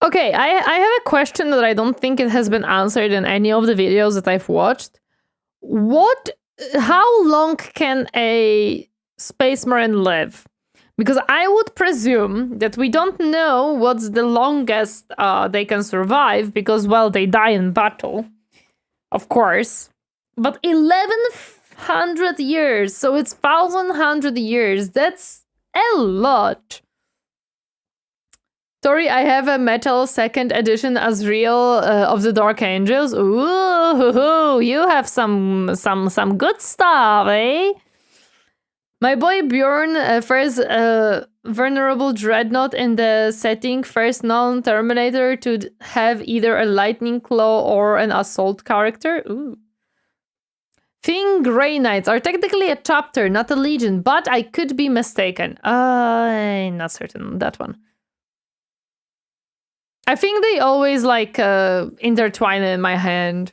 Okay, I have a question that I don't think it has been answered in any of the videos that I've watched. How long can a Space Marine live? Because I would presume that we don't know what's the longest they can survive, because, well, they die in battle, of course. But 1100 years, so it's 1100 years. That's a lot. Tori, I have a metal 2nd edition Azrael of the Dark Angels. Ooh, you have some good stuff, eh? My boy Bjorn, first vulnerable dreadnought in the setting, first non-Terminator to have either a lightning claw or an assault character. Ooh. Thing Grey Knights are technically a chapter, not a legion, but I could be mistaken. I'm not certain on that one. I think they always like intertwine in my hand.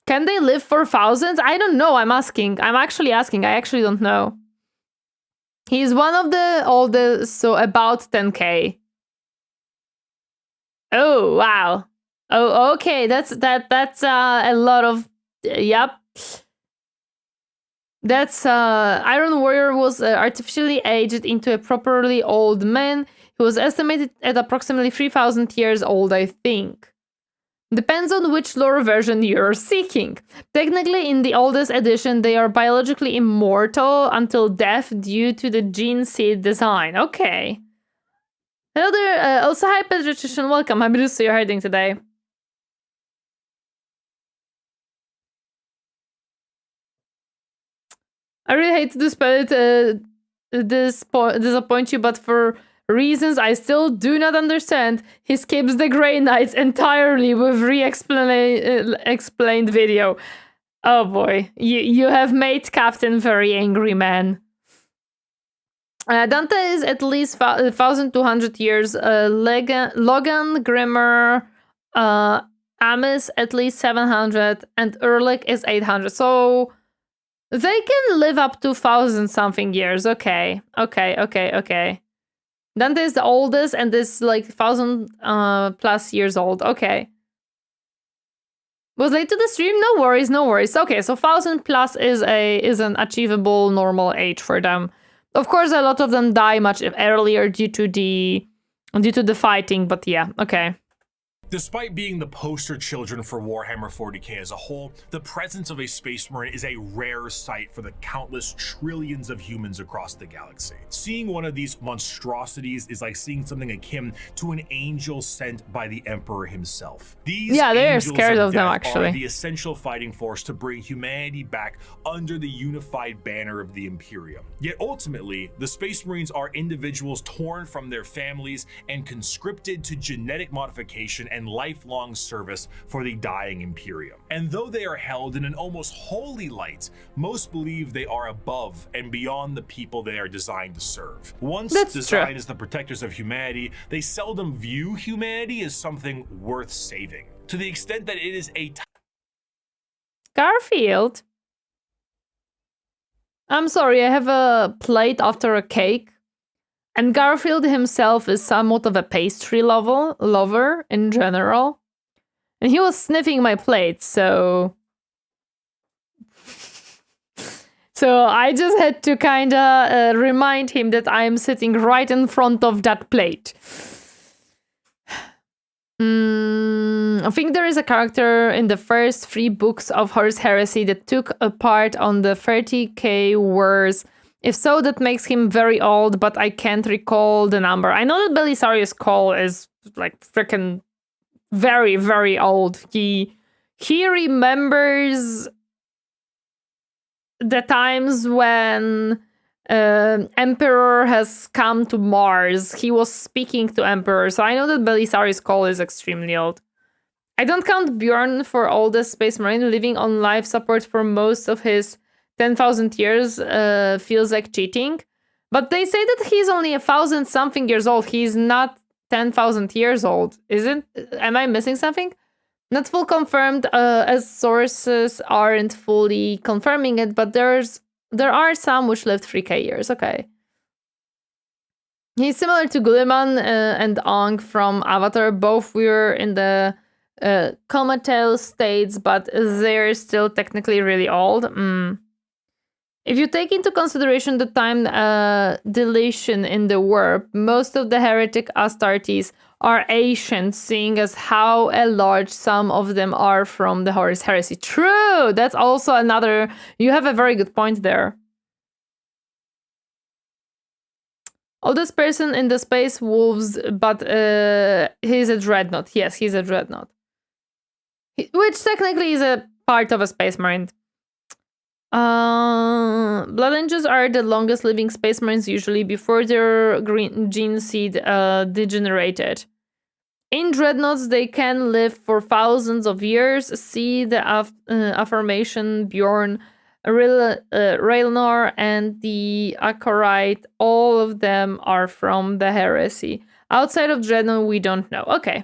Can they live for thousands? I don't know. I'm asking. I'm actually asking. I actually don't know. He's one of the oldest, so about 10k. Oh wow. Oh okay. That's a lot of. Yep. That's Iron Warrior was artificially aged into a properly old man. He was estimated at approximately 3,000 years old, I think. Depends on which lore version you're seeking. Technically, in the oldest edition, they are biologically immortal until death due to the gene seed design. Okay. Hello there. Also, hi, Pediatrician. Welcome. Happy to see you're hiding today. I really hate to disappoint you, but for reasons I still do not understand, he skips the Grey Knights entirely with explained video. Oh boy, you have made Captain very angry, man. Dante is at least 1,200 years. Logan, Grimmer, Amis at least 700, and Ehrlich is 800. So they can live up to 1,000-something years. Okay. Dante is the oldest and is like 1,000 plus years old. Okay. Was late to the stream? No worries. Okay, so 1,000 plus is an achievable normal age for them. Of course, a lot of them die much earlier due to the fighting, but yeah, okay. Despite being the poster children for Warhammer 40k as a whole, the presence of a Space Marine is a rare sight for the countless trillions of humans across the galaxy. Seeing one of these monstrosities is like seeing something akin to an angel sent by the Emperor himself. These they're scared of them, actually. Are the essential fighting force to bring humanity back under the unified banner of the Imperium. Yet ultimately, the Space Marines are individuals torn from their families and conscripted to genetic modification and lifelong service for the dying Imperium. And though they are held in an almost holy light, most believe they are above and beyond the people they are designed to serve. Once designed as the protectors of humanity, they seldom view humanity as something worth saving, to the extent that it is a Garfield? I'm sorry, I have a plate after a cake. And Garfield himself is somewhat of a pastry lover in general. And he was sniffing my plate, so I just had to kinda remind him that I'm sitting right in front of that plate. I think there is a character in the first 3 books of Horus Heresy that took a part on the 30k wars. If so, that makes him very old, but I can't recall the number. I know that Belisarius Cole is like freaking very, very old. He remembers the times when Emperor has come to Mars. He was speaking to Emperor, so I know that Belisarius Cole is extremely old. I don't count Bjorn for oldest Space Marine. Living on life support for most of his 10,000 years feels like cheating. But they say that he's only 1,000-something years old. He's not 10,000 years old, isn't? Am I missing something? Not full confirmed, as sources aren't fully confirming it, but there are some which lived 3k years. Okay. He's similar to Gulliman and Aang from Avatar. Both were in the comatose states, but they're still technically really old. If you take into consideration the time dilation in the warp, most of the heretic Astartes are ancient, seeing as how large some of them are from the Horus Heresy. True! That's also another... You have a very good point there. Oldest person in the Space Wolves, but he's a Dreadnought. Yes, he's a Dreadnought. Which technically is a part of a Space Marine. Blood Angels are the longest living space marines usually before their green gene seed degenerated. In dreadnoughts, they can live for thousands of years. See the affirmation, Bjorn, Railnor, and the Akorite. All of them are from the heresy. Outside of dreadnought, we don't know. Okay.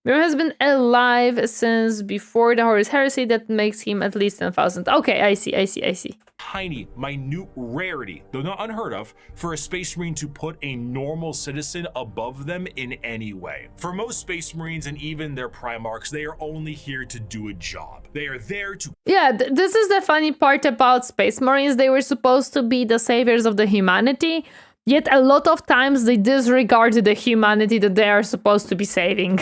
Bjorn has been alive since before the Horus heresy. That makes him at least 10,000. Okay, I see. Tiny, minute rarity, though not unheard of, for a Space Marine to put a normal citizen above them in any way. For most Space Marines and even their Primarchs, they are only here to do a job. They are there to... Yeah, this is the funny part about Space Marines. They were supposed to be the saviors of the humanity, yet a lot of times they disregard the humanity that they are supposed to be saving.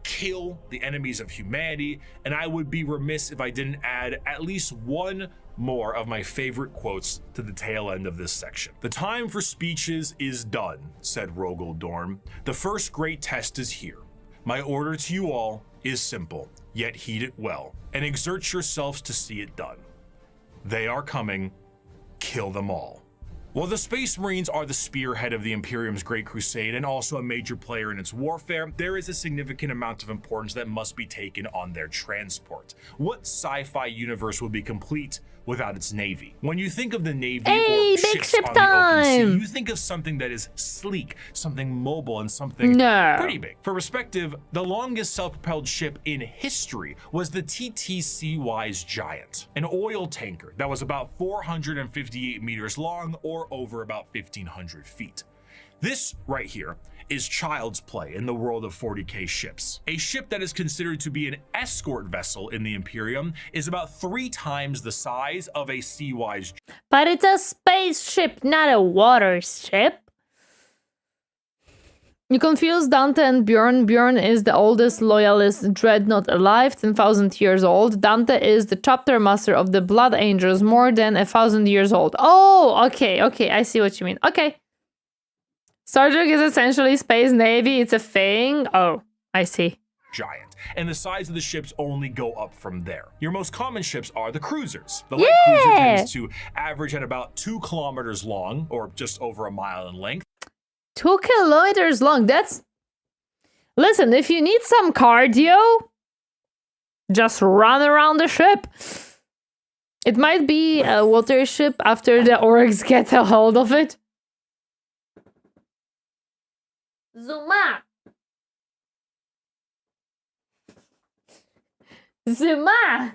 Kill the enemies of humanity, and I would be remiss if I didn't add at least one more of my favorite quotes to the tail end of this section. The time for speeches is done, said Rogel Dorn. The first great test is here. My order to you all is simple, yet heed it well, and exert yourselves to see it done. They are coming, kill them all. While the Space Marines are the spearhead of the Imperium's Great Crusade and also a major player in its warfare, there is a significant amount of importance that must be taken on their transport. What sci-fi universe would be complete without its navy? When you think of the navy or ships on the open sea, you think of something that is sleek, something mobile, and something pretty big. For perspective, the longest self-propelled ship in history was the TTC-Wise Giant, an oil tanker that was about 458 meters long or over about 1,500 feet. This right here is child's play in the world of 40K ships. A ship that is considered to be an escort vessel in the Imperium is about 3 times the size of a Sea-Wise. But it's a spaceship, not a water ship. You confuse Dante and Bjorn. Bjorn is the oldest loyalist dreadnought alive, 10,000 years old. Dante is the chapter master of the Blood Angels, more than 1,000 years old. Oh, okay, I see what you mean. Okay. Star Trek is essentially Space Navy. It's a thing. Oh, I see. Giant, and the size of the ships only go up from there. Your most common ships are the cruisers. The light cruiser tends to average at about 2 kilometers long, or just over a mile in length. 2 kilometers long. That's... Listen, if you need some cardio, just run around the ship. It might be a water ship after the orcs get a hold of it. Zuma! Zuma!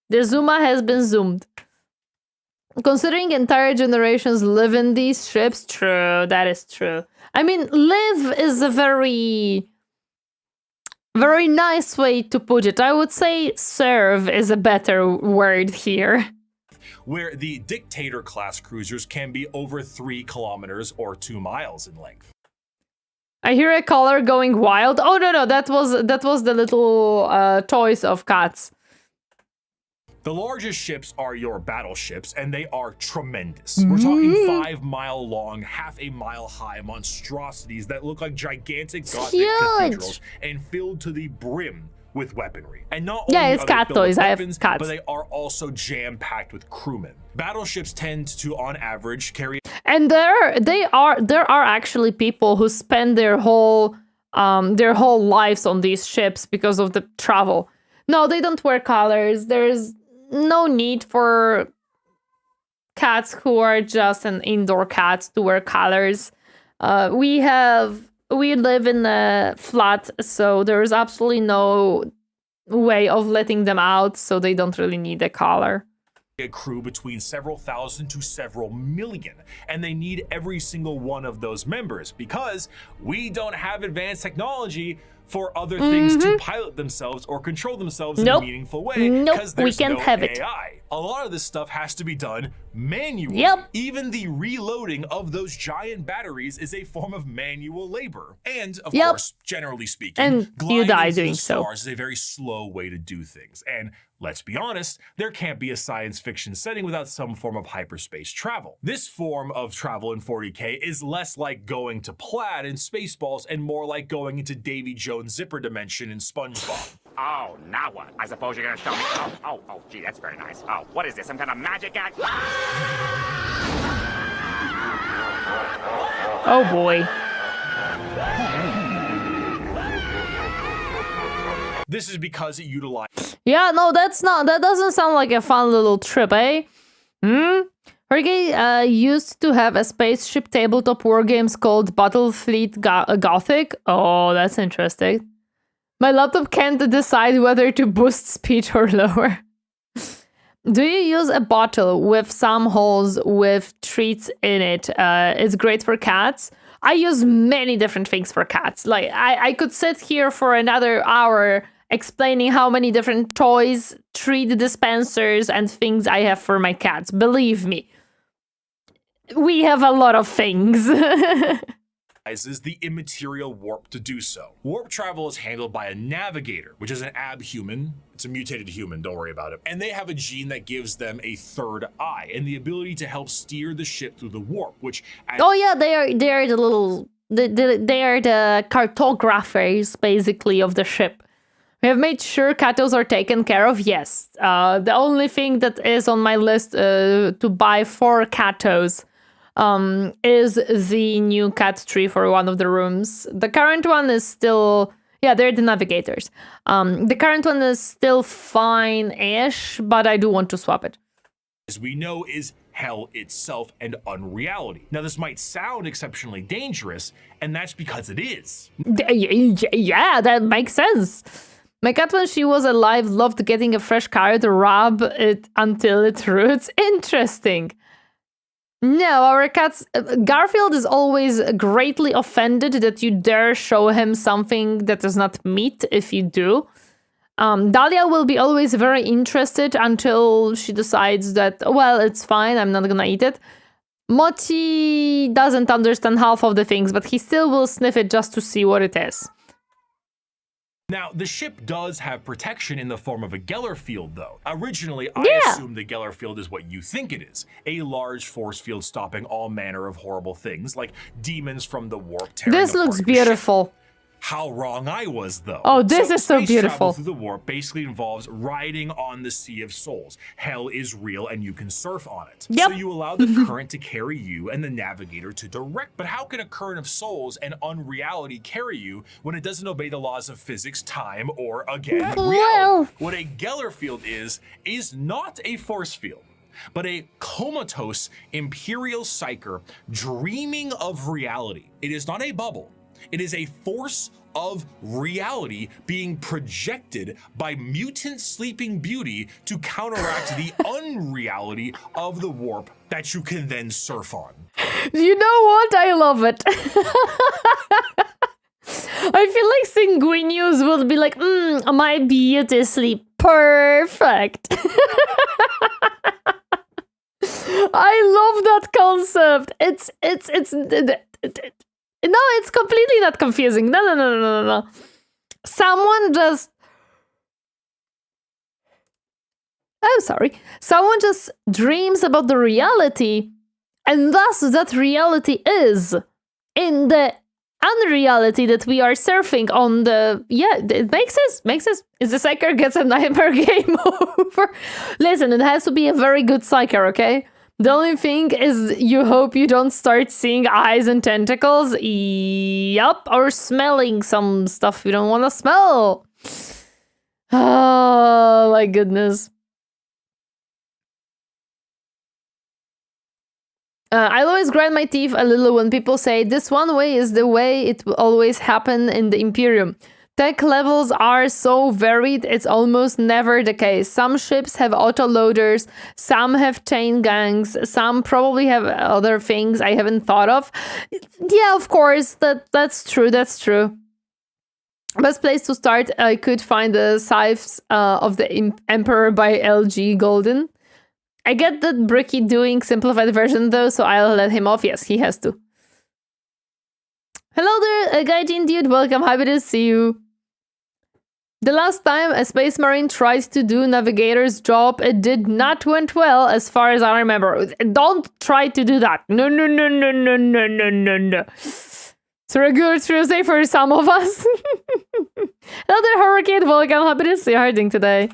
The Zuma has been zoomed. Considering entire generations live in these ships, true, that is true. I mean, live is a very nice way to put it. I would say serve is a better word here. Where the Dictator class cruisers can be over 3 kilometers or 2 miles in length. I hear a collar going wild. Oh no, that was the little toys of cats. The largest ships are your battleships, and they are tremendous. We're talking 5-mile long, half a mile high monstrosities that look like gigantic Gothic cathedrals and filled to the brim with weaponry. And not only it's cat toys. I have cats. But they are also jam-packed with crewmen. Battleships tend to, on average, carry... And there are actually people who spend their whole lives on these ships because of the travel. No, they don't wear collars. There's no need for cats who are just an indoor cat to wear collars. We live in a flat, so there's absolutely no way of letting them out, so they don't really need a collar. A crew between several thousand to several million, and they need every single one of those members because we don't have advanced technology for other things to pilot themselves or control themselves in a meaningful way because there's no AI. A lot of this stuff has to be done manually. Even the reloading of those giant batteries is a form of manual labor. And of course, generally speaking, and you die doing so. Stars is a very slow way to do things. And let's be honest, there can't be a science fiction setting without some form of hyperspace travel. This form of travel in 40K is less like going to Plaid in Spaceballs and more like going into Davy Jones' zipper dimension in SpongeBob. Oh, now what? I suppose you're gonna show me. Oh, gee, that's very nice. Oh, what is this? Some kind of magic act? Oh boy. This is because it utilized. Yeah, no, that doesn't sound like a fun little trip, eh? Sergei used to have a spaceship tabletop war games called Battlefleet Gothic. Oh, that's interesting. My laptop can't decide whether to boost speed or lower. Do you use a bottle with some holes with treats in it? It's great for cats. I use many different things for cats. Like, I could sit here for another hour explaining how many different toys, treat dispensers, and things I have for my cats. Believe me. We have a lot of things. Is the immaterial warp to do so. Warp travel is handled by a navigator, which is an abhuman. It's a mutated human, don't worry about it. And they have a gene that gives them a third eye and the ability to help steer the ship through the warp, which... Oh yeah, they are the little... They are the cartographers, basically, of the ship. We have made sure catos are taken care of, yes. The only thing that is on my list to buy for catos is the new cat tree for one of the rooms. The current one is still... Yeah, they're the navigators. The current one is still fine-ish, but I do want to swap it. As we know, is hell itself and unreality. Now, this might sound exceptionally dangerous, and that's because it is. Yeah, that makes sense. My cat, when she was alive, loved getting a fresh carrot, rub it until it roots. Interesting. No, our cat's... Garfield is always greatly offended that you dare show him something that is not meat if you do. Dahlia will be always very interested until she decides that, well, it's fine, I'm not gonna eat it. Moti doesn't understand half of the things, but he still will sniff it just to see what it is. Now, the ship does have protection in the form of a Geller field, though. Originally, I assumed the Geller field is what you think it is. A large force field stopping all manner of horrible things, like demons from the warp tearing This looks beautiful. How wrong I was, though. Oh, this is so space beautiful. Travel through the warp basically involves riding on the Sea of Souls. Hell is real and you can surf on it. Yep. So you allow the current to carry you and the navigator to direct. But how can a current of souls and unreality carry you when it doesn't obey the laws of physics, time, or, again, reality? What a Geller field is not a force field, but a comatose imperial psyker dreaming of reality. It is not a bubble. It is a force of reality being projected by mutant Sleeping Beauty to counteract the unreality of the warp that you can then surf on. You know what? I love it. I feel like Sanguinius will be like, my beauty sleep. Perfect. I love that concept. No, it's completely not confusing. No. Someone just... I'm sorry. Someone just dreams about the reality, and thus that reality is in the unreality that we are surfing on the... Yeah, it makes sense. If the psyker gets a nightmare, game over. Listen, it has to be a very good psyker, okay? The only thing is you hope you don't start seeing eyes and tentacles. Yup, or smelling some stuff you don't want to smell. Oh, my goodness. I always grind my teeth a little when people say this one way is the way it will always happen in the Imperium. Tech levels are so varied, it's almost never the case. Some ships have autoloaders, some have chain gangs, some probably have other things I haven't thought of. Yeah, of course, that's true. Best place to start, I could find the Scythes of the Emperor by LG Golden. I get that Bricky doing simplified version though, so I'll let him off. Yes, he has to. Hello there, Gaijin dude, welcome, happy to see you. The last time a space marine tried to do navigator's job, it did not went well as far as I remember. Don't try to do that. No. It's a regular Tuesday for some of us. Another hurricane, welcome. Happy to see you harding today.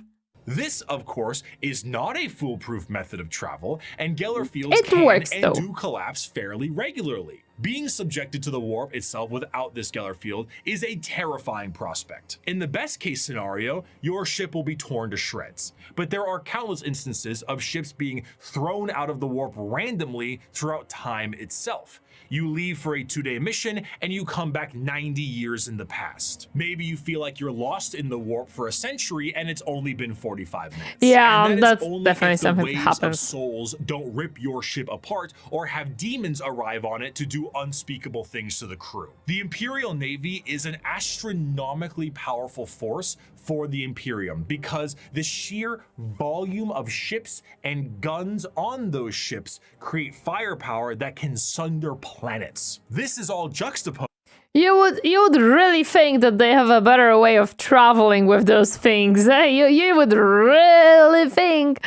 This, of course, is not a foolproof method of travel, and Geller fields do collapse fairly regularly. Being subjected to the warp itself without this Geller field is a terrifying prospect. In the best case scenario, your ship will be torn to shreds, but there are countless instances of ships being thrown out of the warp randomly throughout time itself. You leave for a 2-day mission and you come back 90 years in the past. Maybe you feel like you're lost in the warp for a century and it's only been 45 minutes. Yeah, that's definitely something that happens. Of souls don't rip your ship apart or have demons arrive on it to do unspeakable things to the crew. The Imperial Navy is an astronomically powerful force for the Imperium because the sheer volume of ships and guns on those ships create firepower that can sunder planets. This is all juxtaposed. You would really think that they have a better way of traveling with those things. Eh? You would really think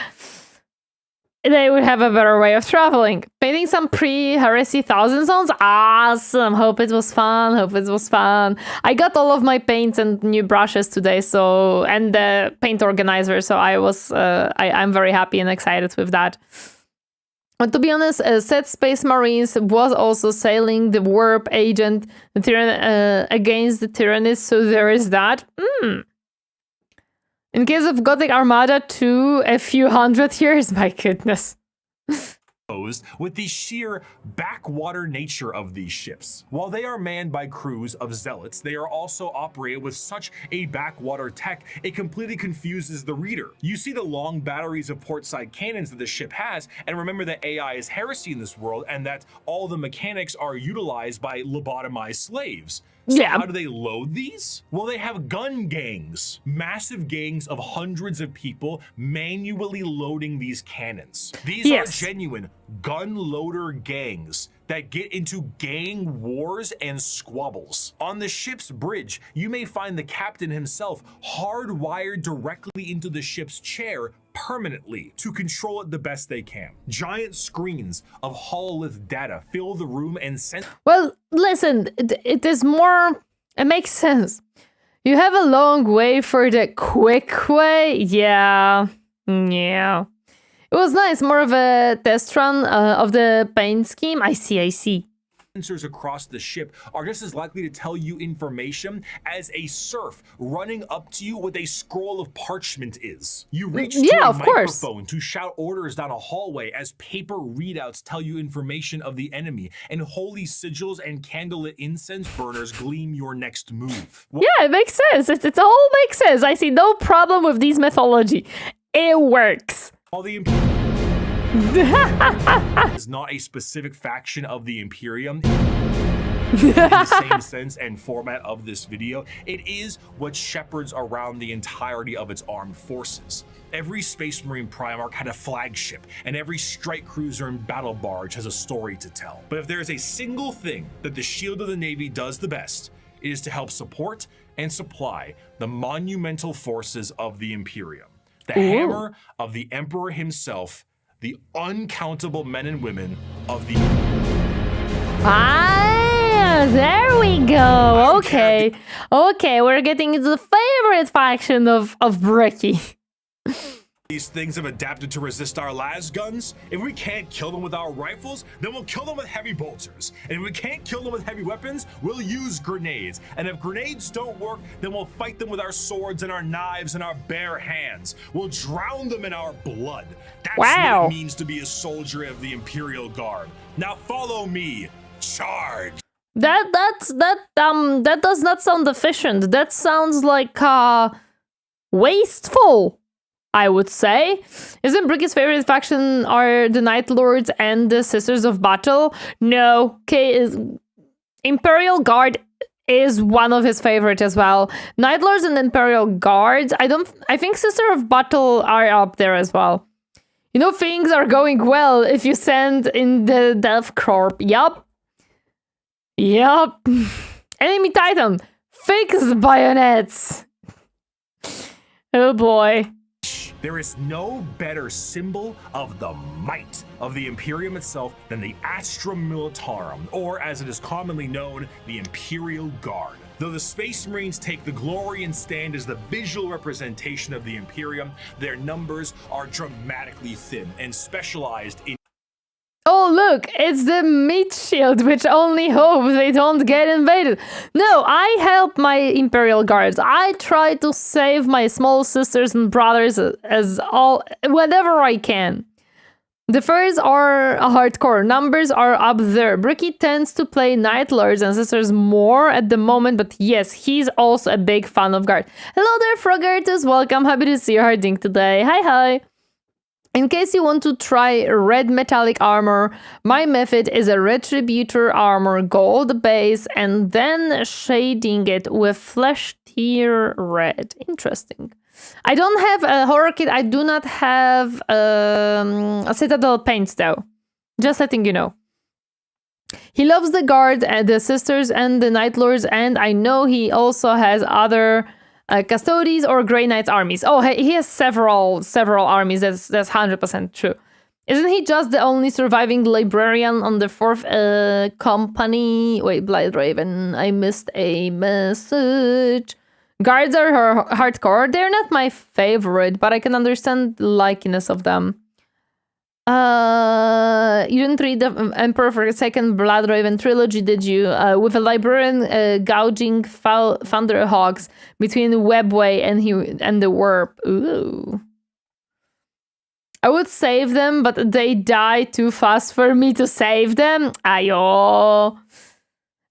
they would have a better way of traveling. Painting some pre-heresy 1000 zones? Awesome! Hope it was fun, I got all of my paints and new brushes today, and the paint organizer, so I'm very happy and excited with that. But to be honest, said Space Marines was also sailing the warp agent against the Torineesan, so there is that. In case of Gothic Armada, to a few hundred years, my goodness. With the sheer backwater nature of these ships. While they are manned by crews of zealots, they are also operated with such a backwater tech, it completely confuses the reader. You see the long batteries of portside cannons that the ship has, and remember that AI is heresy in this world, and that all the mechanics are utilized by lobotomized slaves. So how do they load these? Well, they have gun gangs, massive gangs of hundreds of people manually loading these cannons. These are genuine gun loader gangs that get into gang wars and squabbles. On the ship's bridge, you may find the captain himself hardwired directly into the ship's chair permanently to control it the best they can. Giant screens of hololith data fill the room and send. Well, listen, it is more. It makes sense. You have a long way for the quick way. Yeah. It was nice, more of a test run of the paint scheme. I see. Sensors across the ship are just as likely to tell you information as a serf running up to you with a scroll of parchment is. You reach to a microphone to shout orders down a hallway as paper readouts tell you information of the enemy, and holy sigils and candlelit incense burners gleam your next move. Yeah, it makes sense. It all makes sense. I see no problem with these mythology. It works. While the is not a specific faction of the Imperium in the same sense and format of this video, it is what shepherds around the entirety of its armed forces. Every Space Marine Primarch had a flagship, and every strike cruiser and battle barge has a story to tell. But if there is a single thing that the Shield of the Navy does the best, it is to help support and supply the monumental forces of the Imperium. The hammer of the Emperor himself, the uncountable men and women of the... There we go. Okay, we're getting into the favorite faction of BRICKY. These things have adapted to resist our las guns. If we can't kill them with our rifles, then we'll kill them with heavy bolters. And if we can't kill them with heavy weapons, we'll use grenades. And if grenades don't work, then we'll fight them with our swords and our knives and our bare hands. We'll drown them in our blood. That's what it means to be a soldier of the Imperial Guard. Now follow me. Charge. That does not sound efficient. That sounds like wasteful, I would say. Isn't Bricky's favorite faction are the Night Lords and the Sisters of Battle? No. Imperial Guard is one of his favorite as well. Night Lords and Imperial Guards. I think Sister of Battle are up there as well. You know, things are going well if you send in the Death Corp. Yup. Enemy Titan. Fixed bayonets. Oh boy. There is no better symbol of the might of the Imperium itself than the Astra Militarum, or as it is commonly known, the Imperial Guard. Though the Space Marines take the glory and stand as the visual representation of the Imperium, their numbers are dramatically thin and specialized in. Oh, look, it's the meat shield, which only hope they don't get invaded. No, I help my Imperial Guards. I try to save my small sisters and brothers whenever I can. The furs are hardcore. Numbers are up there. Bricky tends to play Night Lords and Sisters more at the moment, but yes, he's also a big fan of Guard. Hello there, Frogartus. Welcome. Happy to see you harding today. Hi. In case you want to try red metallic armor, my method is a Retributor armor gold base and then shading it with flesh tier red. Interesting. I don't have a horror kit. I do not have a Citadel paints though. Just letting you know. He loves the Guard, the Sisters and the Night Lords, and I know he also has other Custodes or Grey Knights armies. Oh, he has several armies. That's 100% true. Isn't he just the only surviving librarian on the 4th company? Wait, Blighthaven, I missed a message. Guards are hardcore. They're not my favorite, but I can understand the likeness of them. You didn't read the Emperor for a Second Bloodraven trilogy, did you? With a librarian gouging Thunderhawks between the Webway and the Warp. Ooh. I would save them, but they die too fast for me to save them. Ayo.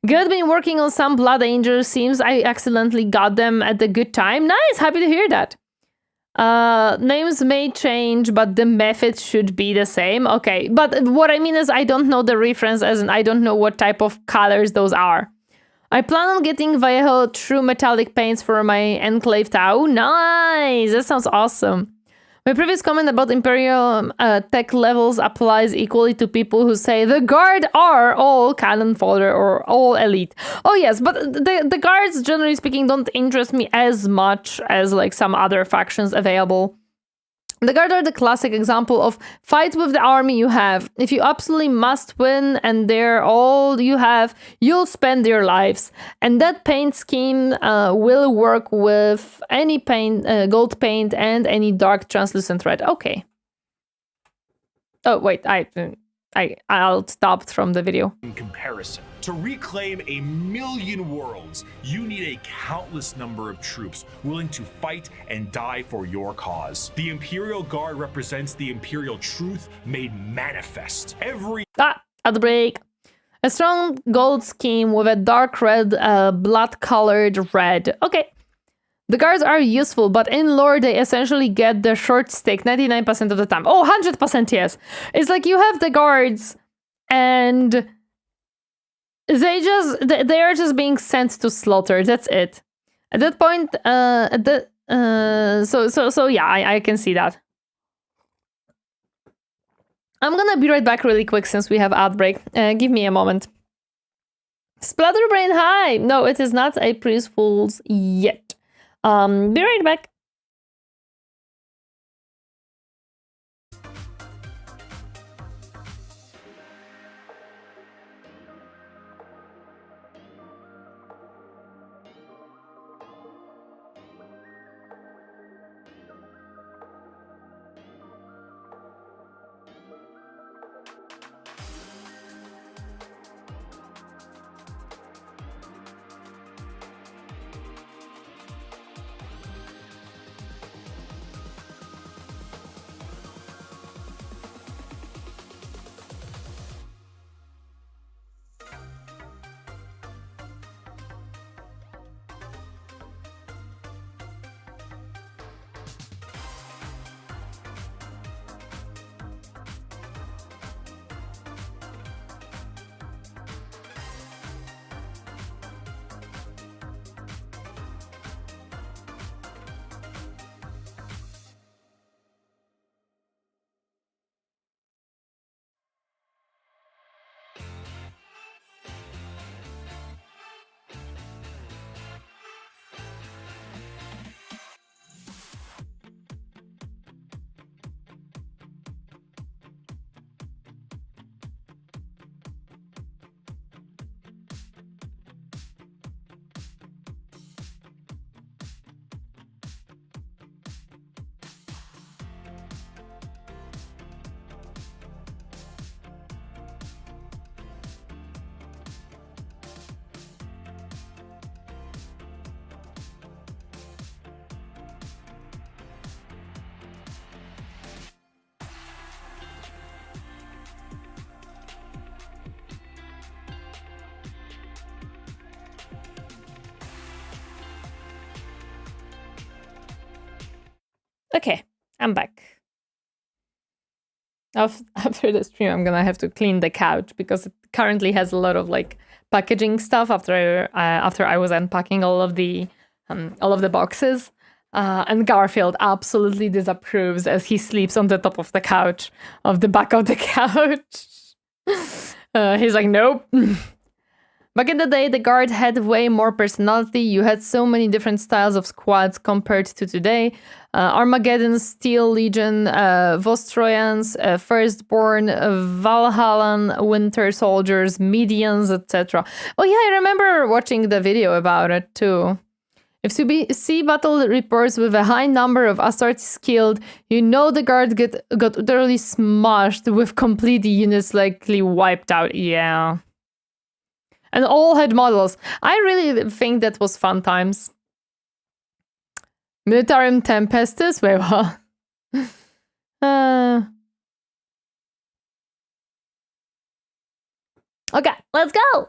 Good, been working on some Blood Angels. Seems I accidentally got them at a good time. Nice, happy to hear that. Names may change, but the method should be the same. Okay, but what I mean is I don't know the reference, as in I don't know what type of colors those are. I plan on getting Vallejo true metallic paints for my Enclave Tau. Nice, that sounds awesome. My previous comment about Imperial tech levels applies equally to people who say the Guard are all cannon fodder or all elite. Oh yes, but the Guards, generally speaking, don't interest me as much as like some other factions available. The Guard are the classic example of fight with the army you have. If you absolutely must win and they're all you have, you'll spend your lives. And that paint scheme will work with any paint, gold paint and any dark translucent red. Okay. Oh, wait, I'll stop from the video. In comparison, to reclaim 1,000,000 worlds, you need a countless number of troops willing to fight and die for your cause. The Imperial Guard represents the Imperial truth made manifest. At the break. A strong gold scheme with a dark red, blood-colored red. Okay. The Guards are useful, but in lore, they essentially get the short stick 99% of the time. Oh, 100% yes. It's like you have the Guards, and they are just being sent to slaughter. That's it. At that point, so yeah, I can see that. I'm gonna be right back really quick since we have ad break. Give me a moment. Splatterbrain, hi! No, it is not April Fool's yet. Be right back. Okay, I'm back. After the stream, I'm gonna have to clean the couch because it currently has a lot of like packaging stuff after I was unpacking all of the boxes. And Garfield absolutely disapproves as he sleeps on the top of the couch, of the back of the couch. He's like, nope. Back in the day, the guard had way more personality. You had so many different styles of squads compared to today. Armageddon, Steel Legion, Vostroyans, Firstborn, Valhallan, Winter Soldiers, Medians, etc. Oh yeah, I remember watching the video about it too. If you see battle reports with a high number of Astartes killed, you know the guard got utterly smashed with complete units likely wiped out. Yeah. And all had models. I really think that was fun times. Militarum Tempestus? Wait, what? Okay, let's go!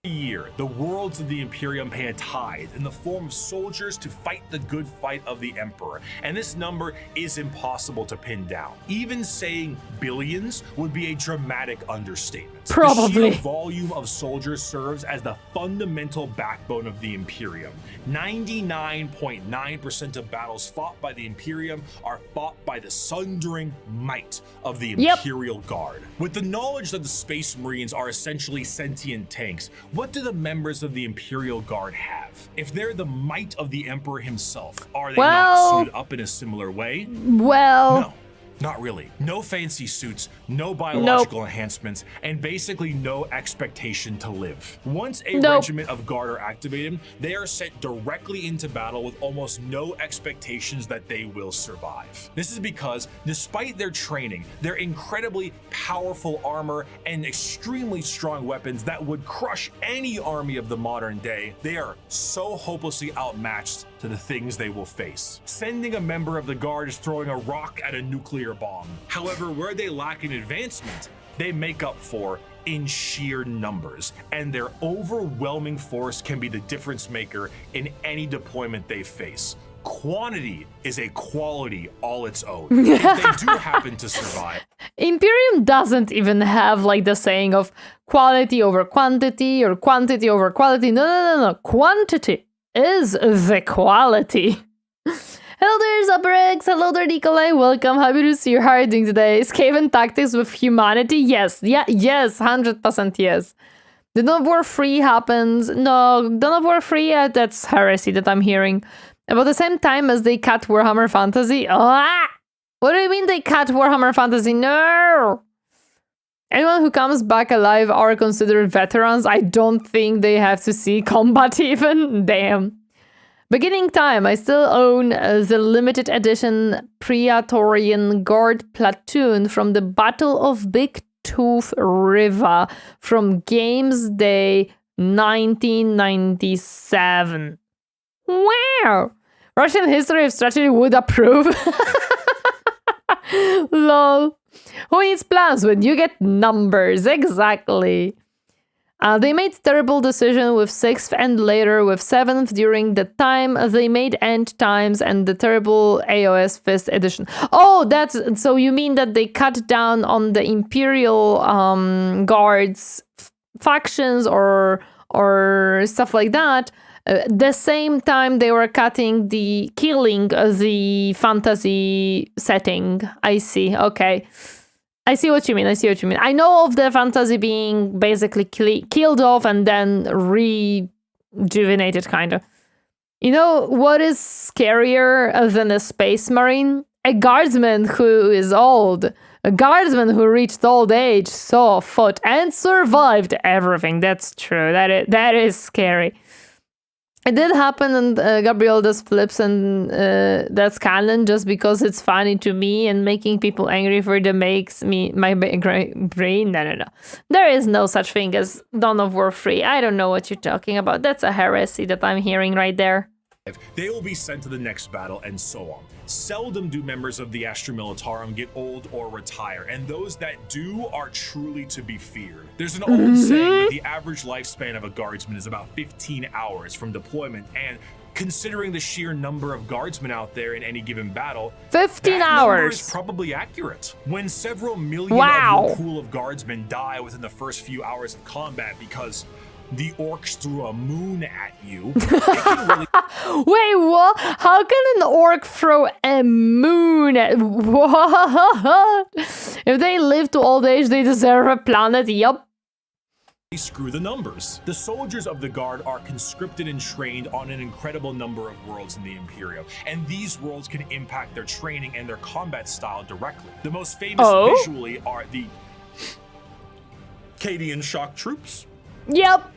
Year, the worlds of the Imperium pay a tithe in the form of soldiers to fight the good fight of the Emperor, and this number is impossible to pin down. Even saying billions would be a dramatic understatement. Probably. The sheer volume of soldiers serves as the fundamental backbone of the Imperium. 99.9% of battles fought by the Imperium are fought by the sundering might of the Imperial Guard. With the knowledge that the Space Marines are essentially sentient tanks, what do the members of the Imperial Guard have? If they're the might of the Emperor himself, are they not suited up in a similar way? Well... No. Not really. No fancy suits, no biological enhancements, and basically no expectation to live. Once a regiment of guard are activated, they are sent directly into battle with almost no expectations that they will survive. This is because, despite their training, their incredibly powerful armor, and extremely strong weapons that would crush any army of the modern day, they are so hopelessly outmatched to the things they will face. Sending a member of the guard is throwing a rock at a nuclear bomb. However, where they lack in advancement, they make up for in sheer numbers, and their overwhelming force can be the difference maker in any deployment they face. Quantity is a quality all its own. If they do happen to survive. Imperium doesn't even have like the saying of quality over quantity or quantity over quality. No. Quantity is the quality. Hello there, Zabrix. Hello there, Nikolai. Welcome. Happy to see you. How are you doing today? Skaven tactics with humanity? Yes. Yes. 100% yes. The Dawn of War 3 happens. No, Dawn of War 3, that's heresy that I'm hearing. About the same time as they cut Warhammer Fantasy. Ah! What do you mean they cut Warhammer Fantasy? No! Anyone who comes back alive are considered veterans. I don't think they have to see combat even. Damn. Beginning time. I still own the limited edition Praetorian Guard platoon from the Battle of Big Tooth River from Games Day 1997. Wow! Russian History of Strategy would approve. Lol. Who needs plans when you get numbers? Exactly. They made terrible decision with 6th and later with 7th during the time they made End Times and the terrible AOS 5th edition. Oh, that's so you mean that they cut down on the Imperial Guards factions or stuff like that. The same time they were killing the fantasy setting. I see. Okay. I see what you mean. I know of the fantasy being basically killed off and then rejuvenated, kind of. You know what is scarier than a space marine? A guardsman who is old. A guardsman who reached old age, saw, fought, and survived everything. That's true. That is scary. It did happen, and Gabriel does flips, and that's canon just because it's funny to me, and making people angry for it makes my brain. No. There is no such thing as Dawn of War 3. I don't know what you're talking about. That's a heresy that I'm hearing right there. They will be sent to the next battle, and so on. Seldom do members of the Astra Militarum get old or retire, and those that do are truly to be feared. There's an old saying that the average lifespan of a guardsman is about 15 hours from deployment, and considering the sheer number of guardsmen out there in any given battle, 15 that number hours. is probably accurate. When several million Wow. of your pool of guardsmen die within the first few hours of combat because the orcs threw a moon at you, it can really Wait, what? How can an orc throw a moon at what? If they live to old age, they deserve a planet. Yup. screw the numbers. The soldiers of the Guard are conscripted and trained on an incredible number of worlds in the Imperium, and these worlds can impact their training and their combat style directly. The most famous visually are the Cadian shock troops. Yep.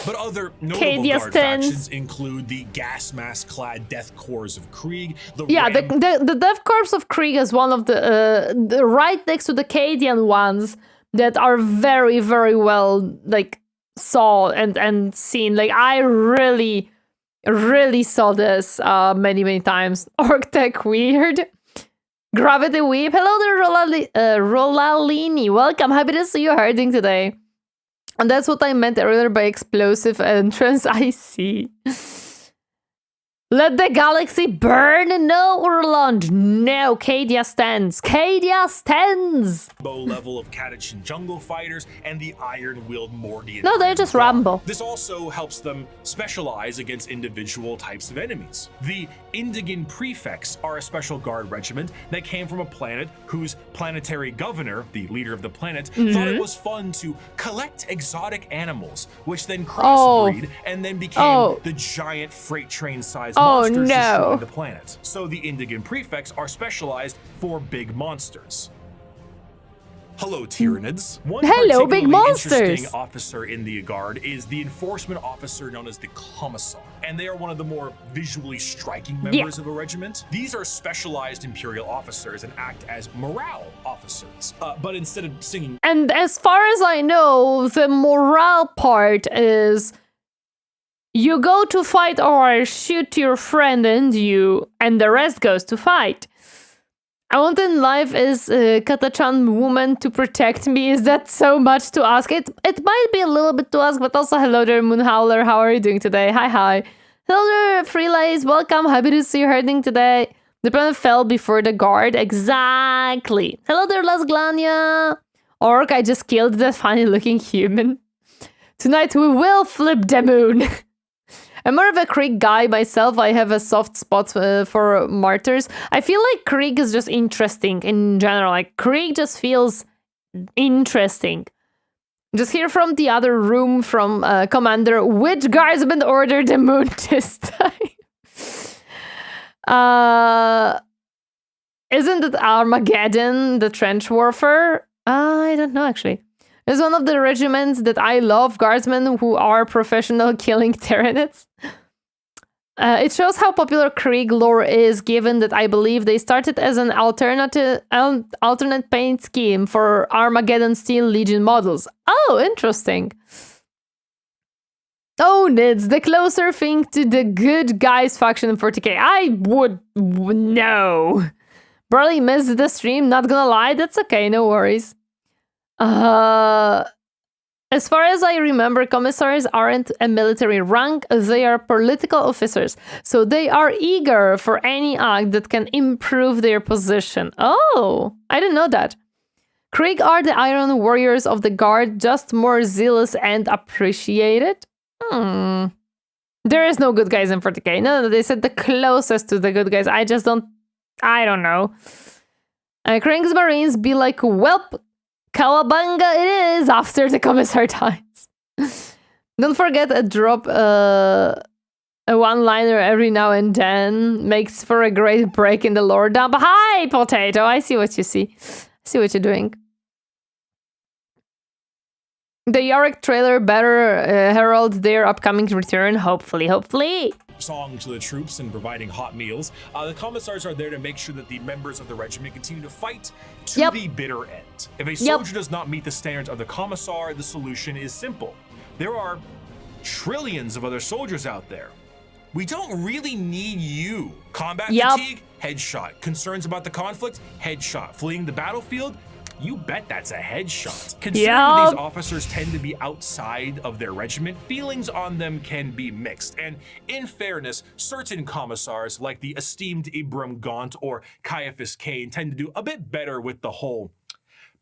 But other notable Guard factions include the gas mask-clad Death Corps of Krieg. The Death Corps of Krieg is one of the right next to the Cadian ones that are very, very well like saw and seen. Like I really saw this many times. Orc Tech Weird. Gravity Weep. Hello there, Rolalini. Welcome. Happy to see you herding today. And that's what I meant earlier by explosive entrance. I see. Let the galaxy burn. No, Urland. No, Cadia stands. Cadia stands. Low level of Catachan jungle fighters and the iron-willed Mordian. No, they're just Rambo. This also helps them specialize against individual types of enemies. The Indigan Prefects are a special guard regiment that came from a planet whose planetary governor, the leader of the planet, thought it was fun to collect exotic animals, which then crossbreed and then became the giant freight train-sized monsters destroying the planet. So the Indigan Prefects are specialized for big monsters. Hello, Tyranids. One Hello, big monsters. interesting officer in the Guard is the enforcement officer known as the Commissar, and they are one of the more visually striking members of a regiment. These are specialized Imperial officers and act as morale officers, but instead of singing. And as far as I know, the morale part is you go to fight or shoot your friend and the rest goes to fight. I want in life is Katachan woman to protect me. Is that so much to ask? It might be a little bit to ask, but also hello there, Moonhowler. How are you doing today? Hi. Hello there, Freelays. Welcome. Happy to see you herding today. The planet fell before the Guard. Exactly. Hello there, Lasglania. Orc, I just killed that funny-looking human. Tonight we will flip the moon. I'm more of a Krieg guy myself. I have a soft spot for martyrs. I feel like Krieg is just interesting in general. Like Krieg just feels interesting. Just hear from the other room from Commander, which guardsman ordered the moon this time? Isn't it Armageddon, the trench warfare? I don't know actually. It's one of the regiments that I love, guardsmen who are professional killing Tyranids. It shows how popular Krieg lore is, given that I believe they started as an alternate paint scheme for Armageddon Steel Legion models. Oh, interesting. Oh, Nids, the closer thing to the good guys faction in 40k. I would know. Barely missed the stream, not gonna lie, that's okay, no worries. As far as I remember, commissars aren't a military rank, they are political officers. So they are eager for any act that can improve their position. Oh, I didn't know that. Krieg are the Iron Warriors of the Guard, just more zealous and appreciated. There is no good guys in 40k. No, they said the closest to the good guys. I don't know. Krieg's Marines be like, welp. Cowabunga it is after the commissar dies. Don't forget a drop a one-liner every now and then makes for a great break in the lore dump. Hi, Potato. I see what you see. I see what you're doing. The Yorick trailer better herald their upcoming return. Hopefully. Songs to the troops and providing hot meals. The commissars are there to make sure that the members of the regiment continue to fight to the bitter end. If a soldier does not meet the standards of the commissar, the solution is simple. There are trillions of other soldiers out there. We don't really need you. Combat fatigue, headshot. Concerns about the conflict, headshot. Fleeing the battlefield, You bet that's a headshot. Considering these officers tend to be outside of their regiment, feelings on them can be mixed. And in fairness, certain commissars, like the esteemed Ibram Gaunt or Caiaphas Cain, tend to do a bit better with the whole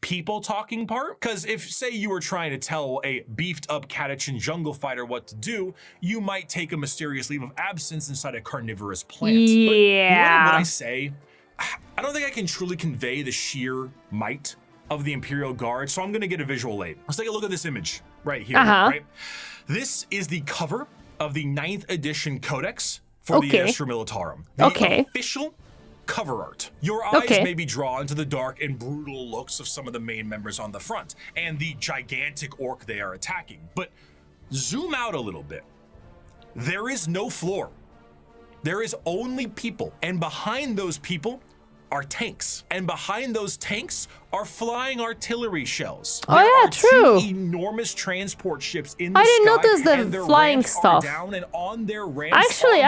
people talking part. Because if, say, you were trying to tell a beefed up Catachan jungle fighter what to do, you might take a mysterious leave of absence inside a carnivorous plant. Yeah. But you know what I say? I don't think I can truly convey the sheer might of the Imperial Guard, so I'm gonna get a visual aid. Let's take a look at this image right here, right? This is the cover of the 9th edition Codex for the Astra Militarum. The official cover art. Your eyes may be drawn to the dark and brutal looks of some of the main members on the front and the gigantic orc they are attacking. But zoom out a little bit. There is no floor. There is only people, and behind those people are tanks, and behind those tanks are flying artillery shells. Oh yeah, true. 2 enormous transport ships in the I didn't sky, notice and the their flying ramps stuff. are down, and on their ramps Actually,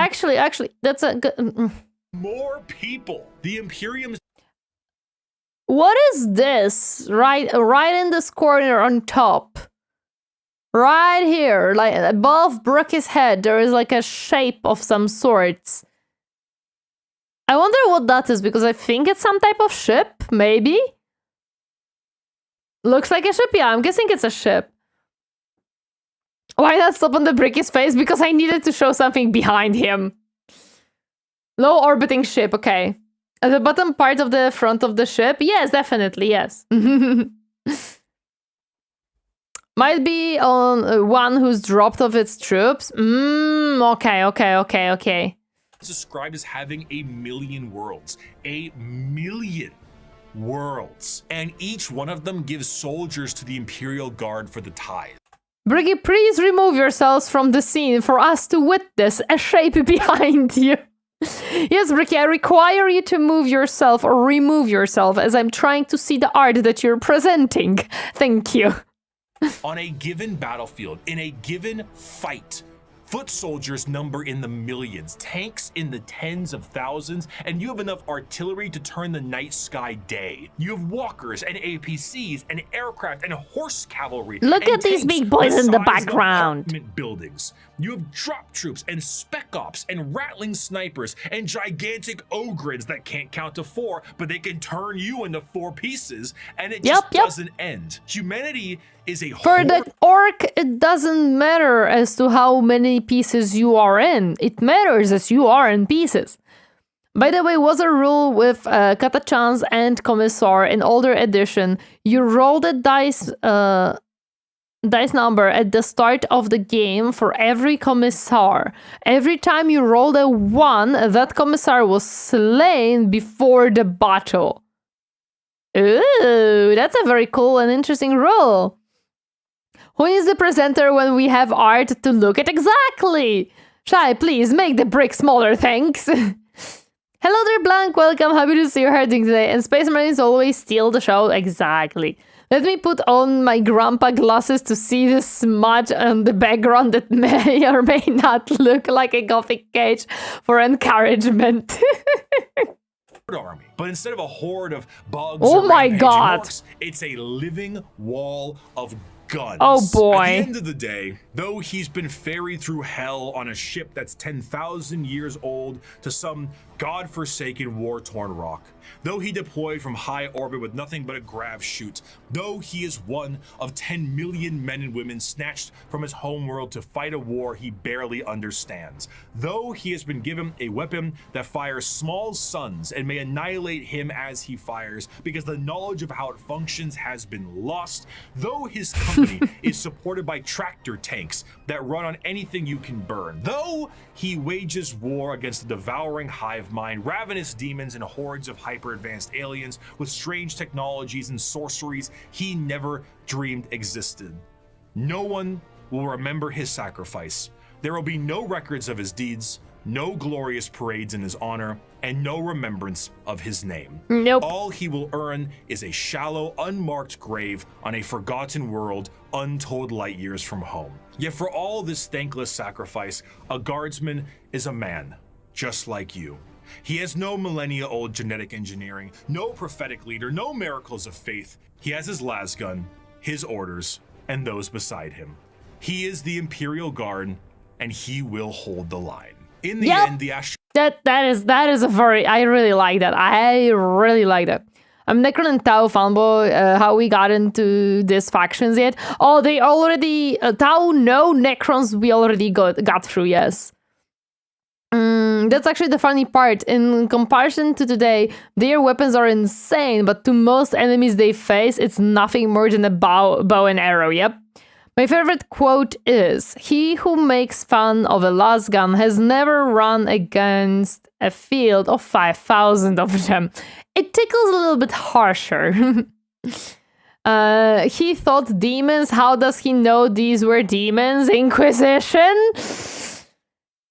that's a good. More people. The Imperium. What is this? Right in this corner on top. Right here, like above Bricky's head, there is like a shape of some sorts. I wonder what that is, because I think it's some type of ship, maybe? Looks like a ship, yeah, I'm guessing it's a ship. Why not stop on the Bricky's face? Because I needed to show something behind him. Low orbiting ship, okay. At the bottom part of the front of the ship? Yes, definitely, yes. Might be on one who's dropped off its troops. Okay. It's described as having 1,000,000 worlds. 1,000,000 worlds. And each one of them gives soldiers to the Imperial Guard for the tithe. Bricky, please remove yourselves from the scene for us to witness a shape behind you. Yes, Bricky, I require you to move yourself or remove yourself as I'm trying to see the art that you're presenting. Thank you. On a given battlefield, in a given fight, foot soldiers number in the millions, tanks in the tens of thousands, and you have enough artillery to turn the night sky day. You have walkers and APCs and aircraft and horse cavalry. Look at these big boys in the background. Apartment buildings. You have drop troops and spec ops and rattling snipers and gigantic ogres that can't count to 4, but they can turn you into 4 pieces, and it just doesn't end. Humanity is a For the orc, it doesn't matter as to how many pieces you are in. It matters as you are in pieces. By the way, was a rule with Katachans and Commissar in older edition. You roll the dice number at the start of the game for every Commissar. Every time you rolled a 1, that Commissar was slain before the battle. Ooh, that's a very cool and interesting rule. Who is the presenter when we have art to look at? Exactly! Shai, please make the brick smaller, thanks. Hello there, Blank, welcome, happy to see you herding today. And Space Marines always steal the show, exactly. Let me put on my grandpa glasses to see the smudge on the background that may or may not look like a gothic cage for encouragement. Army, but instead of a horde of bugs oh or my god orcs, it's a living wall of guns. Oh boy. At the end of the day, though he's been ferried through hell on a ship that's 10,000 years old to some god-forsaken war-torn rock, though he deployed from high orbit with nothing but a grav chute, though he is one of 10 million men and women snatched from his homeworld to fight a war he barely understands, though he has been given a weapon that fires small suns and may annihilate him as he fires because the knowledge of how it functions has been lost, though his company is supported by tractor tanks that run on anything you can burn, though he wages war against the devouring hive mind, ravenous demons and hordes of hyper-advanced aliens with strange technologies and sorceries he never dreamed existed. No one will remember his sacrifice. There will be no records of his deeds, no glorious parades in his honor, and no remembrance of his name. Nope. All he will earn is a shallow, unmarked grave on a forgotten world untold light years from home. Yet for all this thankless sacrifice, a guardsman is a man, just like you. He has no millennia-old genetic engineering, no prophetic leader, no miracles of faith. He has his lasgun, his orders, and those beside him. He is the Imperial Guard, and he will hold the line. In the end, the that is a very, I really like that. I really like that. I'm Necron and Tau fanboy. How we got into these factions yet? Oh, they already Tau. No, Necrons we already got through. Yes. That's actually the funny part. In comparison to today, their weapons are insane, but to most enemies they face, it's nothing more than a bow and arrow. Yep. My favorite quote is, "He who makes fun of a lasgun has never run against a field of 5,000 of them." It tickles a little bit harsher. He thought demons. How does he know these were demons? Inquisition?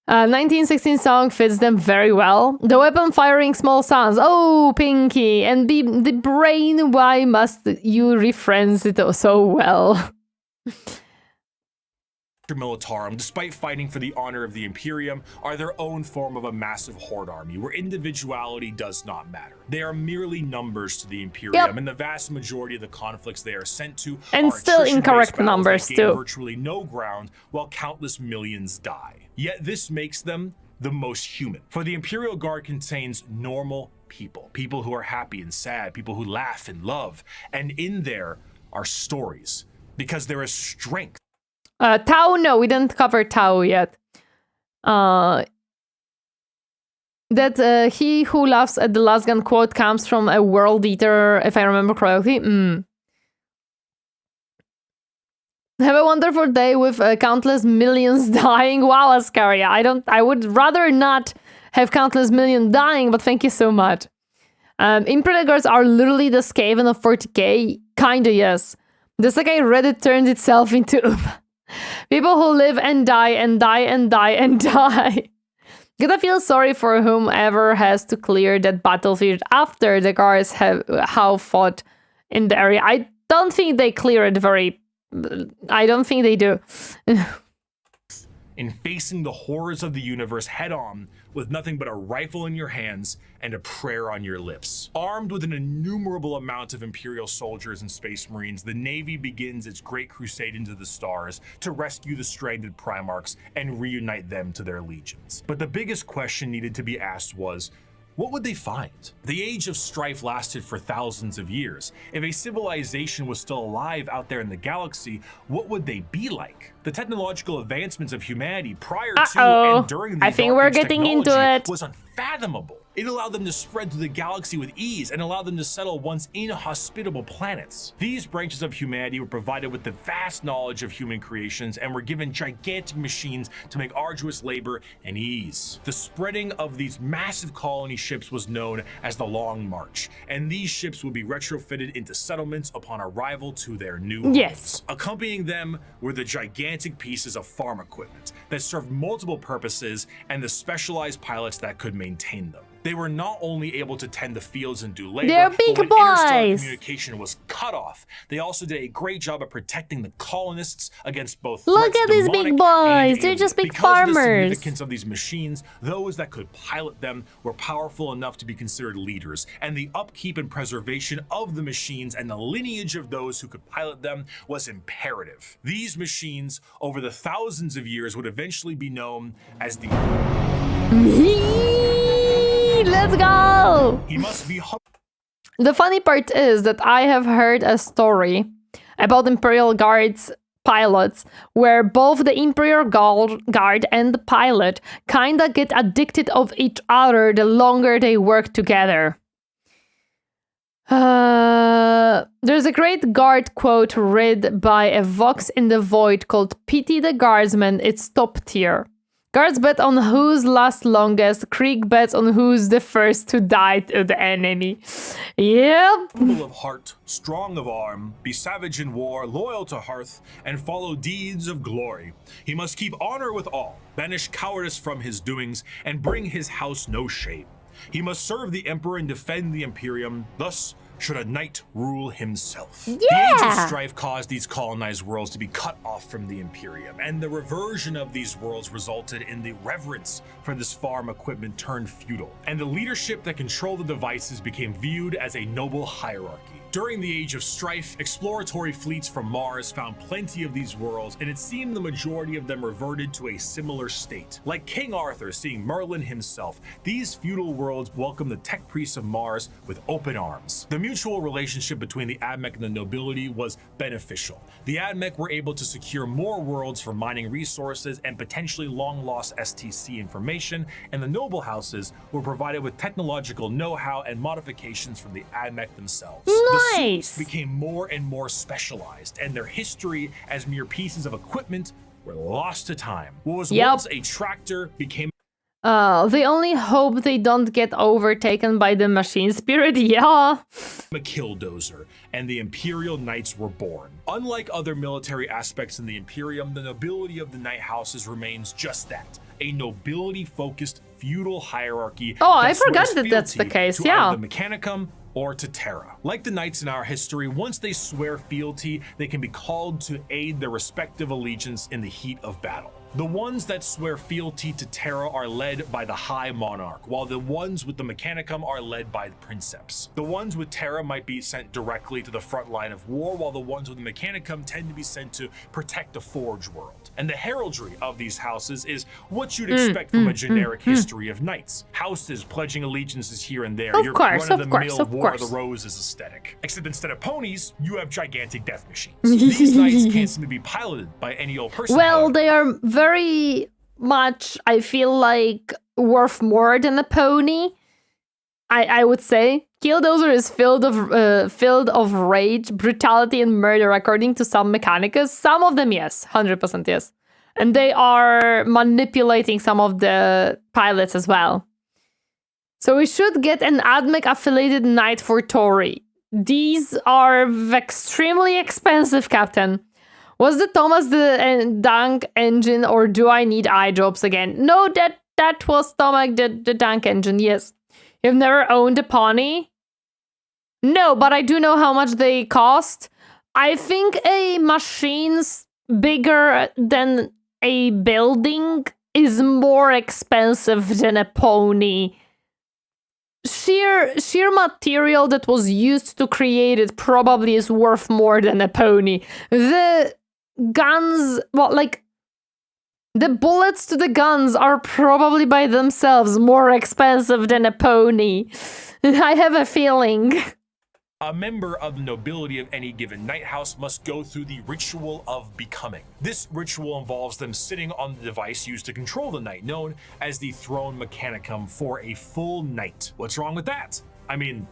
1916 song fits them very well. The weapon firing small sounds. Oh, Pinky. And the brain. Why must you reference it so well? Militarum, despite fighting for the honor of the Imperium, are their own form of a massive horde army where individuality does not matter. They are merely numbers to the Imperium, and the vast majority of the conflicts they are sent to and are still incorrect numbers too. Virtually no ground while countless millions die. Yet this makes them the most human. For the Imperial Guard contains normal people, people who are happy and sad, people who laugh and love, and in there are stories, because there is strength. Tau, no, we didn't cover Tau yet. That he who laughs at the lasgun quote comes from a world eater, if I remember correctly. Have a wonderful day with countless millions dying. Wow, Ascaria. I would rather not have countless million dying, but thank you so much. Imperial Guards are literally the Skaven of 40k. Kinda, yes. The Sekai Reddit turned itself into people who live and die and die and die and die. Gotta feel sorry for whomever has to clear that battlefield after the guards have fought in the area. I don't think they clear it very... I don't think they do. In facing the horrors of the universe head-on with nothing but a rifle in your hands and a prayer on your lips. Armed with an innumerable amount of Imperial soldiers and Space Marines, the Navy begins its great crusade into the stars to rescue the stranded Primarchs and reunite them to their legions. But the biggest question needed to be asked was, what would they find? The age of strife lasted for thousands of years. If a civilization was still alive out there in the galaxy, what would they be like? The technological advancements of humanity prior to and during the I think we're getting into it. Was unfathomable. It allowed them to spread through the galaxy with ease and allowed them to settle once inhospitable planets. These branches of humanity were provided with the vast knowledge of human creations and were given gigantic machines to make arduous labor and ease. The spreading of these massive colony ships was known as the Long March, and these ships would be retrofitted into settlements upon arrival to their new homes. Accompanying them were the gigantic pieces of farm equipment that served multiple purposes and the specialized pilots that could maintain them. They were not only able to tend the fields and do labor, they're big but when boys. interstellar communication was cut off, they also did a great job of protecting the colonists against both Look at these big boys, they're just big farmers. Because of the significance of these machines, those that could pilot them were powerful enough to be considered leaders, and the upkeep and preservation of the machines and the lineage of those who could pilot them was imperative. These machines, over the thousands of years, would eventually be known as the... Let's go! He must be... The funny part is that I have heard a story about Imperial Guard's pilots where both the Imperial Guard and the pilot kinda get addicted of each other the longer they work together. There's a great guard quote read by a Vox in the Void called "Pity the Guardsman, it's top tier. Guards bet on who's last longest, Krieg bets on who's the first to die to the enemy." Yep. Humble of heart, strong of arm, be savage in war, loyal to hearth, and follow deeds of glory. He must keep honor with all, banish cowardice from his doings, and bring his house no shame. He must serve the Emperor and defend the Imperium, thus Should a knight rule himself? Yeah! The Age of Strife caused these colonized worlds to be cut off from the Imperium, and the reversion of these worlds resulted in the reverence for this farm equipment turned feudal, and the leadership that controlled the devices became viewed as a noble hierarchy. During the Age of Strife, exploratory fleets from Mars found plenty of these worlds, and it seemed the majority of them reverted to a similar state. Like King Arthur seeing Merlin himself, these feudal worlds welcomed the tech priests of Mars with open arms. The mutual relationship between the Admech and the nobility was beneficial. The Admech were able to secure more worlds for mining resources and potentially long-lost STC information, and the noble houses were provided with technological know-how and modifications from the Admech themselves. The suits became more and more specialized, and their history as mere pieces of equipment were lost to time. What was once a tractor became they only hope they don't get overtaken by the machine spirit, yeah. A killdozer, and the Imperial Knights were born. Unlike other military aspects in the Imperium, the nobility of the Knight houses remains just that, a nobility-focused feudal hierarchy. Oh, I forgot that that's the case, yeah. The Mechanicum or to Terra. Like the knights in our history, once they swear fealty, they can be called to aid their respective allegiance in the heat of battle. The ones that swear fealty to Terra are led by the High Monarch, while the ones with the Mechanicum are led by the Princeps. The ones with Terra might be sent directly to the front line of war, while the ones with the Mechanicum tend to be sent to protect the Forge world. And the heraldry of these houses is what you'd expect from a generic history of knights. Houses pledging allegiances here and there. Your run-of-the-mill War of the Roses aesthetic. Except instead of ponies, you have gigantic death machines. These knights can't seem to be piloted by any old person. Well, they are very much, I feel like, worth more than a pony. I would say. Killdozer is filled of rage, brutality, and murder, according to some Mechanicus. Some of them, yes. 100% yes. And they are manipulating some of the pilots as well. So we should get an Admech-affiliated knight for Tori. These are extremely expensive, Captain. Was the Thomas the Dunk engine, or do I need eye drops again? No, that was Thomas the Dunk engine, yes. You've never owned a pony? No, but I do know how much they cost. I think a machine's bigger than a building is more expensive than a pony. Sheer material that was used to create it probably is worth more than a pony. The guns, well, like, the bullets to the guns are probably by themselves more expensive than a pony. I have a feeling. A member of the nobility of any given knight house must go through the ritual of becoming. This ritual involves them sitting on the device used to control the knight, known as the Throne Mechanicum, for a full knight. What's wrong with that? I mean,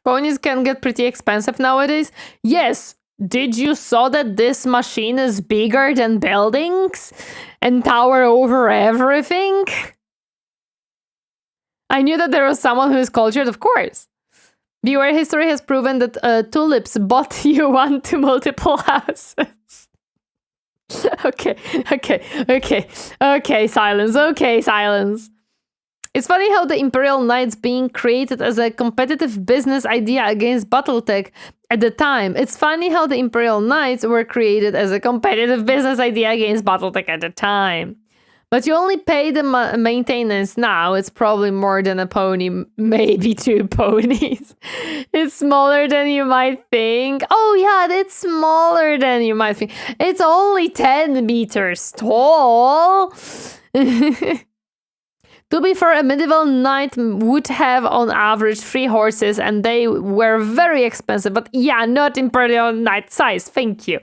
ponies can get pretty expensive nowadays. Yes, did you saw that this machine is bigger than buildings and tower over everything? I knew that there was someone who is cultured, of course. Viewer history has proven that tulips bought you one to multiple houses. Okay, silence. It's funny how the Imperial Knights being created as a competitive business idea against Battletech at the time. It's funny how the Imperial Knights were created as a competitive business idea against Battletech at the time. But you only pay the maintenance now. It's probably more than a pony, maybe 2 ponies. It's smaller than you might think. Oh yeah, it's smaller than you might think. It's only 10 meters tall. To be fair, a medieval knight would have on average 3 horses, and they were very expensive. But yeah, not Imperial Knight size, thank you.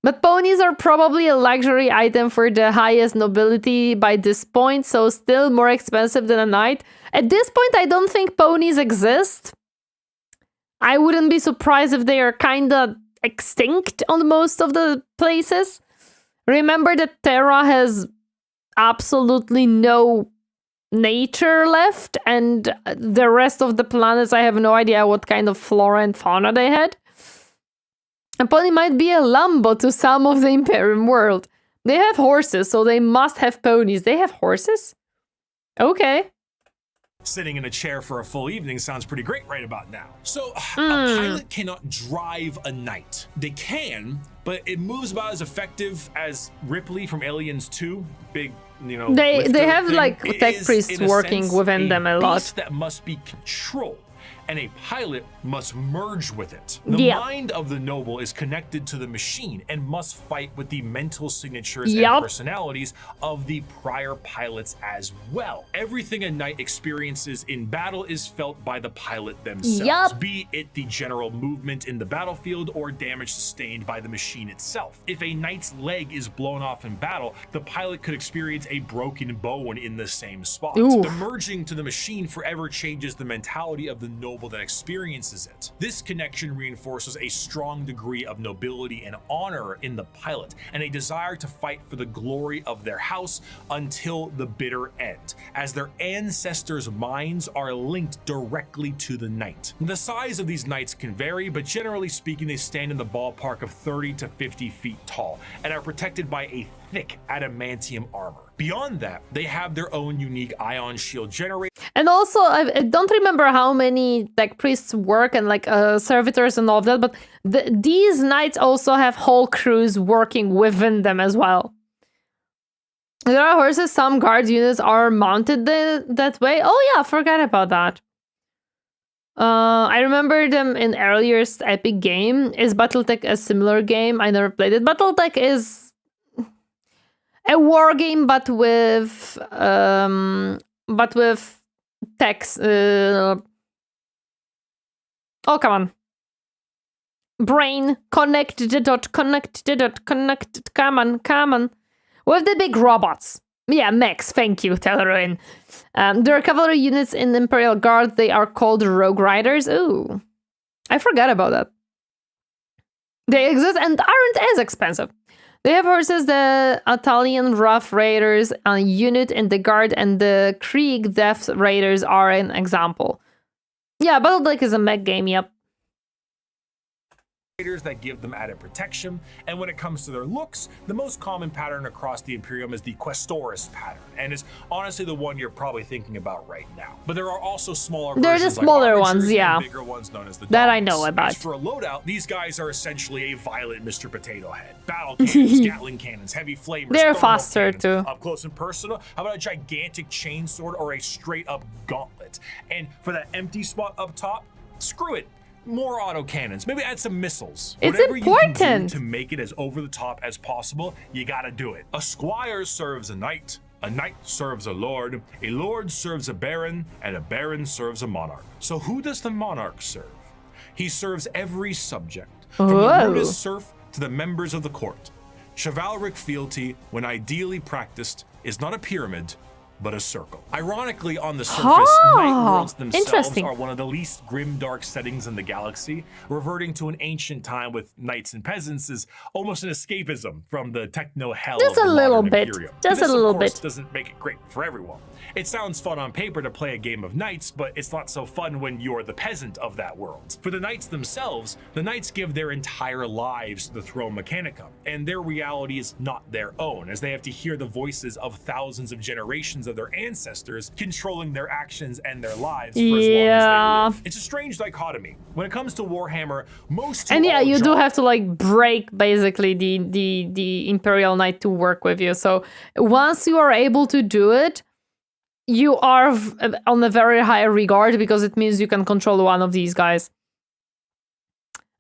But ponies are probably a luxury item for the highest nobility by this point, so still more expensive than a knight. At this point, I don't think ponies exist. I wouldn't be surprised if they are kinda extinct on most of the places. Remember that Terra has absolutely no nature left, and the rest of the planets, I have no idea what kind of flora and fauna they had. A pony might be a Lambo to some of the Imperium world. They have horses, so they must have ponies. They have horses? Okay. Sitting in a chair for a full evening sounds pretty great right about now. So a pilot cannot drive a knight. They can, but it moves about as effective as Ripley from Aliens 2. Big, you know, they have thing. like It tech is, priests in a working sense, within them a lot. beast that must be controlled, and a pilot must merge with it. The mind of the noble is connected to the machine and must fight with the mental signatures and personalities of the prior pilots as well. Everything a knight experiences in battle is felt by the pilot themselves, be it the general movement in the battlefield or damage sustained by the machine itself. If a knight's leg is blown off in battle, the pilot could experience a broken bone in the same spot. The merging to the machine forever changes the mentality of the noble that experiences it. This connection reinforces a strong degree of nobility and honor in the pilot, and a desire to fight for the glory of their house until the bitter end, as their ancestors' minds are linked directly to the knight. The size of these knights can vary, but generally speaking, they stand in the ballpark of 30 to 50 feet tall and are protected by a thick adamantium armor. Beyond that, they have their own unique ion shield generator. And also, I don't remember how many like priests work and like servitors and all of that, but these knights also have whole crews working within them as well. There are horses, some guard units are mounted that way. Oh yeah, forgot about that. I remember them in earlier Epic game. Is BattleTech a similar game? I never played it. BattleTech is a war game, but with text. Oh, come on. Brain connected. Come on. With the big robots. Yeah, mechs. Thank you, Teleruin. There are cavalry units in Imperial Guard. They are called Rogue Riders. Ooh, I forgot about that. They exist and aren't as expensive. They have horses, the Italian Rough Raiders, a unit in the guard, and the Krieg Death Raiders are an example. Yeah, BattleTech is a mech game, yep. That give them added protection, and when it comes to their looks, the most common pattern across the Imperium is the Questoris pattern, and is honestly the one you're probably thinking about right now. But there are also smaller versions. There's the smaller ones, yeah. Bigger ones known as the that I know about. As for a loadout, these guys are essentially a violent Mr. Potato Head. Battle cannons, Gatling cannons, heavy flamers. They're faster cannons. too. Up close and personal, how about a gigantic chainsword or a straight up gauntlet? And for that empty spot up top, screw it. More autocannons, maybe add some missiles. It's Whatever important. You can do to make it as over the top as possible, you gotta do it. A squire serves a knight serves a lord serves a baron, and a baron serves a monarch. So who does the monarch serve? He serves every subject, from the rudest serf to the members of the court. Chivalric fealty, when ideally practiced, is not a pyramid, but a circle. Ironically, on the surface, night worlds themselves are one of the least grim, dark settings in the galaxy. Reverting to an ancient time with knights and peasants is almost an escapism from the techno hell of the modern Imperium. Just a little bit. This, of course, doesn't make it great for everyone. It sounds fun on paper to play a game of knights, but it's not so fun when you're the peasant of that world. For the knights themselves, the knights give their entire lives to the Throne Mechanicum, and their reality is not their own, as they have to hear the voices of thousands of generations of their ancestors controlling their actions and their lives for as long as they live. It's a strange dichotomy. When it comes to Warhammer, most you do have to like break basically the Imperial Knight to work with you. So once you are able to do it, you are on a very high regard because it means you can control one of these guys.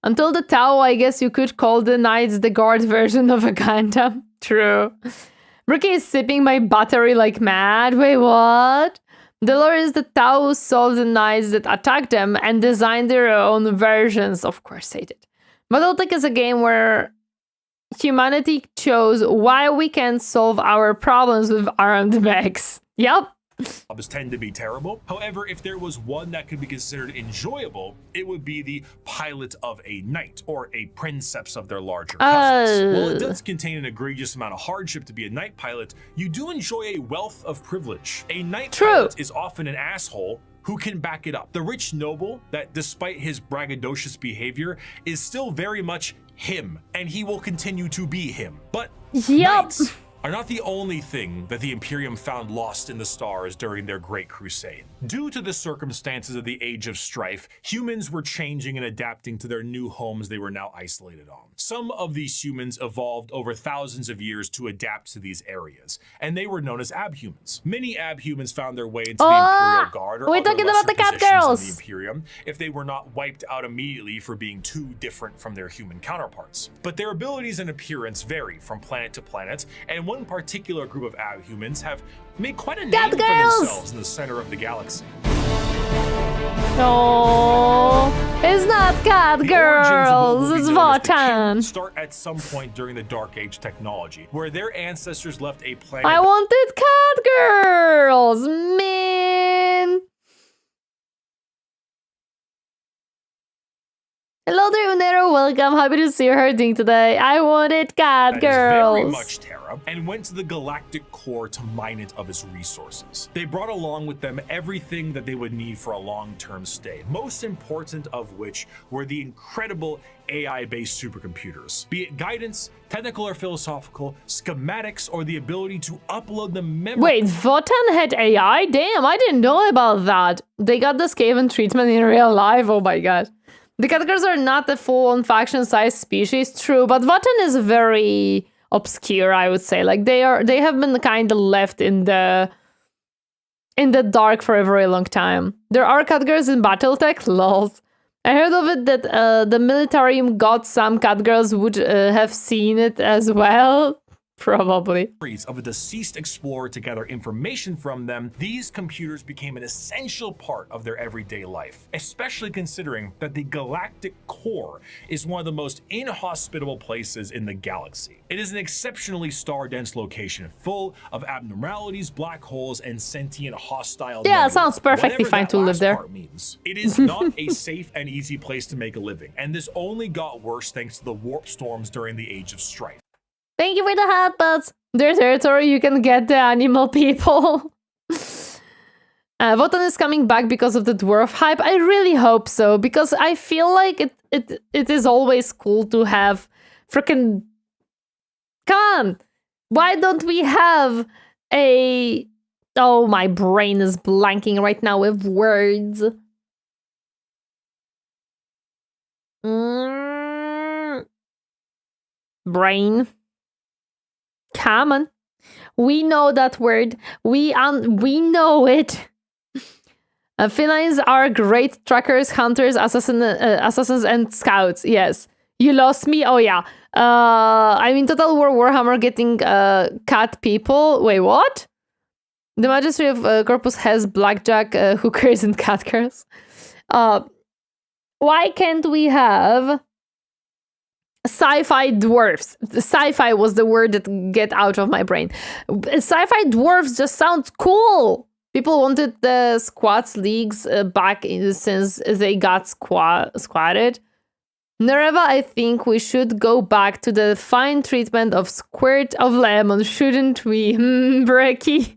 Until the Tau, I guess you could call the Knights the guard version of a Gundam. True. Bricky is sipping my battery like mad. Wait, what? The lore is the Tau saw the Knights that attacked them and designed their own versions. Of course they did. BattleTech is a game where humanity chose why we can't solve our problems with armed mechs. Yep. Jobs tend to be terrible. However, if there was one that could be considered enjoyable, it would be the pilot of a knight or a princeps of their larger cousins. While it does contain an egregious amount of hardship to be a knight pilot, you do enjoy a wealth of privilege. A knight pilot is often an asshole who can back it up. The rich noble that, despite his braggadocious behavior, is still very much him, and he will continue to be him. But knights, are not the only thing that the Imperium found lost in the stars during their Great Crusade. Due to the circumstances of the Age of Strife, humans were changing and adapting to their new homes they were now isolated on. Some of these humans evolved over thousands of years to adapt to these areas, and they were known as abhumans. Many abhumans found their way into the Imperial Guard or we're other talking about the cat positions girls. in the Imperium if they were not wiped out immediately for being too different from their human counterparts. But their abilities and appearance vary from planet to planet, and one particular group of abhumans have made quite a name for themselves in the center of the galaxy. No, it's not cat girls, it's Votan. Start at some point during the Dark Age technology, where their ancestors left a planet. I wanted cat girls, man. Hello there, Unero. Welcome. Happy to see you hurting today. I wanted cat girls. Very much Terra, and went to the galactic core to mine it of its resources. They brought along with them everything that they would need for a long-term stay, most important of which were the incredible AI-based supercomputers. Be it guidance, technical or philosophical, schematics, or the ability to upload the memory. Wait, Votan had AI? Damn, I didn't know about that. They got the Skaven treatment in real life. Oh my god. The cat girls are not a full-on faction-sized species, true, but Votan is very obscure, I would say. Like they have been kind of left in the dark for a very long time. There are cat girls in BattleTech, lols. I heard of it that the Militarium got some cat girls would have seen it as well. Probably. Of a deceased explorer to gather information from them, these computers became an essential part of their everyday life, especially considering that the galactic core is one of the most inhospitable places in the galaxy. It is an exceptionally star-dense location, full of abnormalities, black holes, and sentient hostile Yeah, nebula. sounds perfectly Whatever fine that to live last there. part means, it is not a safe and easy place to make a living, and this only got worse thanks to the warp storms during the Age of Strife. Thank you for the headbutts. Their territory, you can get the animal people. Votan is coming back because of the dwarf hype. I really hope so, because I feel like it is always cool to have freaking... Come on! Why don't we have a... Oh, my brain is blanking right now with words. Brain. Come on. We know that word. We know it. Felines are great trackers, hunters, assassins, and scouts. Yes. You lost me? Oh, yeah. I mean, Total War Warhammer getting cat people. Wait, what? The Magistry of Corpus has blackjack, hookers, and cat girls. Why can't we have... sci-fi dwarfs? Sci-fi was the word that get out of my brain. Sci-fi dwarfs just sounds cool. People wanted the squats leagues back since they got squatted. Nereva, I think we should go back to the fine treatment of squirt of lemon, shouldn't we? Bricky.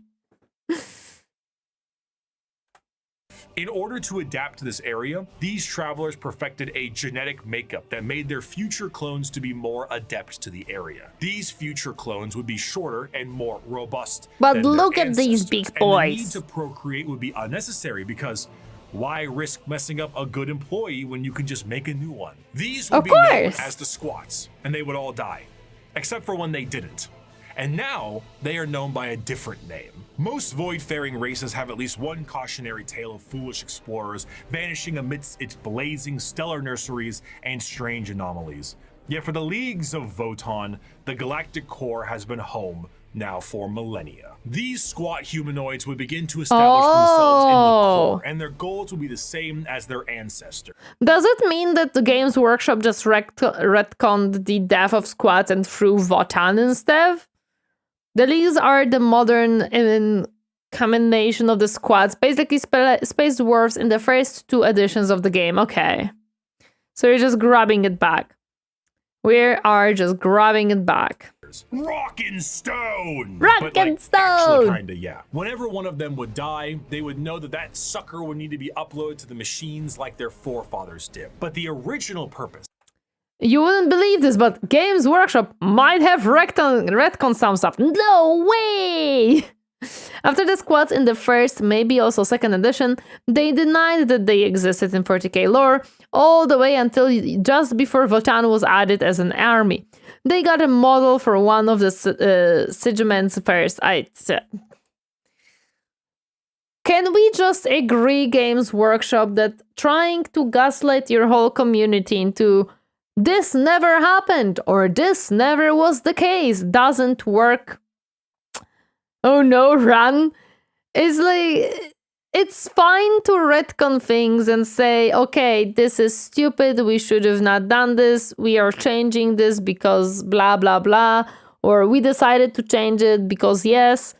In order to adapt to this area, these travelers perfected a genetic makeup that made their future clones to be more adept to the area. These future clones would be shorter and more robust. But than look their at these ancestors, big and boys. the need to procreate would be unnecessary because why risk messing up a good employee when you can just make a new one? These would Of be known course. as the squats, and they would all die, except for when they didn't. And now they are known by a different name. Most void-faring races have at least one cautionary tale of foolish explorers vanishing amidst its blazing stellar nurseries and strange anomalies. Yet for the leagues of Votan, the galactic core has been home now for millennia. These squat humanoids would begin to establish themselves in the core, and their goals would be the same as their ancestors. Does it mean that the Games Workshop just retconned the death of squats and threw Votan instead? The leagues are the modern combination of the squads, basically space dwarves in the first two editions of the game. Okay. So you're just grabbing it back. We are just grabbing it back. Rock and stone! Rock and stone! Actually, kinda, yeah. Whenever one of them would die, they would know that that sucker would need to be uploaded to the machines like their forefathers did. But the original purpose... You wouldn't believe this, but Games Workshop might have retconned some stuff. No way! After the squads in the first, maybe also second edition, they denied that they existed in 40k lore, all the way until just before Votan was added as an army. They got a model for one of the Sigments first. Can we just agree, Games Workshop, that trying to gaslight your whole community into this never happened or this never was the case doesn't work? Oh no, run. It's like, it's fine to retcon things and say, okay, this is stupid, we should have not done this, we are changing this because blah, blah, blah, or we decided to change it because yes.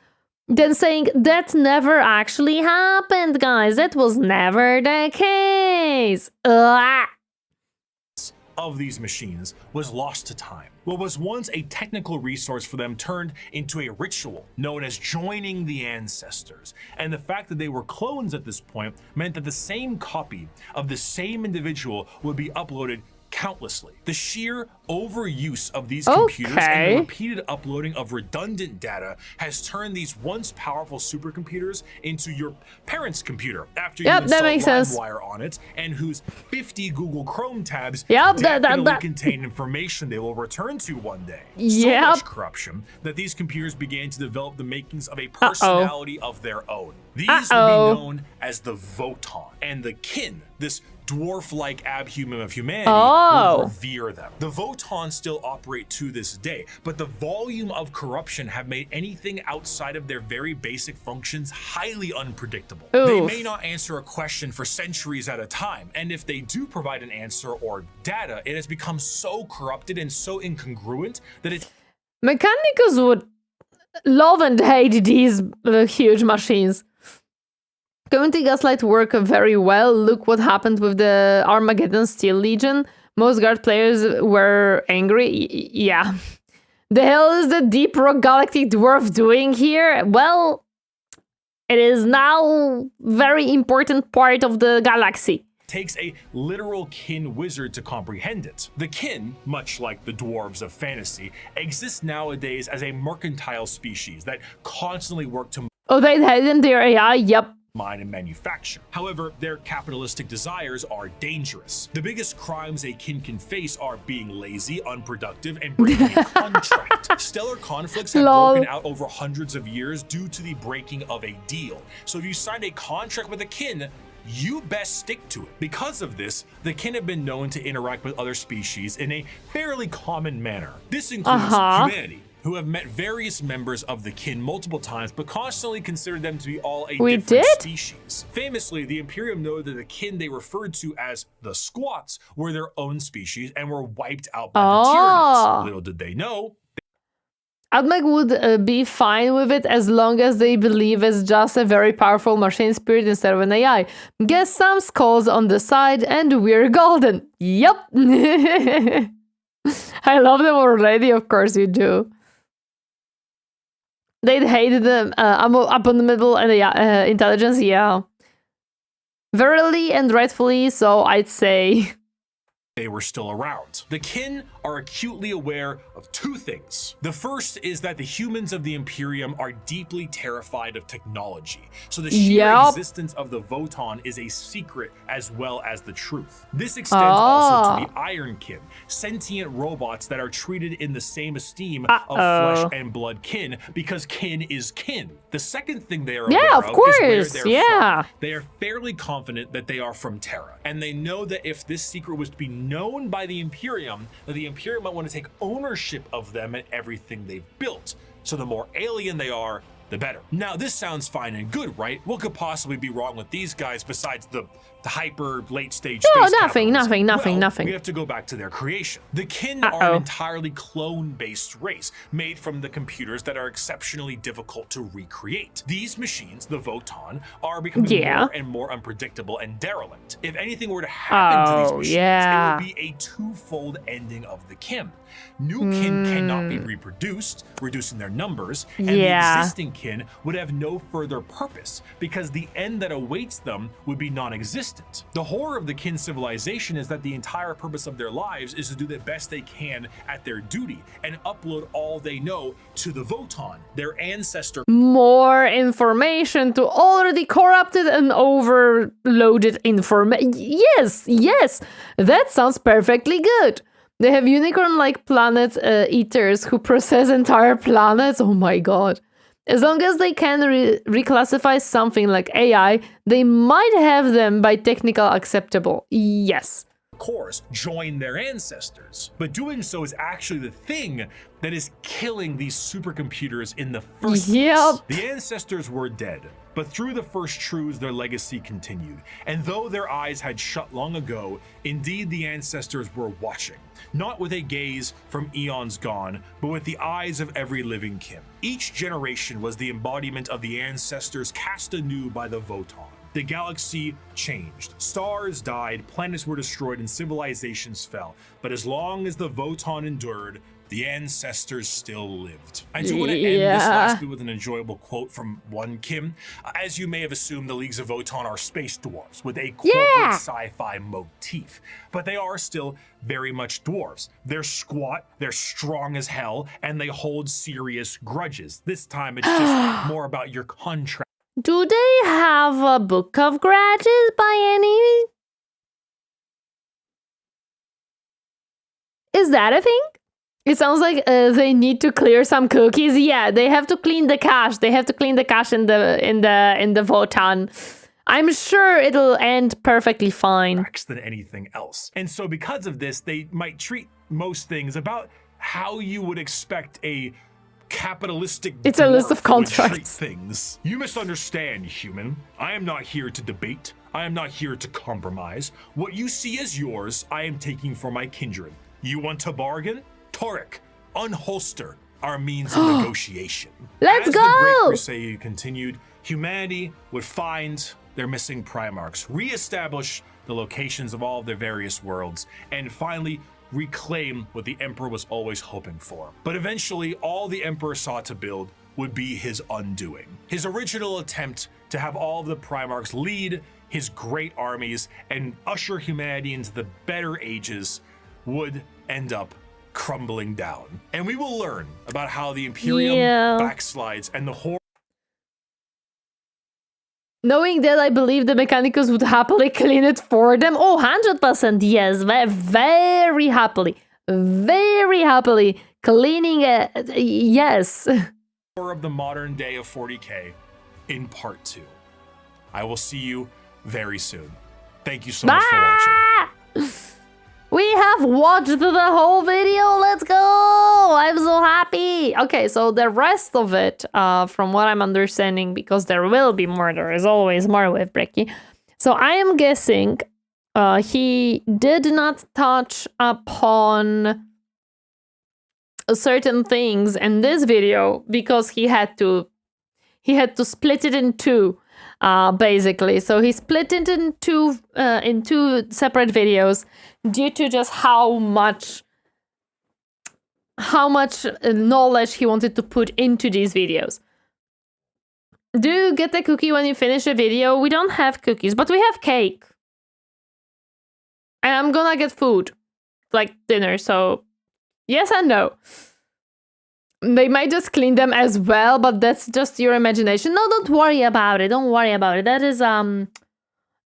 Then saying, that never actually happened, guys, that was never the case. Ugh. Of these machines was lost to time. What was once a technical resource for them turned into a ritual known as joining the ancestors. And the fact that they were clones at this point meant that the same copy of the same individual would be uploaded countlessly. The sheer overuse of these computers and the repeated uploading of redundant data has turned these once powerful supercomputers into your parents' computer after you install LimeWire on it, and whose 50 Google Chrome tabs definitely contain information they will return to one day. So much corruption that these computers began to develop the makings of a personality of their own. These would be known as the Votan, and the kin, this dwarf-like abhuman of humanity, will revere them. The Votan still operate to this day, but the volume of corruption have made anything outside of their very basic functions highly unpredictable. They may not answer a question for centuries at a time, and if they do provide an answer or data, it has become so corrupted and so incongruent that it's... Mechanicus would love and hate these huge machines. Community gaslight work very well. Look what happened with the Armageddon Steel Legion. Most guard players were angry. Yeah. The hell is the Deep Rock Galactic Dwarf doing here? Well, it is now very important part of the galaxy. Takes a literal kin wizard to comprehend it. The kin, much like the dwarves of fantasy, exists nowadays as a mercantile species that constantly work to... Oh, they had in their AI? Yep. Mine and manufacture. However, their capitalistic desires are dangerous. The biggest crimes a kin can face are being lazy, unproductive, and breaking a contract. Stellar conflicts have broken out over hundreds of years due to the breaking of a deal. So if you signed a contract with a kin, you best stick to it. Because of this, the kin have been known to interact with other species in a fairly common manner. This includes humanity, who have met various members of the kin multiple times, but constantly considered them to be all a different species. Famously, the Imperium noted that the kin they referred to as the Squats were their own species and were wiped out by the Tyranids. Little did they know. Admech would be fine with it as long as they believe it's just a very powerful machine spirit instead of an AI. Get some skulls on the side and we're golden. Yep. I love them already, of course you do. They'd hated them up in the middle and intelligence, yeah. Verily and rightfully, so I'd say. They were still around. The kin are acutely aware of two things. The first is that the humans of the Imperium are deeply terrified of technology. So the sheer existence of the Votan is a secret as well as the truth. This extends also to the Iron Kin, sentient robots that are treated in the same esteem of flesh and blood kin, because kin is kin. The second thing they are aware of is where they're from. They are fairly confident that they are from Terra, and they know that if this secret was to be known by the Imperium, that the Imperium might want to take ownership of them and everything they've built. So the more alien they are, the better. Now, this sounds fine and good, right? What could possibly be wrong with these guys besides the hyper late stage space nothing. We have to go back to their creation. The kin are an entirely clone-based race made from the computers that are exceptionally difficult to recreate. These machines, the Votan, are becoming more and more unpredictable and derelict. If anything were to happen to these machines, it would be a twofold ending of the kin. New kin cannot be reproduced, reducing their numbers, and the existing kin would have no further purpose because the end that awaits them would be non-existent. distant. The horror of the kin civilization is that the entire purpose of their lives is to do the best they can at their duty and upload all they know to the Votan, their ancestor. More information to already corrupted and overloaded information. Yes, yes, that sounds perfectly good. They have unicorn-like planet eaters who process entire planets. Oh my god. As long as they can reclassify something like AI, they might have them by technical acceptable. Yes. Course, join their ancestors. But doing so is actually the thing that is killing these supercomputers in the first place. The ancestors were dead, but through the first truths, their legacy continued. And though their eyes had shut long ago, indeed the ancestors were watching. Not with a gaze from eons gone, but with the eyes of every living kin. Each generation was the embodiment of the ancestors cast anew by the Votan. The galaxy changed. Stars died, planets were destroyed, and civilizations fell. But as long as the Votan endured, the ancestors still lived. I do want to end this last bit with an enjoyable quote from one Kim. As you may have assumed, the Leagues of Votan are space dwarves with a corporate sci-fi motif, but they are still very much dwarves. They're squat, they're strong as hell, and they hold serious grudges. This time it's just more about your contract. Do they have a book of grudges by any? Is that a thing? It sounds like they need to clear some cookies. Yeah, they have to clean the cache. They have to clean the cache in the Votan. I'm sure it'll end perfectly fine. Than anything else. And so because of this, they might treat most things about how you would expect a capitalistic. It's a list of contracts. Things. You misunderstand, human. I am not here to debate. I am not here to compromise. What you see as yours, I am taking for my kindred. You want to bargain? Torek, unholster our means of negotiation. Let's As go! the Great Crusade continued, humanity would find their missing Primarchs, reestablish the locations of all of their various worlds, and finally reclaim what the Emperor was always hoping for. But eventually, all the Emperor sought to build would be his undoing. His original attempt to have all of the Primarchs lead his great armies and usher humanity into the better ages would end up crumbling down. And we will learn about how the Imperium backslides and the horror. Knowing that, I believe the Mechanicus would happily clean it for them. Oh, 100% yes. Very happily. Very happily. Cleaning it. Yes. Of the modern day of 40K in part 2. I will see you very soon. Thank you so much for watching. We have watched the whole video. Let's go. I'm so happy. Okay, so the rest of it, from what I'm understanding, because there will be more, there is always more with BRICKY. So I am guessing he did not touch upon certain things in this video because he had to split it in two, basically. So he split it in two separate videos due to just how much knowledge he wanted to put into these videos. Do you get a cookie when you finish a video? We don't have cookies, but we have cake. And I'm gonna get food, like dinner, so yes and no. They might just clean them as well, but that's just your imagination. No, don't worry about it. Don't worry about it. That is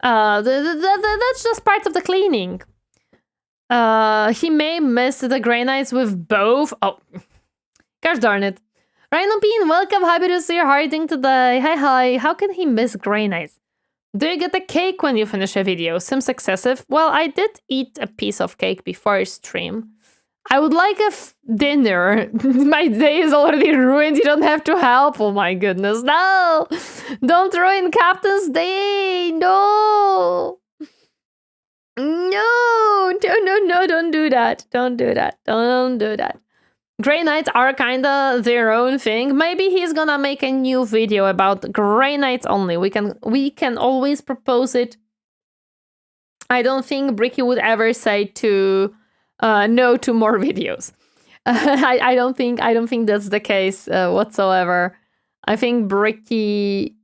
that's just part of the cleaning. He may miss the Grey Knights with both. Oh, gosh darn it. Rhino Bean, welcome. Happy to see your hiding today. Hi. How can he miss Grey Knights? Do you get a cake when you finish a video? Seems excessive. Well, I did eat a piece of cake before stream. I would like a dinner. My day is already ruined. You don't have to help. Oh my goodness. No! Don't ruin Captain's day. No! No! No, don't do that. Don't do that. Grey Knights are kinda their own thing. Maybe he's gonna make a new video about Grey Knights only. We can always propose it. I don't think BRICKY would ever say to no to more videos. I don't think that's the case whatsoever. I think BRICKY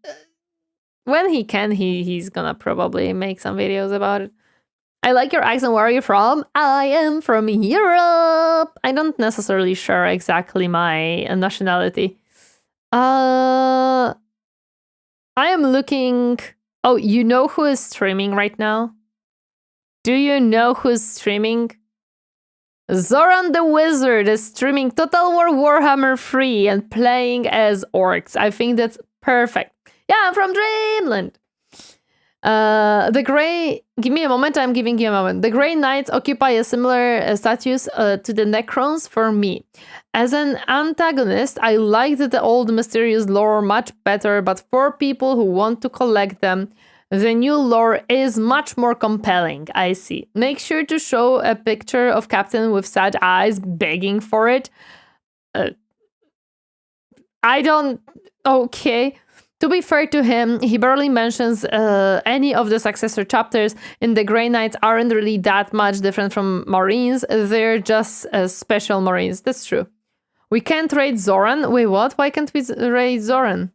when he can, he's gonna probably make some videos about it. I like your accent. Where are you from? I am from Europe. I don't necessarily share exactly my nationality. I am looking... Oh, you know who is streaming right now? Do you know who's streaming? Zoran the Wizard is streaming Total War Warhammer 3 and playing as orcs. I think that's perfect. Yeah, I'm from Dreamland. The Grey... Give me a moment, I'm giving you a moment. The Grey Knights occupy a similar status to the Necrons for me. As an antagonist, I liked the old mysterious lore much better, but for people who want to collect them, the new lore is much more compelling, I see. Make sure to show a picture of Captain with sad eyes begging for it. I don't... Okay. To be fair to him, he barely mentions any of the successor chapters, and the Grey Knights aren't really that much different from Marines. They're just special Marines. That's true. We can't raid Zoran? Wait, what? Why can't we raid Zoran?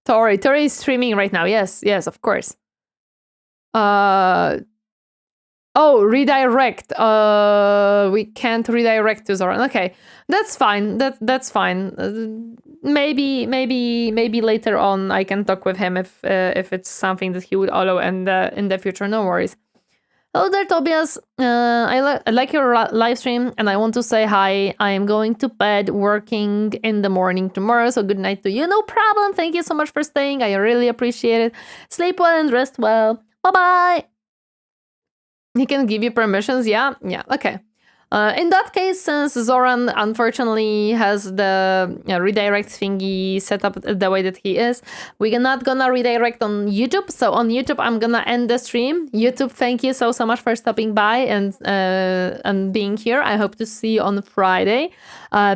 Tori is streaming right now. Yes, of course. Oh, redirect. We can't redirect to Zoran. Okay, that's fine. That's fine. Maybe later on I can talk with him if it's something that he would allow in the future. No worries. Hello there, Tobias. I like your live stream, and I want to say hi. I am going to bed, working in the morning tomorrow, so good night to you. No problem. Thank you so much for staying. I really appreciate it. Sleep well and rest well. Bye-bye. He can give you permissions, yeah? Yeah, okay. In that case, since Zoran unfortunately has the redirect thingy set up the way that he is, we're not gonna redirect on YouTube. So on YouTube, I'm gonna end the stream. YouTube, thank you so much for stopping by and being here. I hope to see you on Friday.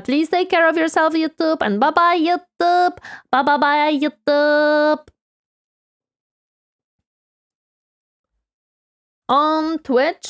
Please take care of yourself, YouTube, and bye-bye, YouTube. Bye-bye, YouTube. On Twitch,